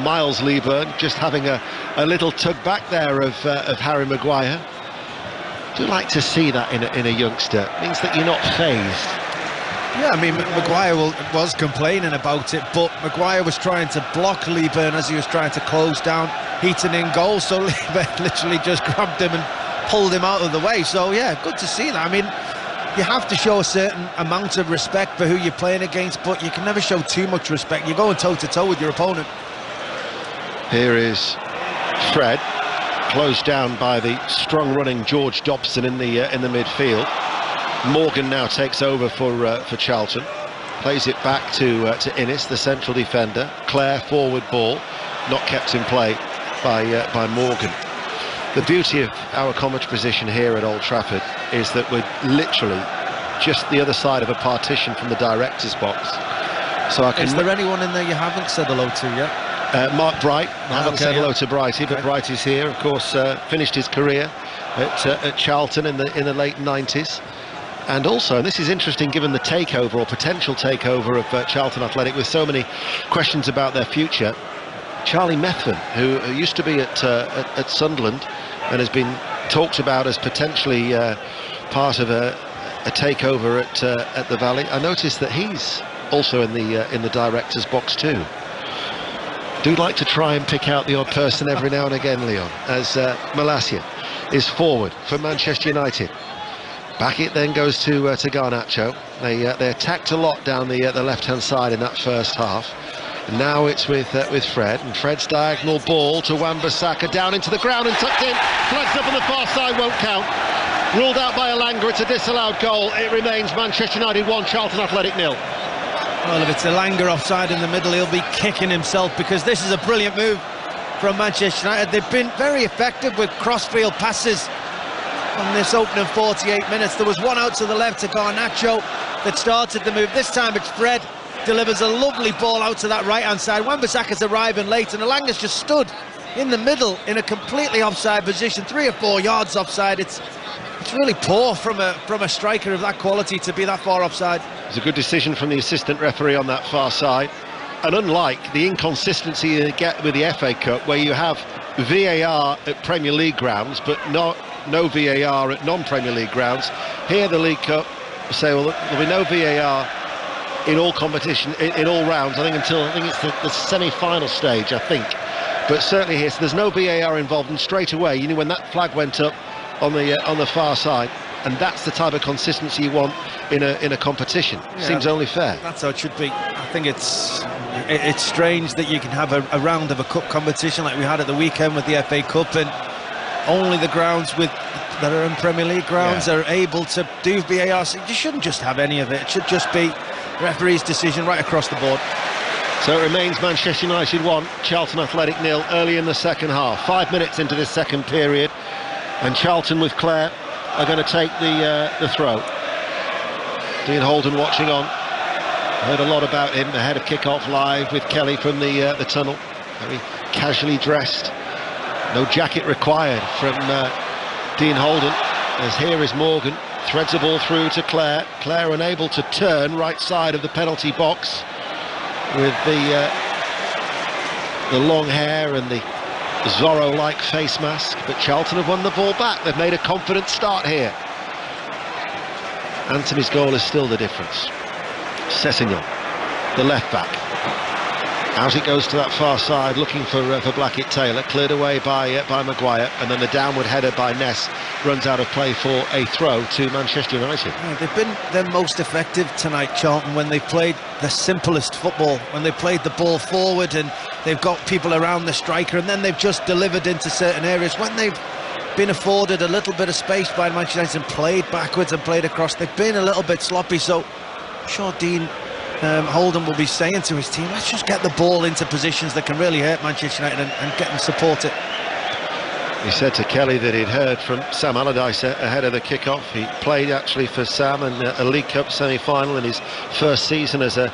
Miles Leaburn just having a little tug back there of Harry Maguire. I do like to see that in a youngster. It means that you're not phased. Yeah, I mean, Maguire was complaining about it, but Maguire was trying to block Leaburn as he was trying to close down Heaton in goal, so Leaburn literally just grabbed him and pulled him out of the way. So yeah, good to see that. I mean, you have to show a certain amount of respect for who you're playing against, but you can never show too much respect. You're going toe-to-toe with your opponent. Here is Fred, closed down by the strong-running George Dobson in the midfield. Morgan now takes over for Charlton, plays it back to Innes, the central defender. Clare forward ball, not kept in play by Morgan. The beauty of our commentary position here at Old Trafford is that we're literally just the other side of a partition from the director's box. So I can. Is there anyone in there you haven't said hello to yet? Mark Bright. I haven't said hello to Brighty, but Bright is here. Of course, finished his career at Charlton in the late 90s. And also, and this is interesting given the takeover or potential takeover of Charlton Athletic, with so many questions about their future, Charlie Methven, who used to be at Sunderland and has been talked about as potentially part of a takeover at the Valley. I noticed that he's also in the director's box too. Do like to try and pick out the odd person every now and again, Leon, as Malacia is forward for Manchester United. Back it then goes to Garnacho. They attacked a lot down the left-hand side in that first half. And now it's with Fred, and Fred's diagonal ball to Wan-Bissaka, down into the ground and tucked in. Flags up on the far side, won't count. Ruled out by Elanga, it's a disallowed goal. It remains Manchester United 1, Charlton Athletic 0. Well, if it's Elanga offside in the middle, he'll be kicking himself, because this is a brilliant move from Manchester United. They've been very effective with crossfield passes on this opening 48 minutes. There was one out to the left to Garnacho that started the move. This time it's Fred, delivers a lovely ball out to that right-hand side. Wan-Bissaka's arriving late, and Elanga's just stood in the middle in a completely offside position, 3 or 4 yards offside. It's really poor from a striker of that quality to be that far offside. It's a good decision from the assistant referee on that far side. And unlike the inconsistency you get with the FA Cup, where you have VAR at Premier League grounds but no VAR at non-Premier League grounds, here the League Cup say, well, there'll be no VAR in all competition, in all rounds, I think it's the semi-final stage, I think. But certainly here, so there's no VAR involved, and straight away, you knew when that flag went up on the far side, and that's the type of consistency you want in a competition. Yeah, seems only fair. That's how it should be. I think it's strange that you can have a round of a cup competition like we had at the weekend with the FA Cup, and only the grounds that are in Premier League grounds are able to do VAR. So you shouldn't just have any of it. It should just be referee's decision right across the board. So it remains Manchester United 1, Charlton Athletic 0 early in the second half. 5 minutes into this second period, and Charlton with Clare are going to take the throw. Dean Holden watching on. Heard a lot about him ahead of kick-off live with Kelly from the tunnel. Very casually dressed. No jacket required from Dean Holden. As here is Morgan. Threads the ball through to Clare. Clare unable to turn right side of the penalty box with the long hair and the Zorro-like face mask. But Charlton have won the ball back. They've made a confident start here. Anthony's goal is still the difference. Sessegnon, the left back. Out it goes to that far side, looking for Blackett-Taylor, cleared away by Maguire, and then the downward header by Ness runs out of play for a throw to Manchester United. Yeah, they've been their most effective tonight, Charlton, when they played the simplest football, when they played the ball forward and they've got people around the striker, and then they've just delivered into certain areas. When they've been afforded a little bit of space by Manchester United and played backwards and played across, they've been a little bit sloppy. So I'm sure Dean Holden will be saying to his team, let's just get the ball into positions that can really hurt Manchester United and get them support it. He said to Kelly that he'd heard from Sam Allardyce ahead of the kick-off. He played actually for Sam in a League Cup semi-final in his first season as a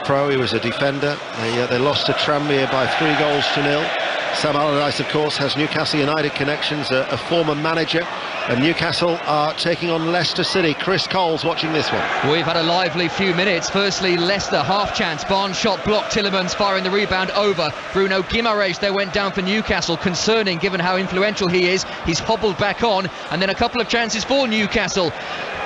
pro. He was a defender. They lost to Tranmere by 3-0. Sam Allardyce, of course, has Newcastle United connections, a former manager, and Newcastle are taking on Leicester City. Chris Cole's watching this one. We've had a lively few minutes. Firstly, Leicester, half chance, Barnes shot blocked, Tielemans firing the rebound over. Bruno Guimaraes there went down for Newcastle, concerning given how influential he is. He's hobbled back on, and then a couple of chances for Newcastle.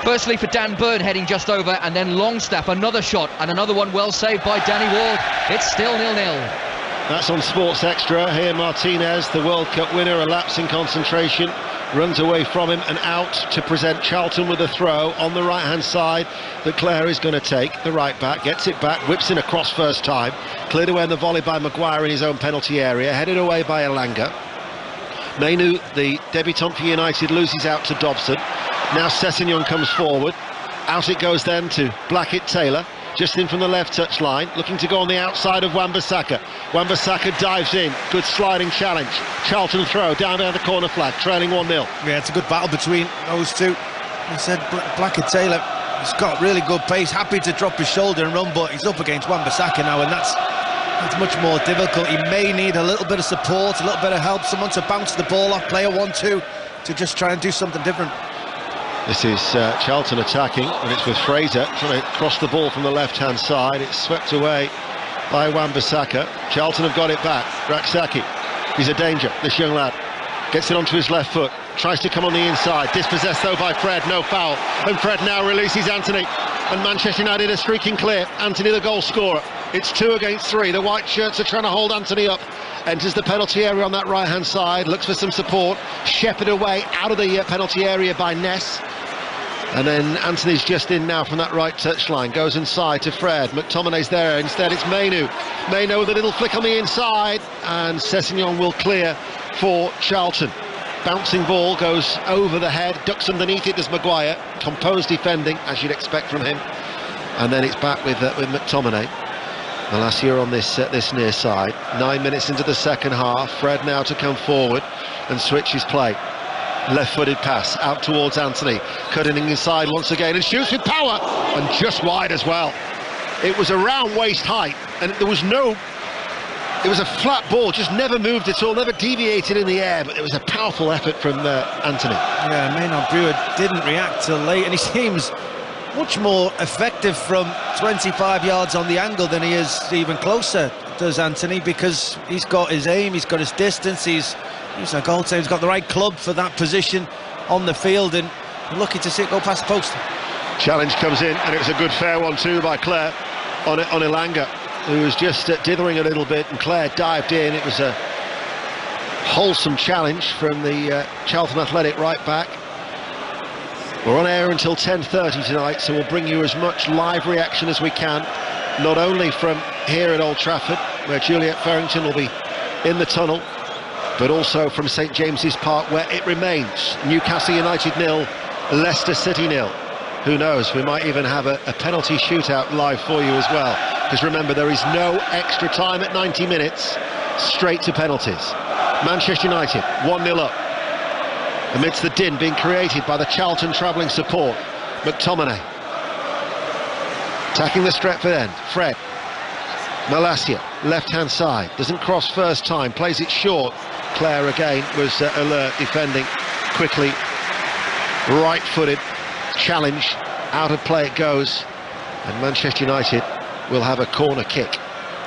Firstly for Dan Burn heading just over, and then Longstaff, another shot, and another one well saved by Danny Ward. It's still 0-0. That's on Sports Extra. Here Martinez, the World Cup winner, a lapse in concentration, runs away from him and out to present Charlton with a throw on the right hand side that Clare is going to take. The right back gets it back, whips in across first time, cleared away on the volley by Maguire in his own penalty area, headed away by Elanga. Mainu, the debutant for United, loses out to Dobson. Now Sessegnon comes forward. Out it goes then to Blackett-Taylor, just in from the left touch line, looking to go on the outside of Wan-Bissaka. Wan-Bissaka dives in, good sliding challenge. Charlton throw down the corner flag, trailing 1-0. Yeah, it's a good battle between those two. I said Blackett-Taylor has got really good pace, happy to drop his shoulder and run, but he's up against Wan-Bissaka now, and that's much more difficult. He may need a little bit of support, a little bit of help, someone to bounce the ball off, player 1-2, to just try and do something different. This is Charlton attacking, and it's with Fraser trying to cross the ball from the left-hand side. It's swept away by Wan-Bissaka. Charlton have got it back. Raksaki, he's a danger, this young lad. Gets it onto his left foot, tries to come on the inside. Dispossessed though by Fred, no foul. And Fred now releases Anthony. And Manchester United are streaking clear. Anthony the goal scorer. It's 2 against 3. The white shirts are trying to hold Anthony up. Enters the penalty area on that right-hand side, looks for some support. Shepherded away out of the penalty area by Ness. And then Anthony's just in now from that right touchline, goes inside to Fred. McTominay's there, instead it's Mainu with a little flick on the inside, and Sessegnon will clear for Charlton. Bouncing ball goes over the head, ducks underneath it, does Maguire. Composed defending, as you'd expect from him. And then it's back with McTominay. Malacia on this near side. 9 minutes into the second half. Fred now to come forward and switch his play. Left-footed pass out towards Anthony. Cutting inside once again and shoots with power, and just wide as well. It was around waist height, and it was a flat ball, just never moved at all, never deviated in the air, but it was a powerful effort from Anthony. Yeah, Maynard Brewer didn't react till late, and he seems much more effective from 25 yards on the angle than he is even closer, does Anthony, because he's got his aim, he's got his distance, he's a goaltender, he's got the right club for that position on the field, and I'm lucky to see it go past the post. Challenge comes in, and it was a good fair one too by Clare on Elanga, who was just dithering a little bit, and Clare dived in. It was a wholesome challenge from the Charlton Athletic right back. We're on air until 10:30 tonight, so we'll bring you as much live reaction as we can, not only from here at Old Trafford, where Juliet Farrington will be in the tunnel, but also from St James's Park, where it remains Newcastle United 0, Leicester City 0. Who knows, we might even have a penalty shootout live for you as well, because remember, there is no extra time at 90 minutes, straight to penalties. Manchester United 1-0 up, amidst the din being created by the Charlton travelling support. McTominay attacking the Stretford end. Fred. Malacia, left-hand side, doesn't cross first time, plays it short. Clare again was alert, defending quickly. Right-footed challenge, out of play it goes, and Manchester United will have a corner kick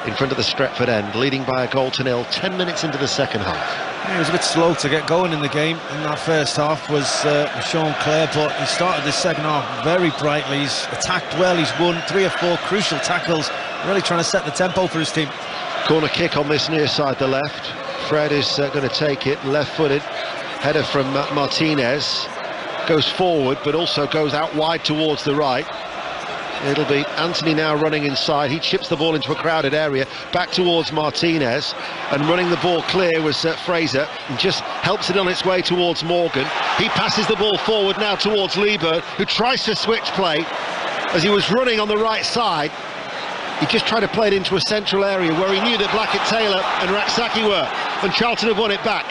in front of the Stretford end, leading by a goal to 0, 10 minutes into the second half. Yeah, he was a bit slow to get going in the game in that first half, was Sean Clare, but he started the second half very brightly. He's attacked well, he's won 3 or 4 crucial tackles, really trying to set the tempo for his team. Corner kick on this near side, the left. Fred is going to take it, left-footed, header from Martinez, goes forward but also goes out wide towards the right. It'll be Anthony now running inside. He chips the ball into a crowded area, back towards Martinez, and running the ball clear was Fraser, and just helps it on its way towards Morgan. He passes the ball forward now towards Lieberg, who tries to switch play. As he was running on the right side, he just tried to play it into a central area where he knew that Blackett-Taylor and Raksaki were, and Charlton have won it back.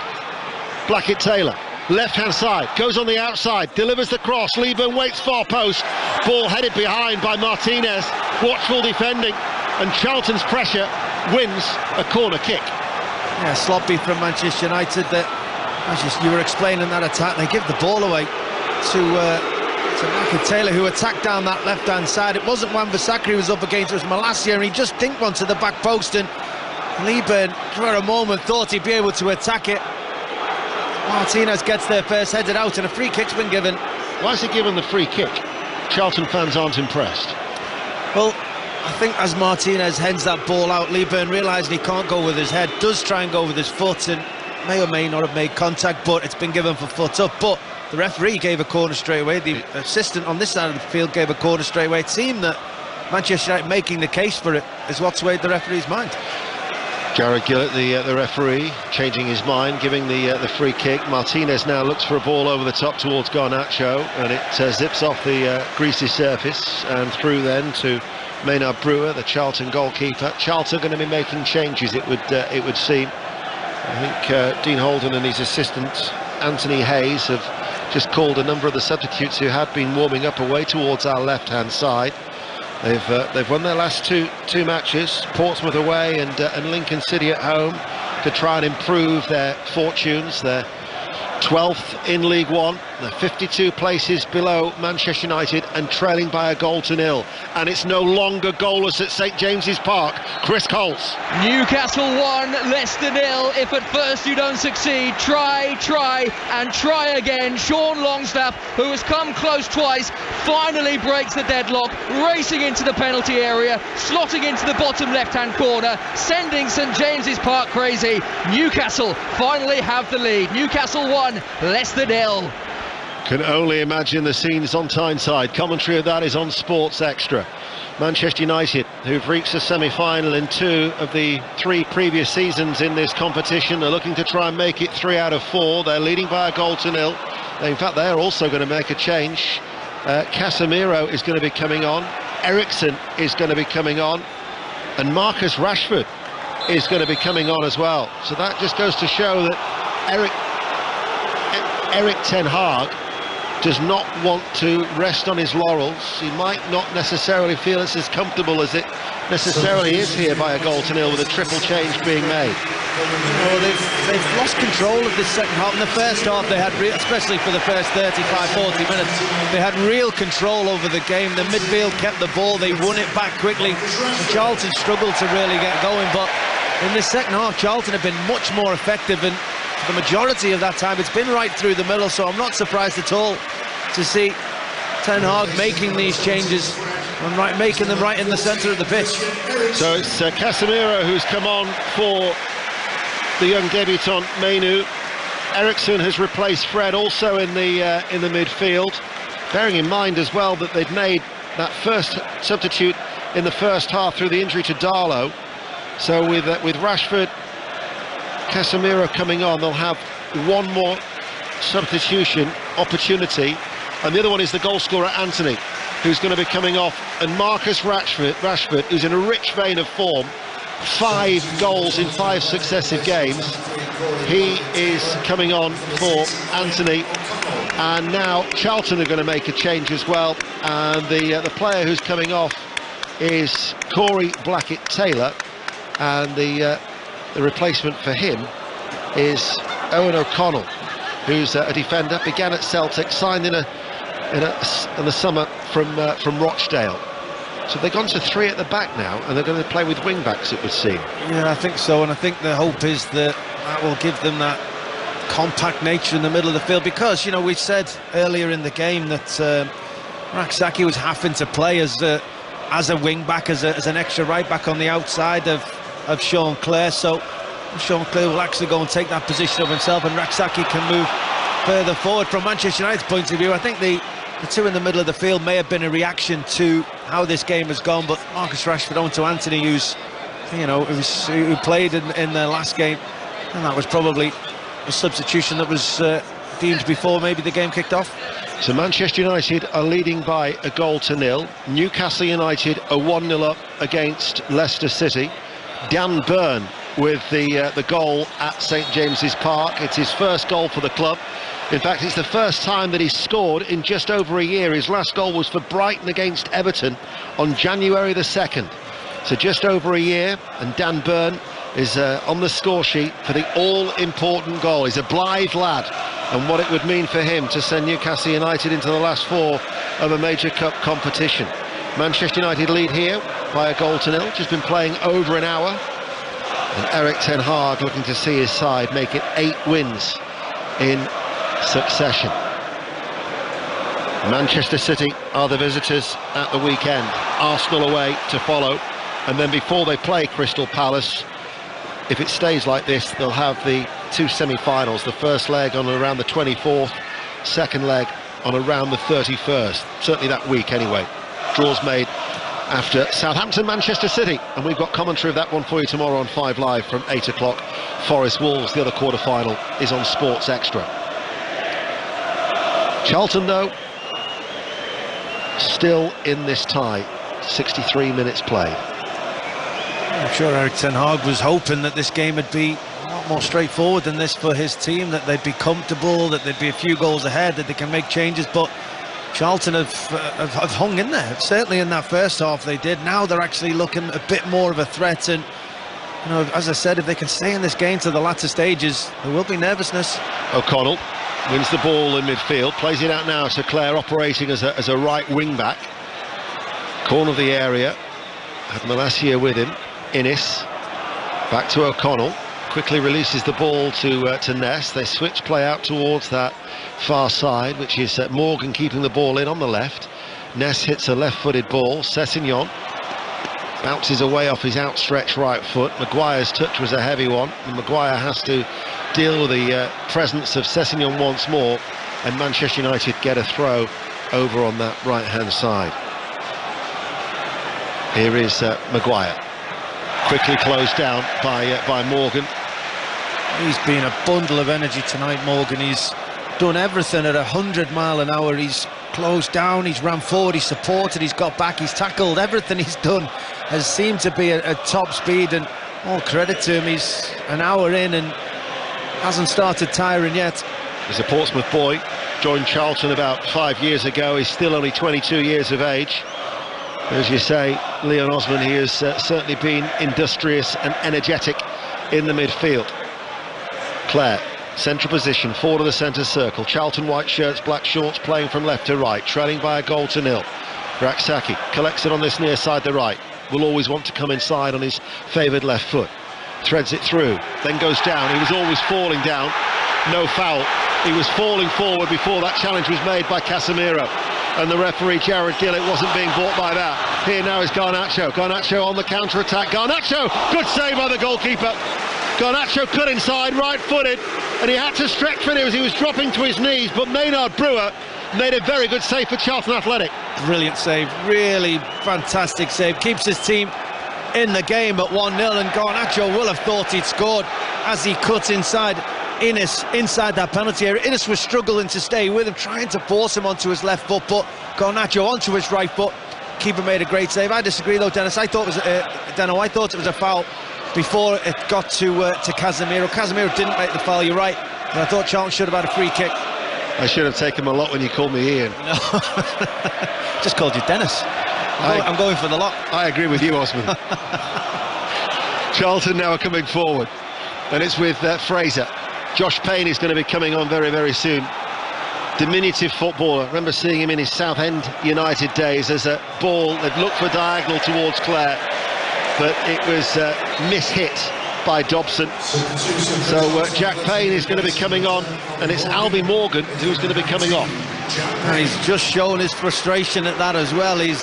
Blackett-Taylor, left-hand side, goes on the outside, delivers the cross. Lieberg waits, far post, ball headed behind by Martinez. Watchful defending, and Charlton's pressure wins a corner kick. Yeah, sloppy from Manchester United. That, as you were explaining that attack, they give the ball away to Blackett-Taylor, who attacked down that left-hand side. It wasn't Wan-Bissaka he was up against, it was Malacia, and he just dinked one to the back post, and Lieberg for a moment thought he'd be able to attack it. Martinez gets there first, headed out, and a free kick's been given. Why is he given the free kick? Charlton fans aren't impressed. Well, I think as Martinez heads that ball out, Lieberg realising he can't go with his head, does try and go with his foot, and may or may not have made contact, but it's been given for foot up. But the referee gave a corner straight away. The assistant on this side of the field gave a corner straight away. It seemed that Manchester United making the case for it is what swayed the referee's mind. Jared Gillett, the referee, changing his mind, giving the free kick. Martinez now looks for a ball over the top towards Garnacho, and it zips off the greasy surface and through then to Maynard Brewer, the Charlton goalkeeper. Charlton going to be making changes, it would seem. I think Dean Holden and his assistant Anthony Hayes have just called a number of the substitutes who had been warming up away towards our left-hand side. They've won their last two matches, Portsmouth away and Lincoln City at home, to try and improve their fortunes. They're 12th in League One, they're 52 places below Manchester United and trailing by a goal to 0. And it's no longer goalless at St James's Park. Chris Coles. Newcastle 1, Leicester 0. If at first you don't succeed, try and try again. Sean Longstaff, who has come close twice, finally breaks the deadlock, racing into the penalty area, slotting into the bottom left-hand corner, sending St James's Park crazy. Newcastle finally have the lead. Newcastle 1, Leicester 0. Can only imagine the scenes on Tyneside. Commentary of that is on Sports Extra. Manchester United, who've reached the semi-final in 2 of the 3 previous seasons in this competition, are looking to try and make it 3 out of 4. They're leading by a goal to nil. In fact, they're also going to make a change. Casemiro is going to be coming on. Eriksen is going to be coming on. And Marcus Rashford is going to be coming on as well. So that just goes to show that Erik ten Hag does not want to rest on his laurels. He might not necessarily feel it's as comfortable as it necessarily is here by a goal to nil with a triple change being made. Well, they've lost control of this second half. In the first half, they had, especially for the first 35-40 minutes, they had real control over the game. The midfield kept the ball, they won it back quickly. And Charlton struggled to really get going, but in this second half, Charlton have been much more effective, and for the majority of that time, it's been right through the middle, so I'm not surprised at all to see Ten Hag making these changes and making them right in the centre of the pitch. So it's Casemiro who's come on for the young debutant Mainu. Eriksen has replaced Fred also in the midfield, bearing in mind as well that they'd made that first substitute in the first half through the injury to Darlow. So with Rashford, Casemiro coming on, they'll have one more substitution opportunity, and the other one is the goal scorer Anthony, who's going to be coming off, and Marcus Rashford, who's in a rich vein of form, 5 goals in 5 successive games. He is coming on for Anthony, and now Charlton are going to make a change as well, and the player who's coming off is Corey Blackett-Taylor, and the replacement for him is Owen O'Connell, who's a defender, began at Celtic, signed in the summer from Rochdale. So they've gone to 3 at the back now, and they're going to play with wing backs, it would seem. Yeah, I think so, and I think the hope is that will give them that compact nature in the middle of the field, because, you know, we said earlier in the game that Rak-Sakyi was having to play as a wing back, as an extra right back on the outside of Sean Clare, so Sean Clare will actually go and take that position of himself, and Rak-Sakyi can move further forward. From Manchester United's point of view, I think the 2 in the middle of the field may have been a reaction to how this game has gone, but Marcus Rashford on to Anthony, who played in the last game, and that was probably a substitution that was deemed before maybe the game kicked off. So Manchester United are leading by a goal to nil. Newcastle United are 1-0 up against Leicester City. Dan Burn with the goal at St James's Park. It's his first goal for the club. In fact, it's the first time that he's scored in just over a year. His last goal was for Brighton against Everton on January the 2nd. So just over a year, and Dan Burn is on the score sheet for the all-important goal. He's a blithe lad, and what it would mean for him to send Newcastle United into the last 4 of a major cup competition. Manchester United lead here by a goal to nil, just been playing over an hour, and Erik ten Hag looking to see his side make it 8 wins in succession. Manchester City are the visitors at the weekend, Arsenal away to follow, and then before they play Crystal Palace, if it stays like this, they'll have the 2 semi-finals, the first leg on around the 24th, second leg on around the 31st, certainly that week anyway. Draws made after Southampton, Manchester City, and we've got commentary of that one for you tomorrow on 5 Live from 8 o'clock. Forest Wolves, the other quarter-final, is on Sports Extra. Charlton, though, still in this tie, 63 minutes played. I'm sure Erik ten Hag was hoping that this game would be a lot more straightforward than this for his team, that they'd be comfortable, that they'd be a few goals ahead, that they can make changes, but Charlton have hung in there. Certainly in that first half they did. Now they're actually looking a bit more of a threat, and you know, as I said, if they can stay in this game to the latter stages, there will be nervousness. O'Connell wins the ball in midfield, plays it out now to Clare, operating as a right wing back. Corner of the area, had Malacia with him. Innis back to O'Connell, quickly releases the ball to Ness. They switch play out towards that far side, which is Morgan keeping the ball in on the left. Ness hits a left-footed ball. Sessegnon bounces away off his outstretched right foot. Maguire's touch was a heavy one, and Maguire has to deal with the presence of Sessegnon once more. and Manchester United get a throw over on that right-hand side. Here is Maguire, quickly closed down by Morgan. He's been a bundle of energy tonight, Morgan. He's done everything at 100 mile an hour. He's closed down, he's ran forward, he's supported, he's got back, he's tackled. Everything he's done has seemed to be at top speed, and all credit to him. He's an hour in and hasn't started tiring yet. He's a Portsmouth boy, joined Charlton about 5 years ago. He's still only 22 years of age. As you say, Leon Osman, he has certainly been industrious and energetic in the midfield. Clare, central position, forward of the centre circle. Charlton white shirts, black shorts, playing from left to right, trailing by a goal to nil. Raksaki collects it on this near side, the right. Will always want to come inside on his favoured left foot. Threads it through, then goes down. He was always falling down. No foul. He was falling forward before that challenge was made by Casemiro. And the referee, Jared Gillett, wasn't being bought by that. Here now is Garnacho. Garnacho on the counter-attack. Garnacho! Good save by the goalkeeper. Garnacho cut inside, right-footed, and he had to stretch for it as he was dropping to his knees, but Maynard Brewer made a very good save for Charlton Athletic. Brilliant save, really fantastic save. Keeps his team in the game at 1-0, and Garnacho will have thought he'd scored as he cut inside Innes, inside that penalty area. Innes was struggling to stay with him, trying to force him onto his left foot, but Garnacho onto his right foot. Keeper made a great save. I disagree though, Dennis. I thought it was a foul before it got to Casemiro. Casemiro didn't make the foul, you're right, but I thought Charlton should have had a free kick. I should have taken him a lot when you called me Ian. No. Just called you Dennis. I'm going for the lot. I agree with you, Osman. Charlton now are coming forward, and it's with Fraser. Josh Payne is going to be coming on very, very soon. Diminutive footballer. I remember seeing him in his Southend United days as a ball that looked for diagonal towards Clare, but it was mishit by Dobson. So Jack Payne is going to be coming on, and it's Albie Morgan who's going to be coming off. And he's just shown his frustration at that as well. He's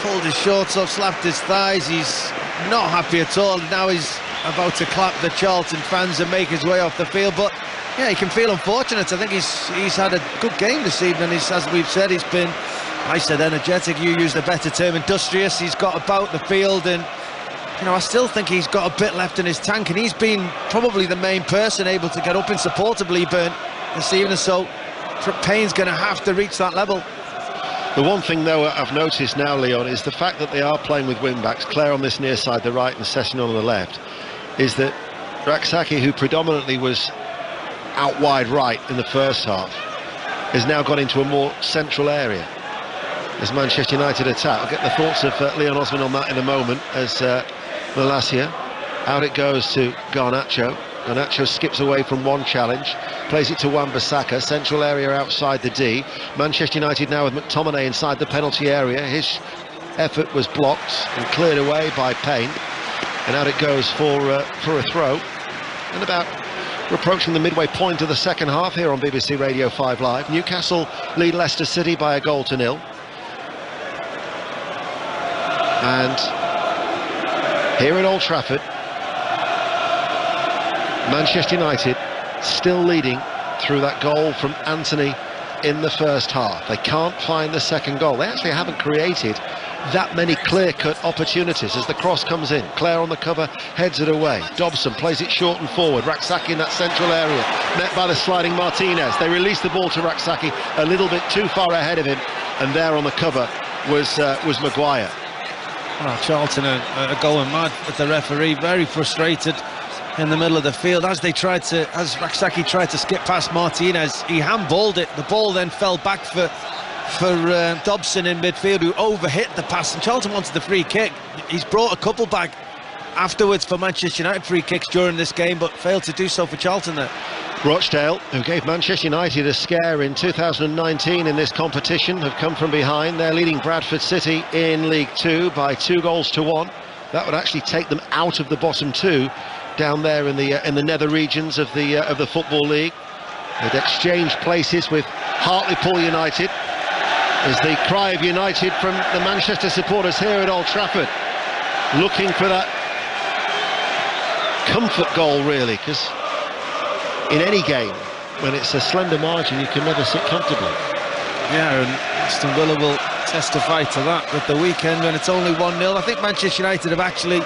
pulled his shorts off, slapped his thighs. He's not happy at all. Now he's about to clap the Charlton fans and make his way off the field, but yeah, he can feel unfortunate. I think he's had a good game this evening. As we've said, he's been, I said energetic, you used a better term, industrious. He's got about the field, and you know, I still think he's got a bit left in his tank, and he's been probably the main person able to get up in support of Leeburn this evening, so Payne's going to have to reach that level. The one thing though I've noticed now, Leon, is the fact that they are playing with wing-backs, Clare on this near side, the right, and Sessignon on the left, is that Raksaki, who predominantly was out wide right in the first half, has now gone into a more central area as Manchester United attack. I'll get the thoughts of Leon Osman on that in a moment, as Malacia, out it goes to Garnacho. Garnacho skips away from one challenge, plays it to Wan-Bissaka, central area outside the D. Manchester United now with McTominay inside the penalty area. His effort was blocked and cleared away by Payne, and out it goes for a throw. And about, we're approaching the midway point of the second half here on BBC Radio 5 Live. Newcastle lead Leicester City by a goal to nil. And here at Old Trafford, Manchester United still leading through that goal from Anthony in the first half. They can't find the second goal. They actually haven't created that many clear-cut opportunities as the cross comes in. Clare on the cover, heads it away. Dobson plays it short and forward. Raksaki in that central area, met by the sliding Martinez. They release the ball to Raksaki a little bit too far ahead of him, and there on the cover was Maguire. Well, Charlton are going mad with the referee, very frustrated in the middle of the field as Raksaki tried to skip past Martinez. He handballed it. The ball then fell back for Dobson in midfield, who overhit the pass, and Charlton wanted the free kick. He's brought a couple back afterwards for Manchester United free kicks during this game, but failed to do so for Charlton there. Rochdale, who gave Manchester United a scare in 2019 in this competition, have come from behind. They're leading Bradford City in League 2 by 2-1. That would actually take them out of the bottom two down there in the nether regions of the Football League. They'd exchanged places with Hartlepool United as the cry of United from the Manchester supporters here at Old Trafford, looking for that comfort goal really, because in any game when it's a slender margin, you can never sit comfortably. Yeah, and Aston Villa will testify to that with the weekend when it's only 1-0. I think Manchester United have actually,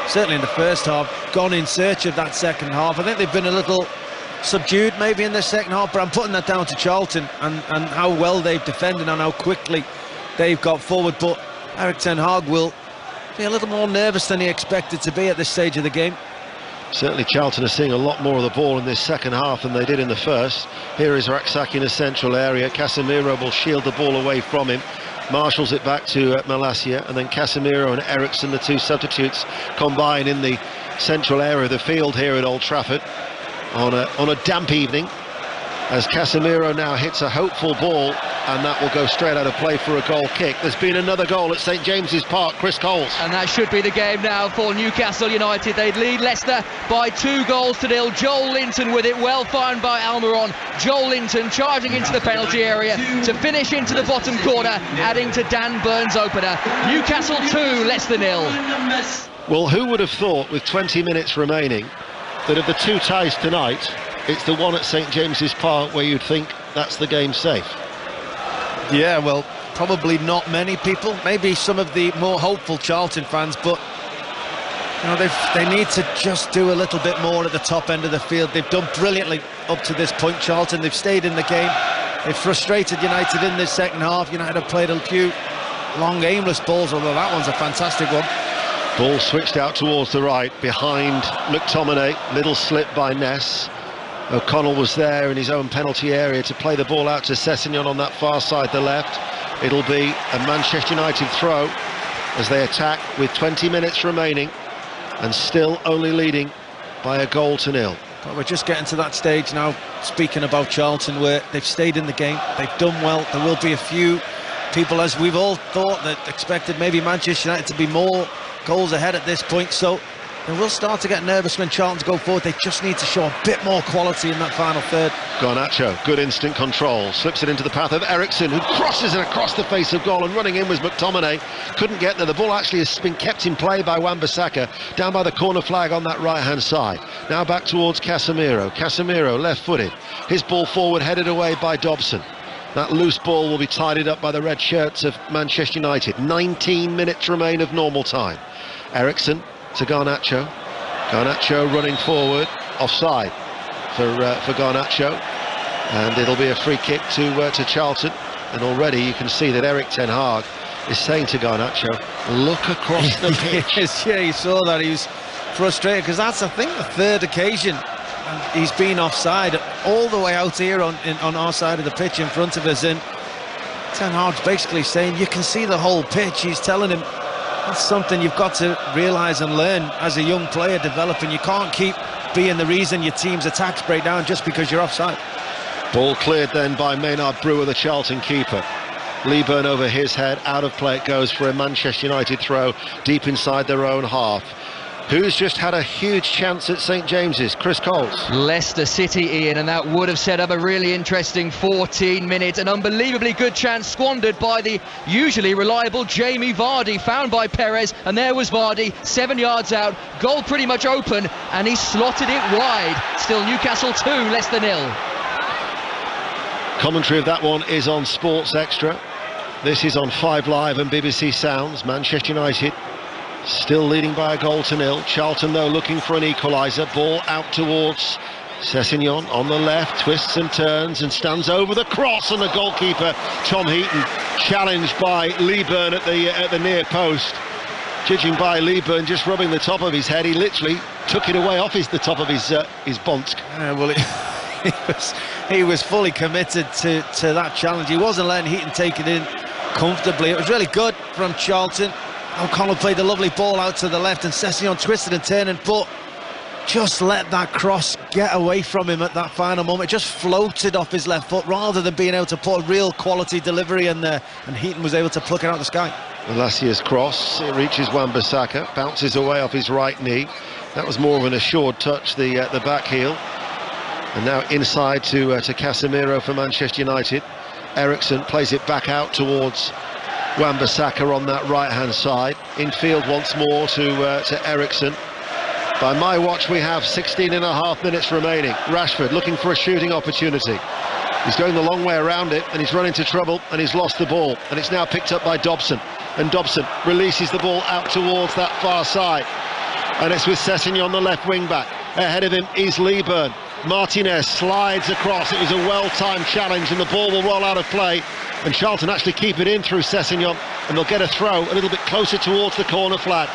certainly in the first half, gone in search of that second half. I think they've been a little subdued maybe in the second half, but I'm putting that down to Charlton and how well they've defended and how quickly they've got forward. But Erik ten Hag will be a little more nervous than he expected to be at this stage of the game. Certainly Charlton are seeing a lot more of the ball in this second half than they did in the first. Here is Rak-Sakyi in the central area. Casemiro will shield the ball away from him. Marshals it back to Malacia, and then Casemiro and Eriksen, the two substitutes, combine in the central area of the field here at Old Trafford on a damp evening, as Casemiro now hits a hopeful ball, and that will go straight out of play for a goal kick. There's been another goal at St James's Park. Chris Coles. And that should be the game now for Newcastle United. They'd lead Leicester by 2-0. Joel Linton with it, well found by Almiron. Joel Linton charging into the penalty area to finish into the bottom corner, adding to Dan Burns' opener. Newcastle 2, Leicester 0. Well, who would have thought, with 20 minutes remaining, that of the two ties tonight, it's the one at St James's Park where you'd think that's the game safe? Yeah, well, probably not many people. Maybe some of the more hopeful Charlton fans, but you know, they need to just do a little bit more at the top end of the field. They've done brilliantly up to this point, Charlton. They've stayed in the game. They've frustrated United in this second half. United have played a few long, aimless balls, although that one's a fantastic one. Ball switched out towards the right, behind McTominay. Little slip by Ness. O'Connell was there in his own penalty area to play the ball out to Sessegnon on that far side, the left. It'll be a Manchester United throw as they attack with 20 minutes remaining and still only leading by 1-0. But we're just getting to that stage now, speaking about Charlton, where they've stayed in the game, they've done well. There will be a few people, as we've all thought, that expected maybe Manchester United to be more goals ahead at this point, so they will start to get nervous when Charlton go forward. They just need to show a bit more quality in that final third. Garnacho, good instant control, slips it into the path of Eriksen, who crosses it across the face of goal, and running in was McTominay. Couldn't get there. The ball actually has been kept in play by Wan-Bissaka down by the corner flag on that right-hand side. Now back towards Casemiro. Casemiro, left-footed. His ball forward, headed away by Dobson. That loose ball will be tidied up by the red shirts of Manchester United. 19 minutes remain of normal time. Eriksen to Garnacho. Garnacho running forward, offside for Garnacho, and it'll be a free kick to Charlton. And already you can see that Erik ten Hag is saying to Garnacho, look across the pitch. Yes, yeah, you saw that. He was frustrated because that's, I think, the third occasion he's been offside all the way out here on our side of the pitch in front of us, and ten Hag's basically saying you can see the whole pitch. He's telling him that's something you've got to realise and learn as a young player developing. You can't keep being the reason your team's attacks break down just because you're offside. Ball cleared then by Maynard Brewer, the Charlton keeper. Leeburn over his head, out of play it goes for a Manchester United throw deep inside their own half. Who's just had a huge chance at St James's? Chris Coles. Leicester City, Ian, and that would have set up a really interesting 14 minutes. An unbelievably good chance squandered by the usually reliable Jamie Vardy, found by Perez, and there was Vardy, 7 yards out, goal pretty much open, and he slotted it wide. Still Newcastle 2, Leicester 0. Commentary of that one is on Sports Extra. This is on 5 Live and BBC Sounds. Manchester United still leading by 1-0. Charlton, though, looking for an equaliser. Ball out towards Sessegnon on the left, twists and turns and stands over the cross, and the goalkeeper, Tom Heaton, challenged by Leeburn at the near post. Judging by Leeburn just rubbing the top of his head, he literally took it away off the top of his bonsk. Well, he was fully committed to that challenge. He wasn't letting Heaton take it in comfortably. It was really good from Charlton. O'Connell played a lovely ball out to the left, and Sessegnon twisted and turned, but just let that cross get away from him at that final moment. It just floated off his left foot rather than being able to put a real quality delivery in there, and Heaton was able to pluck it out of the sky. Malacia's cross, it reaches Wan-Bissaka, bounces away off his right knee. That was more of an assured touch, the back heel. And now inside to Casemiro for Manchester United. Eriksen plays it back out towards Wan-Bissaka on that right-hand side. Infield once more to Eriksen. By my watch, we have 16 and a half minutes remaining. Rashford looking for a shooting opportunity. He's going the long way around it, and he's run into trouble, and he's lost the ball. And it's now picked up by Dobson. And Dobson releases the ball out towards that far side. And it's with Sessegnon, the left wing-back. Ahead of him is Lieburn. Martinez slides across. It was a well-timed challenge, and the ball will roll out of play. And Charlton actually keep it in through Sessegnon, and they'll get a throw a little bit closer towards the corner flag.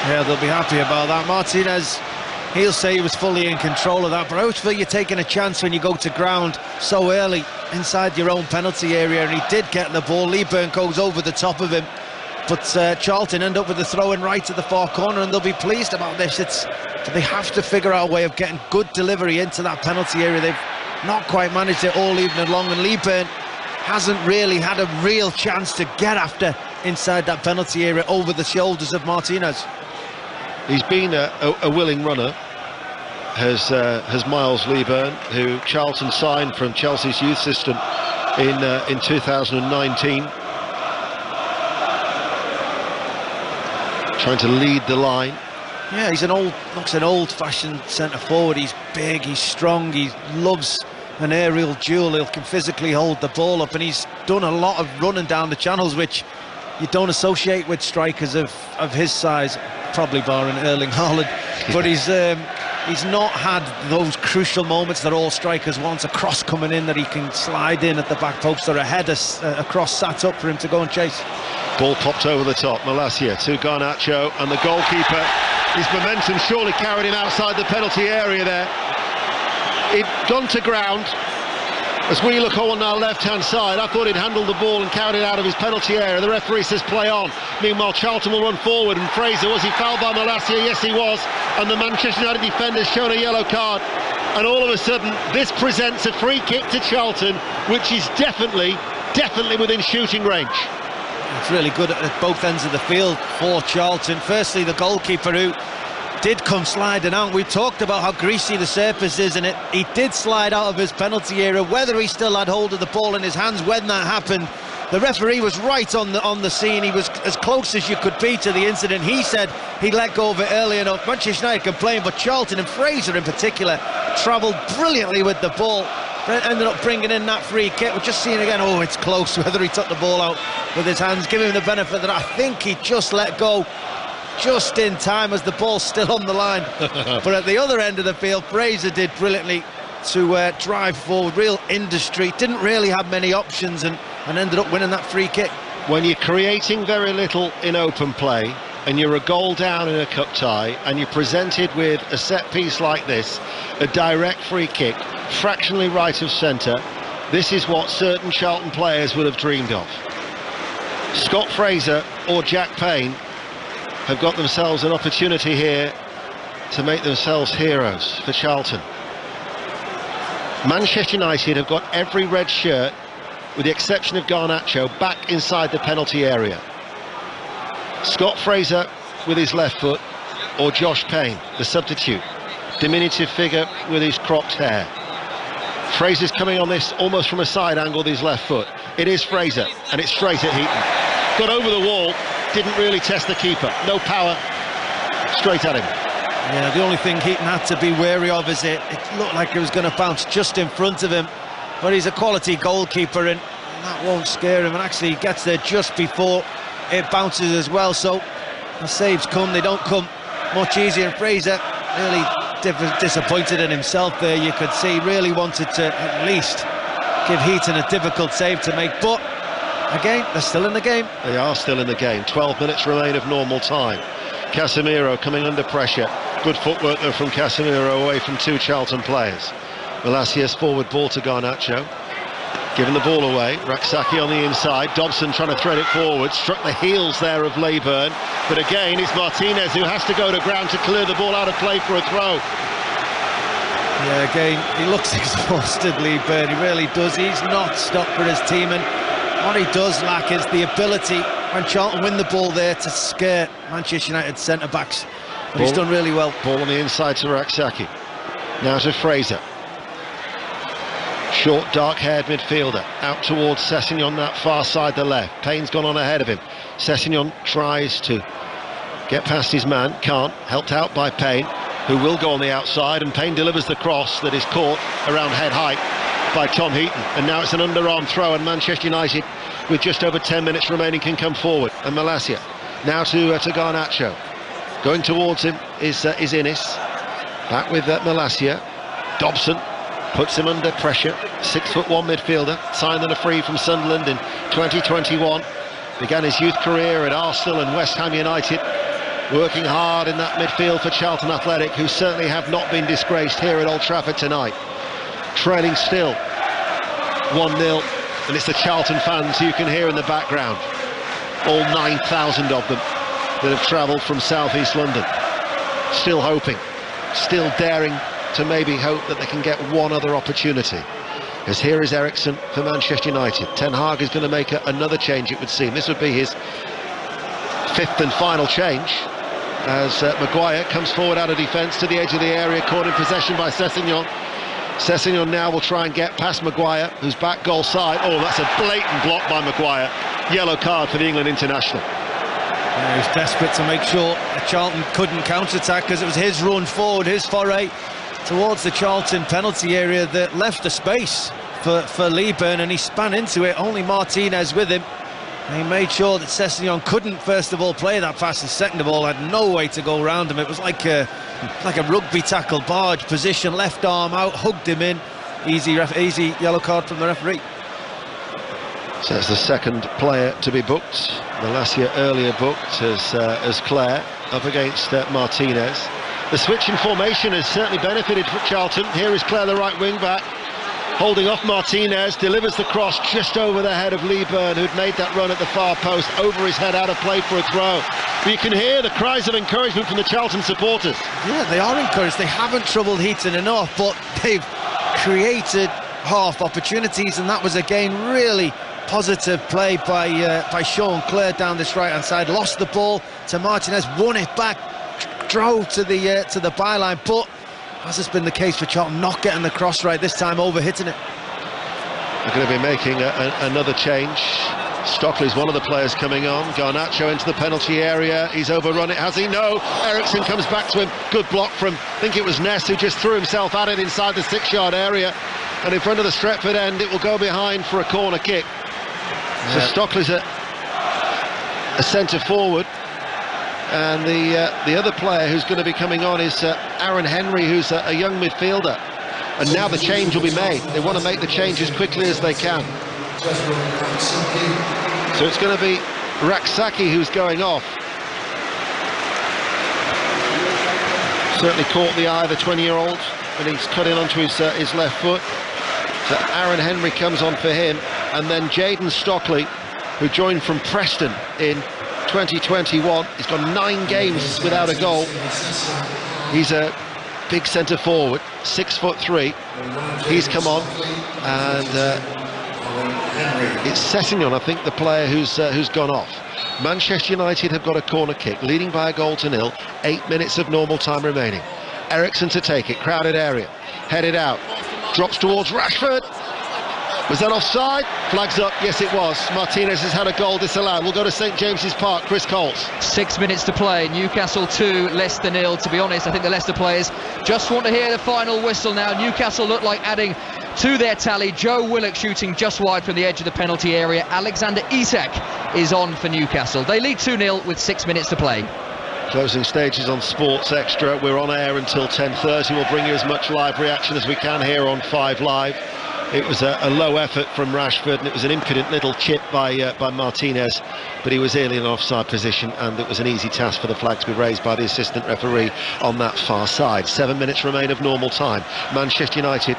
Yeah, they'll be happy about that. Martinez, he'll say he was fully in control of that, but I always feel you're taking a chance when you go to ground so early inside your own penalty area, and he did get the ball. Lieburn goes over the top of him, but Charlton end up with the throw-in right to the far corner, and they'll be pleased about this. They have to figure out a way of getting good delivery into that penalty area. They've not quite managed it all evening long, and Lieburn hasn't really had a real chance to get after inside that penalty area over the shoulders of Martinez. He's been a willing runner, has Miles Lieburn, who Charlton signed from Chelsea's youth system in 2019. Trying to lead the line. Yeah, he's looks an old-fashioned centre forward. He's big, he's strong, he loves an aerial duel. He can physically hold the ball up, and he's done a lot of running down the channels, which you don't associate with strikers of his size, probably barring Erling Haaland. But he's not had those crucial moments that all strikers want, a cross coming in that he can slide in at the back post, or a header across sat up for him to go and chase. Ball popped over the top, Malacia to Garnacho, and the goalkeeper, his momentum surely carried him outside the penalty area there. He'd gone to ground. As we look on our left-hand side, I thought he'd handled the ball and carried it out of his penalty area. The referee says play on. Meanwhile, Charlton will run forward, and Fraser, was he fouled by Malacia? Yes, he was. And the Manchester United defender's shown a yellow card. And all of a sudden, this presents a free kick to Charlton, which is definitely within shooting range. It's really good at both ends of the field for Charlton. Firstly, the goalkeeper, who did come sliding out. We talked about how greasy the surface is, and he did slide out of his penalty area. Whether he still had hold of the ball in his hands when that happened, the referee was right on the scene. He was as close as you could be to the incident. He said he let go of it early enough. Manchester United complained, but Charlton, and Fraser in particular, travelled brilliantly with the ball. Ended up bringing in that free kick. We're just seeing again, oh, it's close, whether he took the ball out with his hands. Give him the benefit that I think he just let go just in time as the ball's still on the line. But at the other end of the field, Fraser did brilliantly to drive forward. Real industry, didn't really have many options, and ended up winning that free kick. When you're creating very little in open play, and you're a goal down in a cup tie, and you're presented with a set piece like this, a direct free kick, fractionally right of centre, this is what certain Charlton players would have dreamed of. Scott Fraser or Jack Payne have got themselves an opportunity here to make themselves heroes for Charlton. Manchester United have got every red shirt, with the exception of Garnacho, back inside the penalty area. Scott Fraser with his left foot, or Josh Payne, the substitute, diminutive figure with his cropped hair. Fraser's coming on this almost from a side angle with his left foot. It is Fraser, and it's straight at Heaton. Got over the wall, didn't really test the keeper. No power, straight at him. Yeah, the only thing Heaton had to be wary of is it looked like it was going to bounce just in front of him. But he's a quality goalkeeper, and that won't scare him. And actually, he gets there just before it bounces as well. So the saves come, they don't come much easier. And Fraser really disappointed in himself there. You could see really wanted to at least give Heaton a difficult save to make. But again, they're still in the game. They are still in the game. 12 minutes remain of normal time. Casemiro coming under pressure. Good footwork though from Casemiro away from two Charlton players. Malacia's forward ball to Garnacho. Giving the ball away. Raksaki on the inside. Dobson trying to thread it forward. Struck the heels there of Lieburn. But again, it's Martinez who has to go to ground to clear the ball out of play for a throw. Yeah, again, he looks exhausted, Lieburn. He really does. He's not stopped for his team, and what he does lack is the ability, when Charlton win the ball there, to scare Manchester United centre-backs. But he's done really well. Ball on the inside to Raksaki. Now to Fraser. Short, dark-haired midfielder. Out towards Sessegnon, that far side, the left. Payne's gone on ahead of him. Sessegnon tries to get past his man, can't, helped out by Payne, who will go on the outside, and Payne delivers the cross that is caught around head height by Tom Heaton, and now it's an underarm throw, and Manchester United, with just over 10 minutes remaining, can come forward. And Malacia now to Garnacho, going towards him is Innis, back with Malacia. Dobson puts him under pressure. 6'1" midfielder, signed on a free from Sunderland in 2021. Began his youth career at Arsenal and West Ham United, working hard in that midfield for Charlton Athletic, who certainly have not been disgraced here at Old Trafford tonight. Trailing still 1-0, and it's the Charlton fans who you can hear in the background, all 9,000 of them that have travelled from southeast London, still hoping, still daring to maybe hope that they can get one other opportunity. As here is Eriksen for Manchester United. Ten Hag is going to make another change, it would seem. This would be his 5th and final change, as Maguire comes forward out of defence to the edge of the area, caught in possession by Sessegnon. Sessegnon now will try and get past Maguire, who's back goal side. Oh, that's a blatant block by Maguire. Yellow card for the England international. Yeah, he was desperate to make sure that Charlton couldn't counter-attack, because it was his run forward, his foray towards the Charlton penalty area that left the space for Leeburn, and he span into it. Only Martinez with him. And he made sure that Sessegnon couldn't, first of all, play that pass, and second of all, had no way to go around him. It was like a rugby tackle, barge position, left arm out, hugged him in. Easy yellow card from the referee. So it's the second player to be booked. Malacia earlier booked as Clare up against Martinez. The switch in formation has certainly benefited for Charlton. Here is Clare, the right wing back, holding off Martinez, delivers the cross just over the head of Leeburn, who'd made that run at the far post, over his head, out of play for a throw. But you can hear the cries of encouragement from the Charlton supporters. Yeah, they are encouraged. They haven't troubled Heaton enough, but they've created half opportunities, and that was again really positive play by Sean Clare down this right-hand side. Lost the ball to Martinez, won it back, drove to the byline, but as has been the case for Charlton, not getting the cross right this time, over hitting it. They're going to be making another change. Stockley's one of the players coming on. Garnacho into the penalty area. He's overrun it, has he? No. Eriksen comes back to him. Good block from, I think it was Ness, who just threw himself at it inside the 6-yard area. And in front of the Stretford end, it will go behind for a corner kick. Yeah. So Stockley's a centre forward. And the other player who's going to be coming on is Aaron Henry, who's a young midfielder. And now the change will be made. They want to make the change as quickly as they can. So it's going to be Raksaki who's going off. Certainly caught the eye of the 20-year-old, and he's cut in onto his left foot. So Aaron Henry comes on for him. And then Jayden Stockley, who joined from Preston in 2021. He's got 9 games without a goal. He's a big centre forward, 6'3". He's come on, and it's Sessegnon, I think, the player who's gone off. Manchester United have got a corner kick, leading by a goal to nil. 8 minutes of normal time remaining. Eriksen to take it, crowded area, headed out, drops towards Rashford. Was that offside? Flags up. Yes, it was. Martinez has had a goal disallowed. We'll go to St James's Park. Chris Coles. 6 minutes to play. Newcastle 2, Leicester 0. To be honest, I think the Leicester players just want to hear the final whistle now. Newcastle look like adding to their tally. Joe Willock shooting just wide from the edge of the penalty area. Alexander Isak is on for Newcastle. They lead 2-0 with 6 minutes to play. Closing stages on Sports Extra. We're on air until 10:30. We'll bring you as much live reaction as we can here on 5 Live. It was a low effort from Rashford, and it was an impudent little chip by Martinez, but he was in an offside position, and it was an easy task for the flag to be raised by the assistant referee on that far side. 7 minutes remain of normal time. Manchester United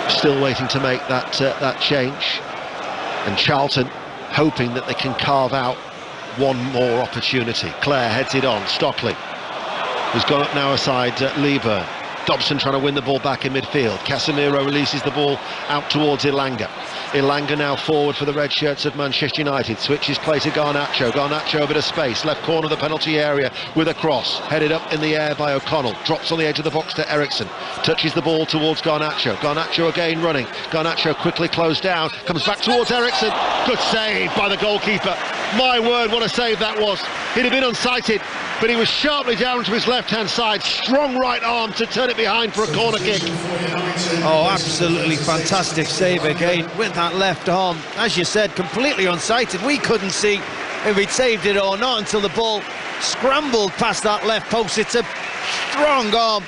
still waiting to make that change, and Charlton hoping that they can carve out one more opportunity. Clare heads it on. Stockley, who's gone up now aside Leeburn. Dobson trying to win the ball back in midfield. Casemiro releases the ball out towards Ilanga. Ilanga now forward for the red shirts of Manchester United. Switches play to Garnacho. Garnacho a bit of space. Left corner of the penalty area with a cross. Headed up in the air by O'Connell. Drops on the edge of the box to Eriksson. Touches the ball towards Garnacho. Garnacho again running. Garnacho quickly closed down. Comes back towards Eriksson. Good save by the goalkeeper. My word, what a save that was. He'd have been unsighted, but he was sharply down to his left-hand side. Strong right arm to turn it behind for a corner kick. Oh, absolutely fantastic save again with that left arm. As you said, completely unsighted. We couldn't see if he'd saved it or not until the ball scrambled past that left post. It's a strong arm.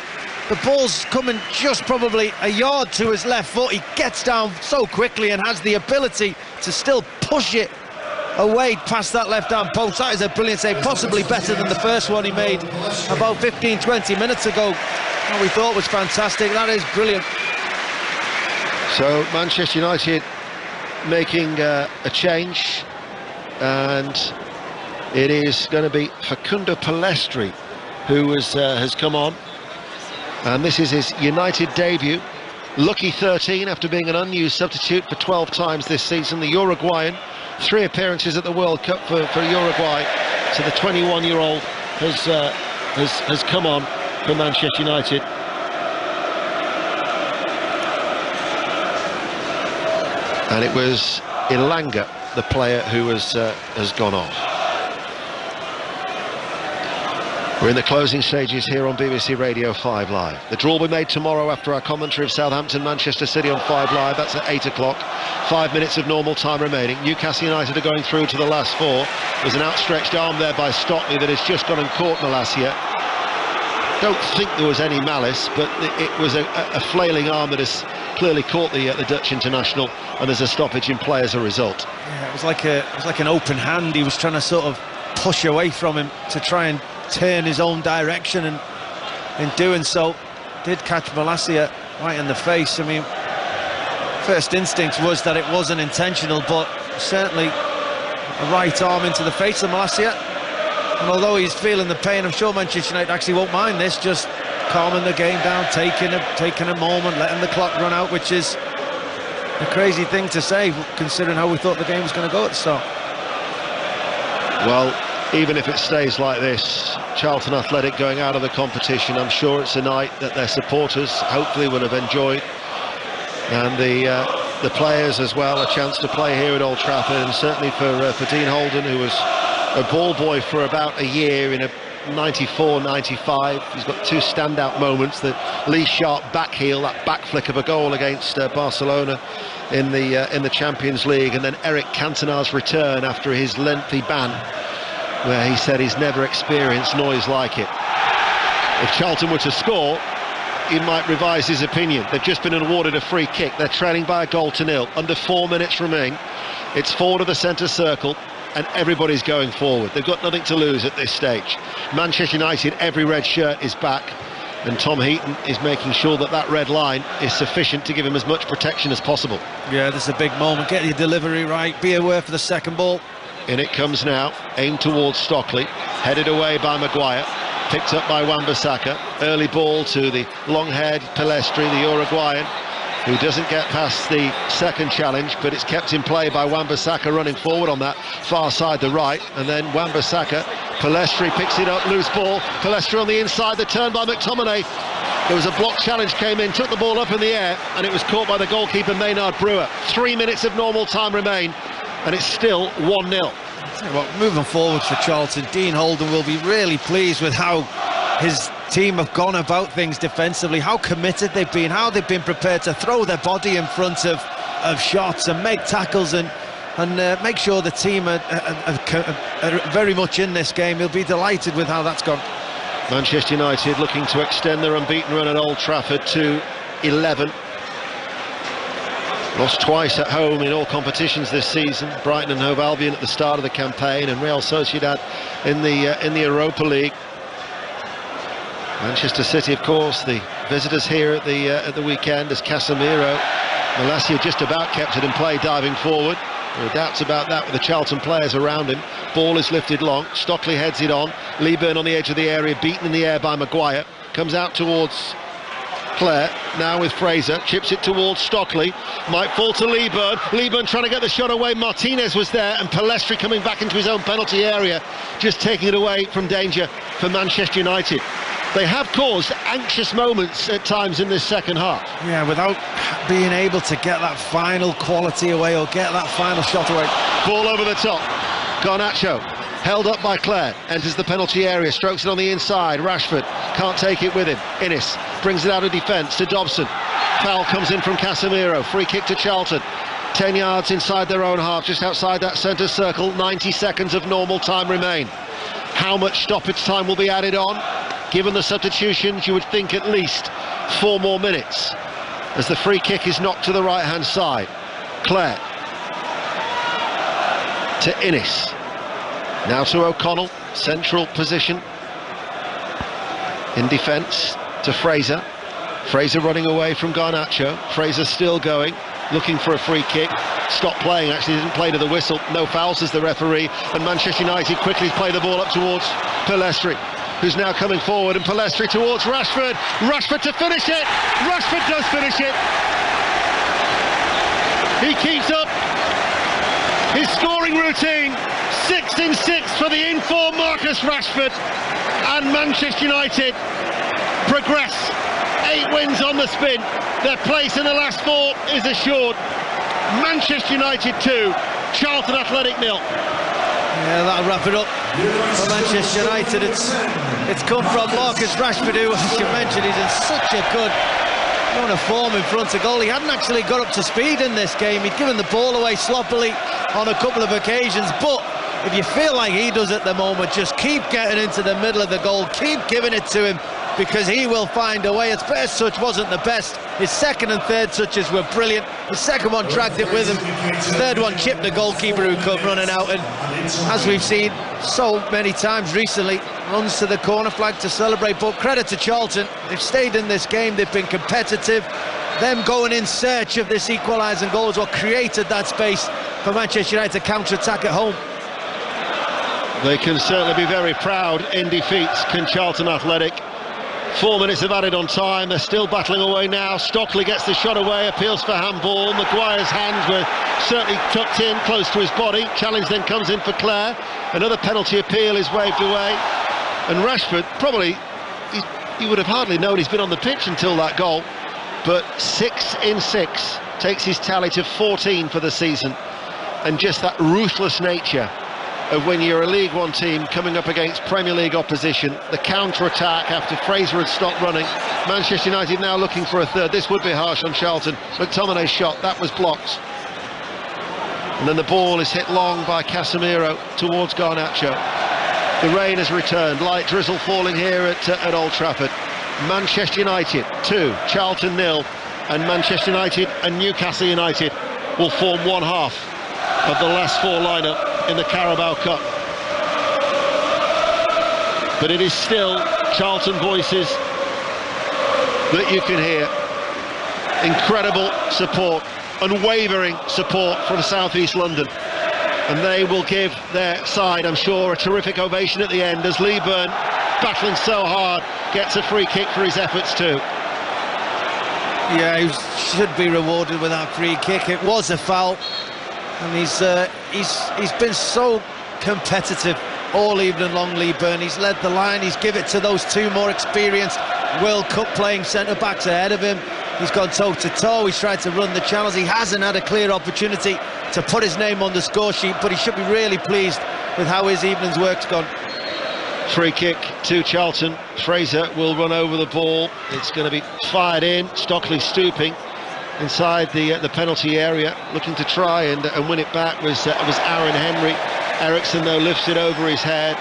The ball's coming just probably a yard to his left foot. He gets down so quickly and has the ability to still push it away past that left-hand post. That is a brilliant save, possibly better than the first one he made about 15-20 minutes ago. What we thought was fantastic. That is brilliant. So Manchester United making a change, and it is going to be Facundo Pellistri who has come on, and this is his United debut. Lucky 13 after being an unused substitute for 12 times this season. The Uruguayan, 3 appearances at the World Cup for Uruguay. So the 21-year-old has come on for Manchester United. And it was Ilanga, the player who has gone off. We're in the closing stages here on BBC Radio 5 Live. The draw will be made tomorrow after our commentary of Southampton, Manchester City on 5 Live. That's at 8 o'clock. 5 minutes of normal time remaining. Newcastle United are going through to the last 4. There's an outstretched arm there by Stockley that has just gone and caught Malacia. Don't think there was any malice, but it was a flailing arm that has clearly caught the Dutch international, and there's a stoppage in play as a result. Yeah, it was like an open hand. He was trying to sort of push away from him to try and turn his own direction, and in doing so did catch Malacia right in the face. I mean, first instinct was that it wasn't intentional, but certainly a right arm into the face of Malacia. And although he's feeling the pain, I'm sure Manchester United actually won't mind this, just calming the game down, taking a moment, letting the clock run out, which is a crazy thing to say considering how we thought the game was going to go at the start. Well, even if it stays like this, Charlton Athletic going out of the competition, I'm sure it's a night that their supporters hopefully will have enjoyed, and the players as well, a chance to play here at Old Trafford. And certainly for Dean Holden, who was a ball boy for about a year in a 94-95, he's got 2 standout moments: the Lee Sharp back heel, that back flick of a goal against Barcelona in the Champions League, and then Eric Cantona's return after his lengthy ban, where he said he's never experienced noise like it. If Charlton were to score, he might revise his opinion. They've just been awarded a free kick. They're trailing by a goal to nil. Under 4 minutes remain. It's forward of the centre circle, and everybody's going forward. They've got nothing to lose at this stage. Manchester United, every red shirt is back, and Tom Heaton is making sure that that red line is sufficient to give him as much protection as possible. Yeah, this is a big moment. Get your delivery right. Be aware for the second ball. In it comes now, aimed towards Stockley, headed away by Maguire, picked up by Wan-Bissaka. Early ball to the long-haired Pellistri, the Uruguayan, who doesn't get past the second challenge, but it's kept in play by Wan-Bissaka running forward on that far side, the right, and then Wan-Bissaka, Pellistri picks it up, loose ball, Pellistri on the inside, the turn by McTominay. There was a block challenge, came in, took the ball up in the air, and it was caught by the goalkeeper Maynard Brewer. 3 minutes of normal time remain, and it's still 1-0. Well, moving forward for Charlton, Dean Holden will be really pleased with how his team have gone about things defensively, how committed they've been, how they've been prepared to throw their body in front of shots and make tackles and make sure the team are very much in this game. He'll be delighted with how that's gone. Manchester United looking to extend their unbeaten run at Old Trafford to 11. Lost twice at home in all competitions this season. Brighton and Hove Albion at the start of the campaign, and Real Sociedad in the Europa League. Manchester City, of course, the visitors here at the weekend, as Casemiro. Malacia just about kept it in play, diving forward. There are doubts about that with the Charlton players around him. Ball is lifted long. Stockley heads it on. Leeburn on the edge of the area, beaten in the air by Maguire. Comes out towards Clare now with Fraser, chips it towards Stockley, might fall to Leeburn trying to get the shot away. Martinez was there, and Palestri coming back into his own penalty area, just taking it away from danger for Manchester United. They have caused anxious moments at times in this second half. Yeah, without being able to get that final quality away or get that final shot away. Ball over the top. Garnacho held up by Clare, enters the penalty area, strokes it on the inside. Rashford can't take it with him. Innes brings it out of defence to Dobson. Foul comes in from Casemiro. Free kick to Charlton. 10 yards inside their own half, just outside that centre circle. 90 seconds of normal time remain. How much stoppage time will be added on? Given the substitutions, you would think at least 4 more minutes, as the free kick is knocked to the right-hand side. Clare to Innes. Now to O'Connell, central position. In defence to Fraser. Fraser running away from Garnacho. Fraser still going, looking for a free kick. Stopped playing, actually didn't play to the whistle. No fouls, as the referee. And Manchester United quickly play the ball up towards Palestri, who's now coming forward, and Palestri towards Rashford. Rashford to finish it. Rashford does finish it. He keeps up his scoring routine. 6 in 6 for the inform Marcus Rashford, and Manchester United progress. 8 wins on the spin. Their place in the last 4 is assured. Manchester United 2, Charlton Athletic 0. Yeah, that'll wrap it up for Manchester United. It's come from Marcus Rashford, who, as you mentioned, he's in such a good run of form in front of goal. He hadn't actually got up to speed in this game. He'd given the ball away sloppily on a couple of occasions, but if you feel like he does at the moment, just keep getting into the middle of the goal, keep giving it to him, because he will find a way. His first touch wasn't the best. His second and third touches were brilliant. The second one dragged it with him. His third one chipped the goalkeeper who come running out. And as we've seen so many times recently, runs to the corner flag to celebrate. But credit to Charlton. They've stayed in this game. They've been competitive. Them going in search of this equalising goal is what created that space for Manchester United to counter-attack at home. They can certainly be very proud in defeats, can Charlton Athletic. 4 minutes have added on time. They're still battling away now. Stockley gets the shot away, appeals for handball. Maguire's hands were certainly tucked in close to his body. Challenge then comes in for Clare. Another penalty appeal is waved away, and Rashford probably, he would have hardly known he's been on the pitch until that goal. But 6 in 6 takes his tally to 14 for the season. And just that ruthless nature of when you're a League One team coming up against Premier League opposition, the counter-attack after Fraser had stopped running. Manchester United now looking for a third. This would be harsh on Charlton. McTominay's shot, that was blocked. And then the ball is hit long by Casemiro towards Garnacho. The rain has returned, light drizzle falling here at Old Trafford. Manchester United 2, Charlton 0, and Manchester United and Newcastle United will form one half of the last 4 lineup in the Carabao Cup. But it is still Charlton voices that you can hear. Incredible support, unwavering support from South East London, and they will give their side, I'm sure, a terrific ovation at the end as Leeburn, battling so hard, gets a free kick for his efforts too. Yeah, he should be rewarded with that free kick. It was a foul. And he's been so competitive all evening long, Leeburn. He's led the line. He's given it to those 2 more experienced World Cup playing centre-backs ahead of him. He's gone toe-to-toe. He's tried to run the channels. He hasn't had a clear opportunity to put his name on the score sheet, but he should be really pleased with how his evening's work's gone. Free kick to Charlton. Fraser will run over the ball. It's going to be fired in. Stockley stooping inside the penalty area, looking to try and win it back was Aaron Henry. Eriksson though lifts it over his head,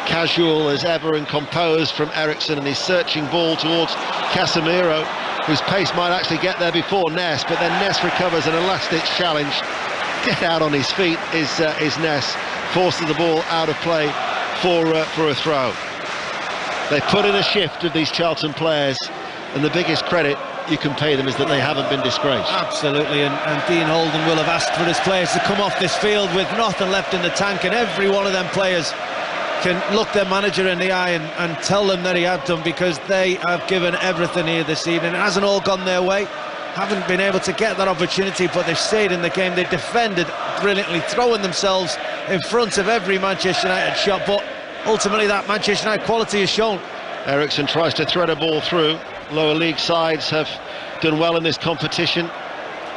casual as ever and composed from Eriksson, and his searching ball towards Casemiro, whose pace might actually get there before Ness, but then Ness recovers, and a last-ditch challenge. Get out on his feet is Ness, forces the ball out of play for a throw. They put in a shift of these Charlton players, and the biggest credit you can pay them is that they haven't been disgraced. Absolutely, and Dean Holden will have asked for his players to come off this field with nothing left in the tank, and every one of them players can look their manager in the eye and tell them that he had done, because they have given everything here this evening. It hasn't all gone their way, haven't been able to get that opportunity, but they've stayed in the game. They defended brilliantly, throwing themselves in front of every Manchester United shot, but ultimately that Manchester United quality is shown. Ericsson tries to thread a ball through. Lower league sides have done well in this competition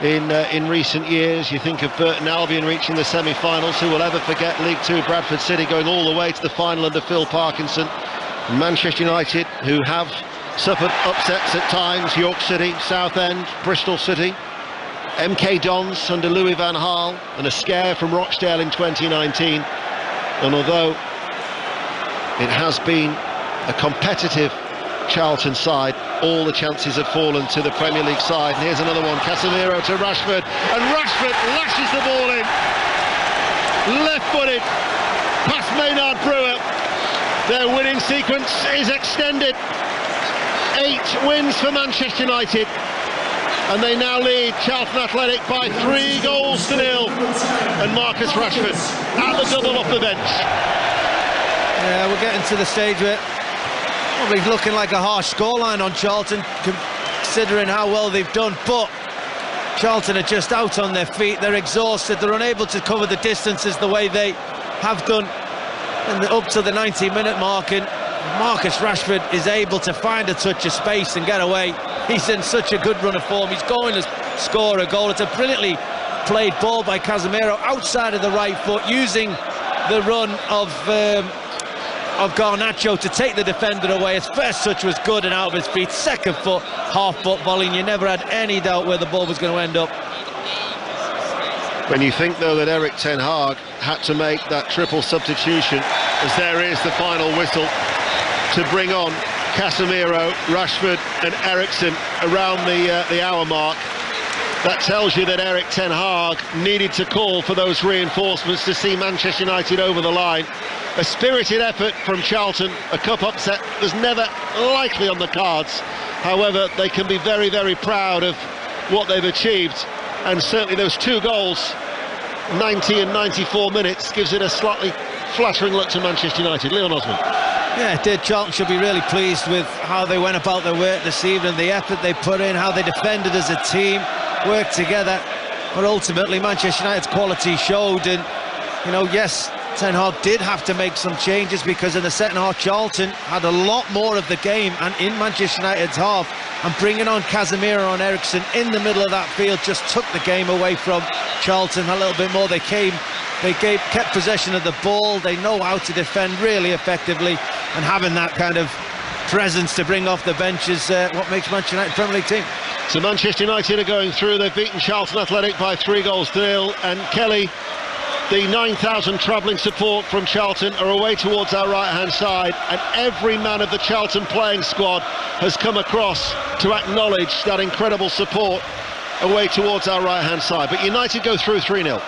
in recent years. You think of Burton Albion reaching the semi-finals. Who will ever forget League Two Bradford City going all the way to the final under Phil Parkinson? Manchester United, who have suffered upsets at times, York City, Southend, Bristol City, MK Dons under Louis van Gaal, and a scare from Rochdale in 2019. And although it has been a competitive Charlton side, all the chances have fallen to the Premier League side. And here's another one, Casemiro to Rashford, and Rashford lashes the ball in, left-footed, past Maynard Brewer. Their winning sequence is extended. 8 wins for Manchester United, and they now lead Charlton Athletic by 3-0. And Marcus Rashford at the double off the bench. Yeah, we're getting to the stage where probably looking like a harsh scoreline on Charlton, considering how well they've done, but Charlton are just out on their feet. They're exhausted, they're unable to cover the distances the way they have done up to the 90-minute mark, and Marcus Rashford is able to find a touch of space and get away. He's in such a good run of form. He's going to score a goal. It's a brilliantly played ball by Casemiro outside of the right foot, using the run of Garnacho to take the defender away. His first touch was good and out of his feet. Second foot, half-foot volley, and you never had any doubt where the ball was going to end up. When you think, though, that Erik ten Hag had to make that triple substitution, as there is the final whistle to bring on Casemiro, Rashford and Ericsson around the hour mark, that tells you that Erik ten Hag needed to call for those reinforcements to see Manchester United over the line. A spirited effort from Charlton. A cup upset was never likely on the cards. However, they can be very, very proud of what they've achieved, and certainly those 2 goals, 90 and 94 minutes, gives it a slightly flattering look to Manchester United. Leon Osman. Yeah, it did. Charlton should be really pleased with how they went about their work this evening, the effort they put in, how they defended as a team, worked together. But ultimately, Manchester United's quality showed, and, you know, yes, Ten Hag did have to make some changes, because in the second half Charlton had a lot more of the game and in Manchester United's half, and bringing on Casemiro and Ericsson in the middle of that field just took the game away from Charlton a little bit more. They kept possession of the ball. They know how to defend really effectively, and having that kind of presence to bring off the bench is what makes Manchester United Premier League team. So Manchester United are going through. They've beaten Charlton Athletic by 3-0, and Kelly, the 9,000 travelling support from Charlton are away towards our right-hand side, and every man of the Charlton playing squad has come across to acknowledge that incredible support away towards our right-hand side. But United go through 3-0.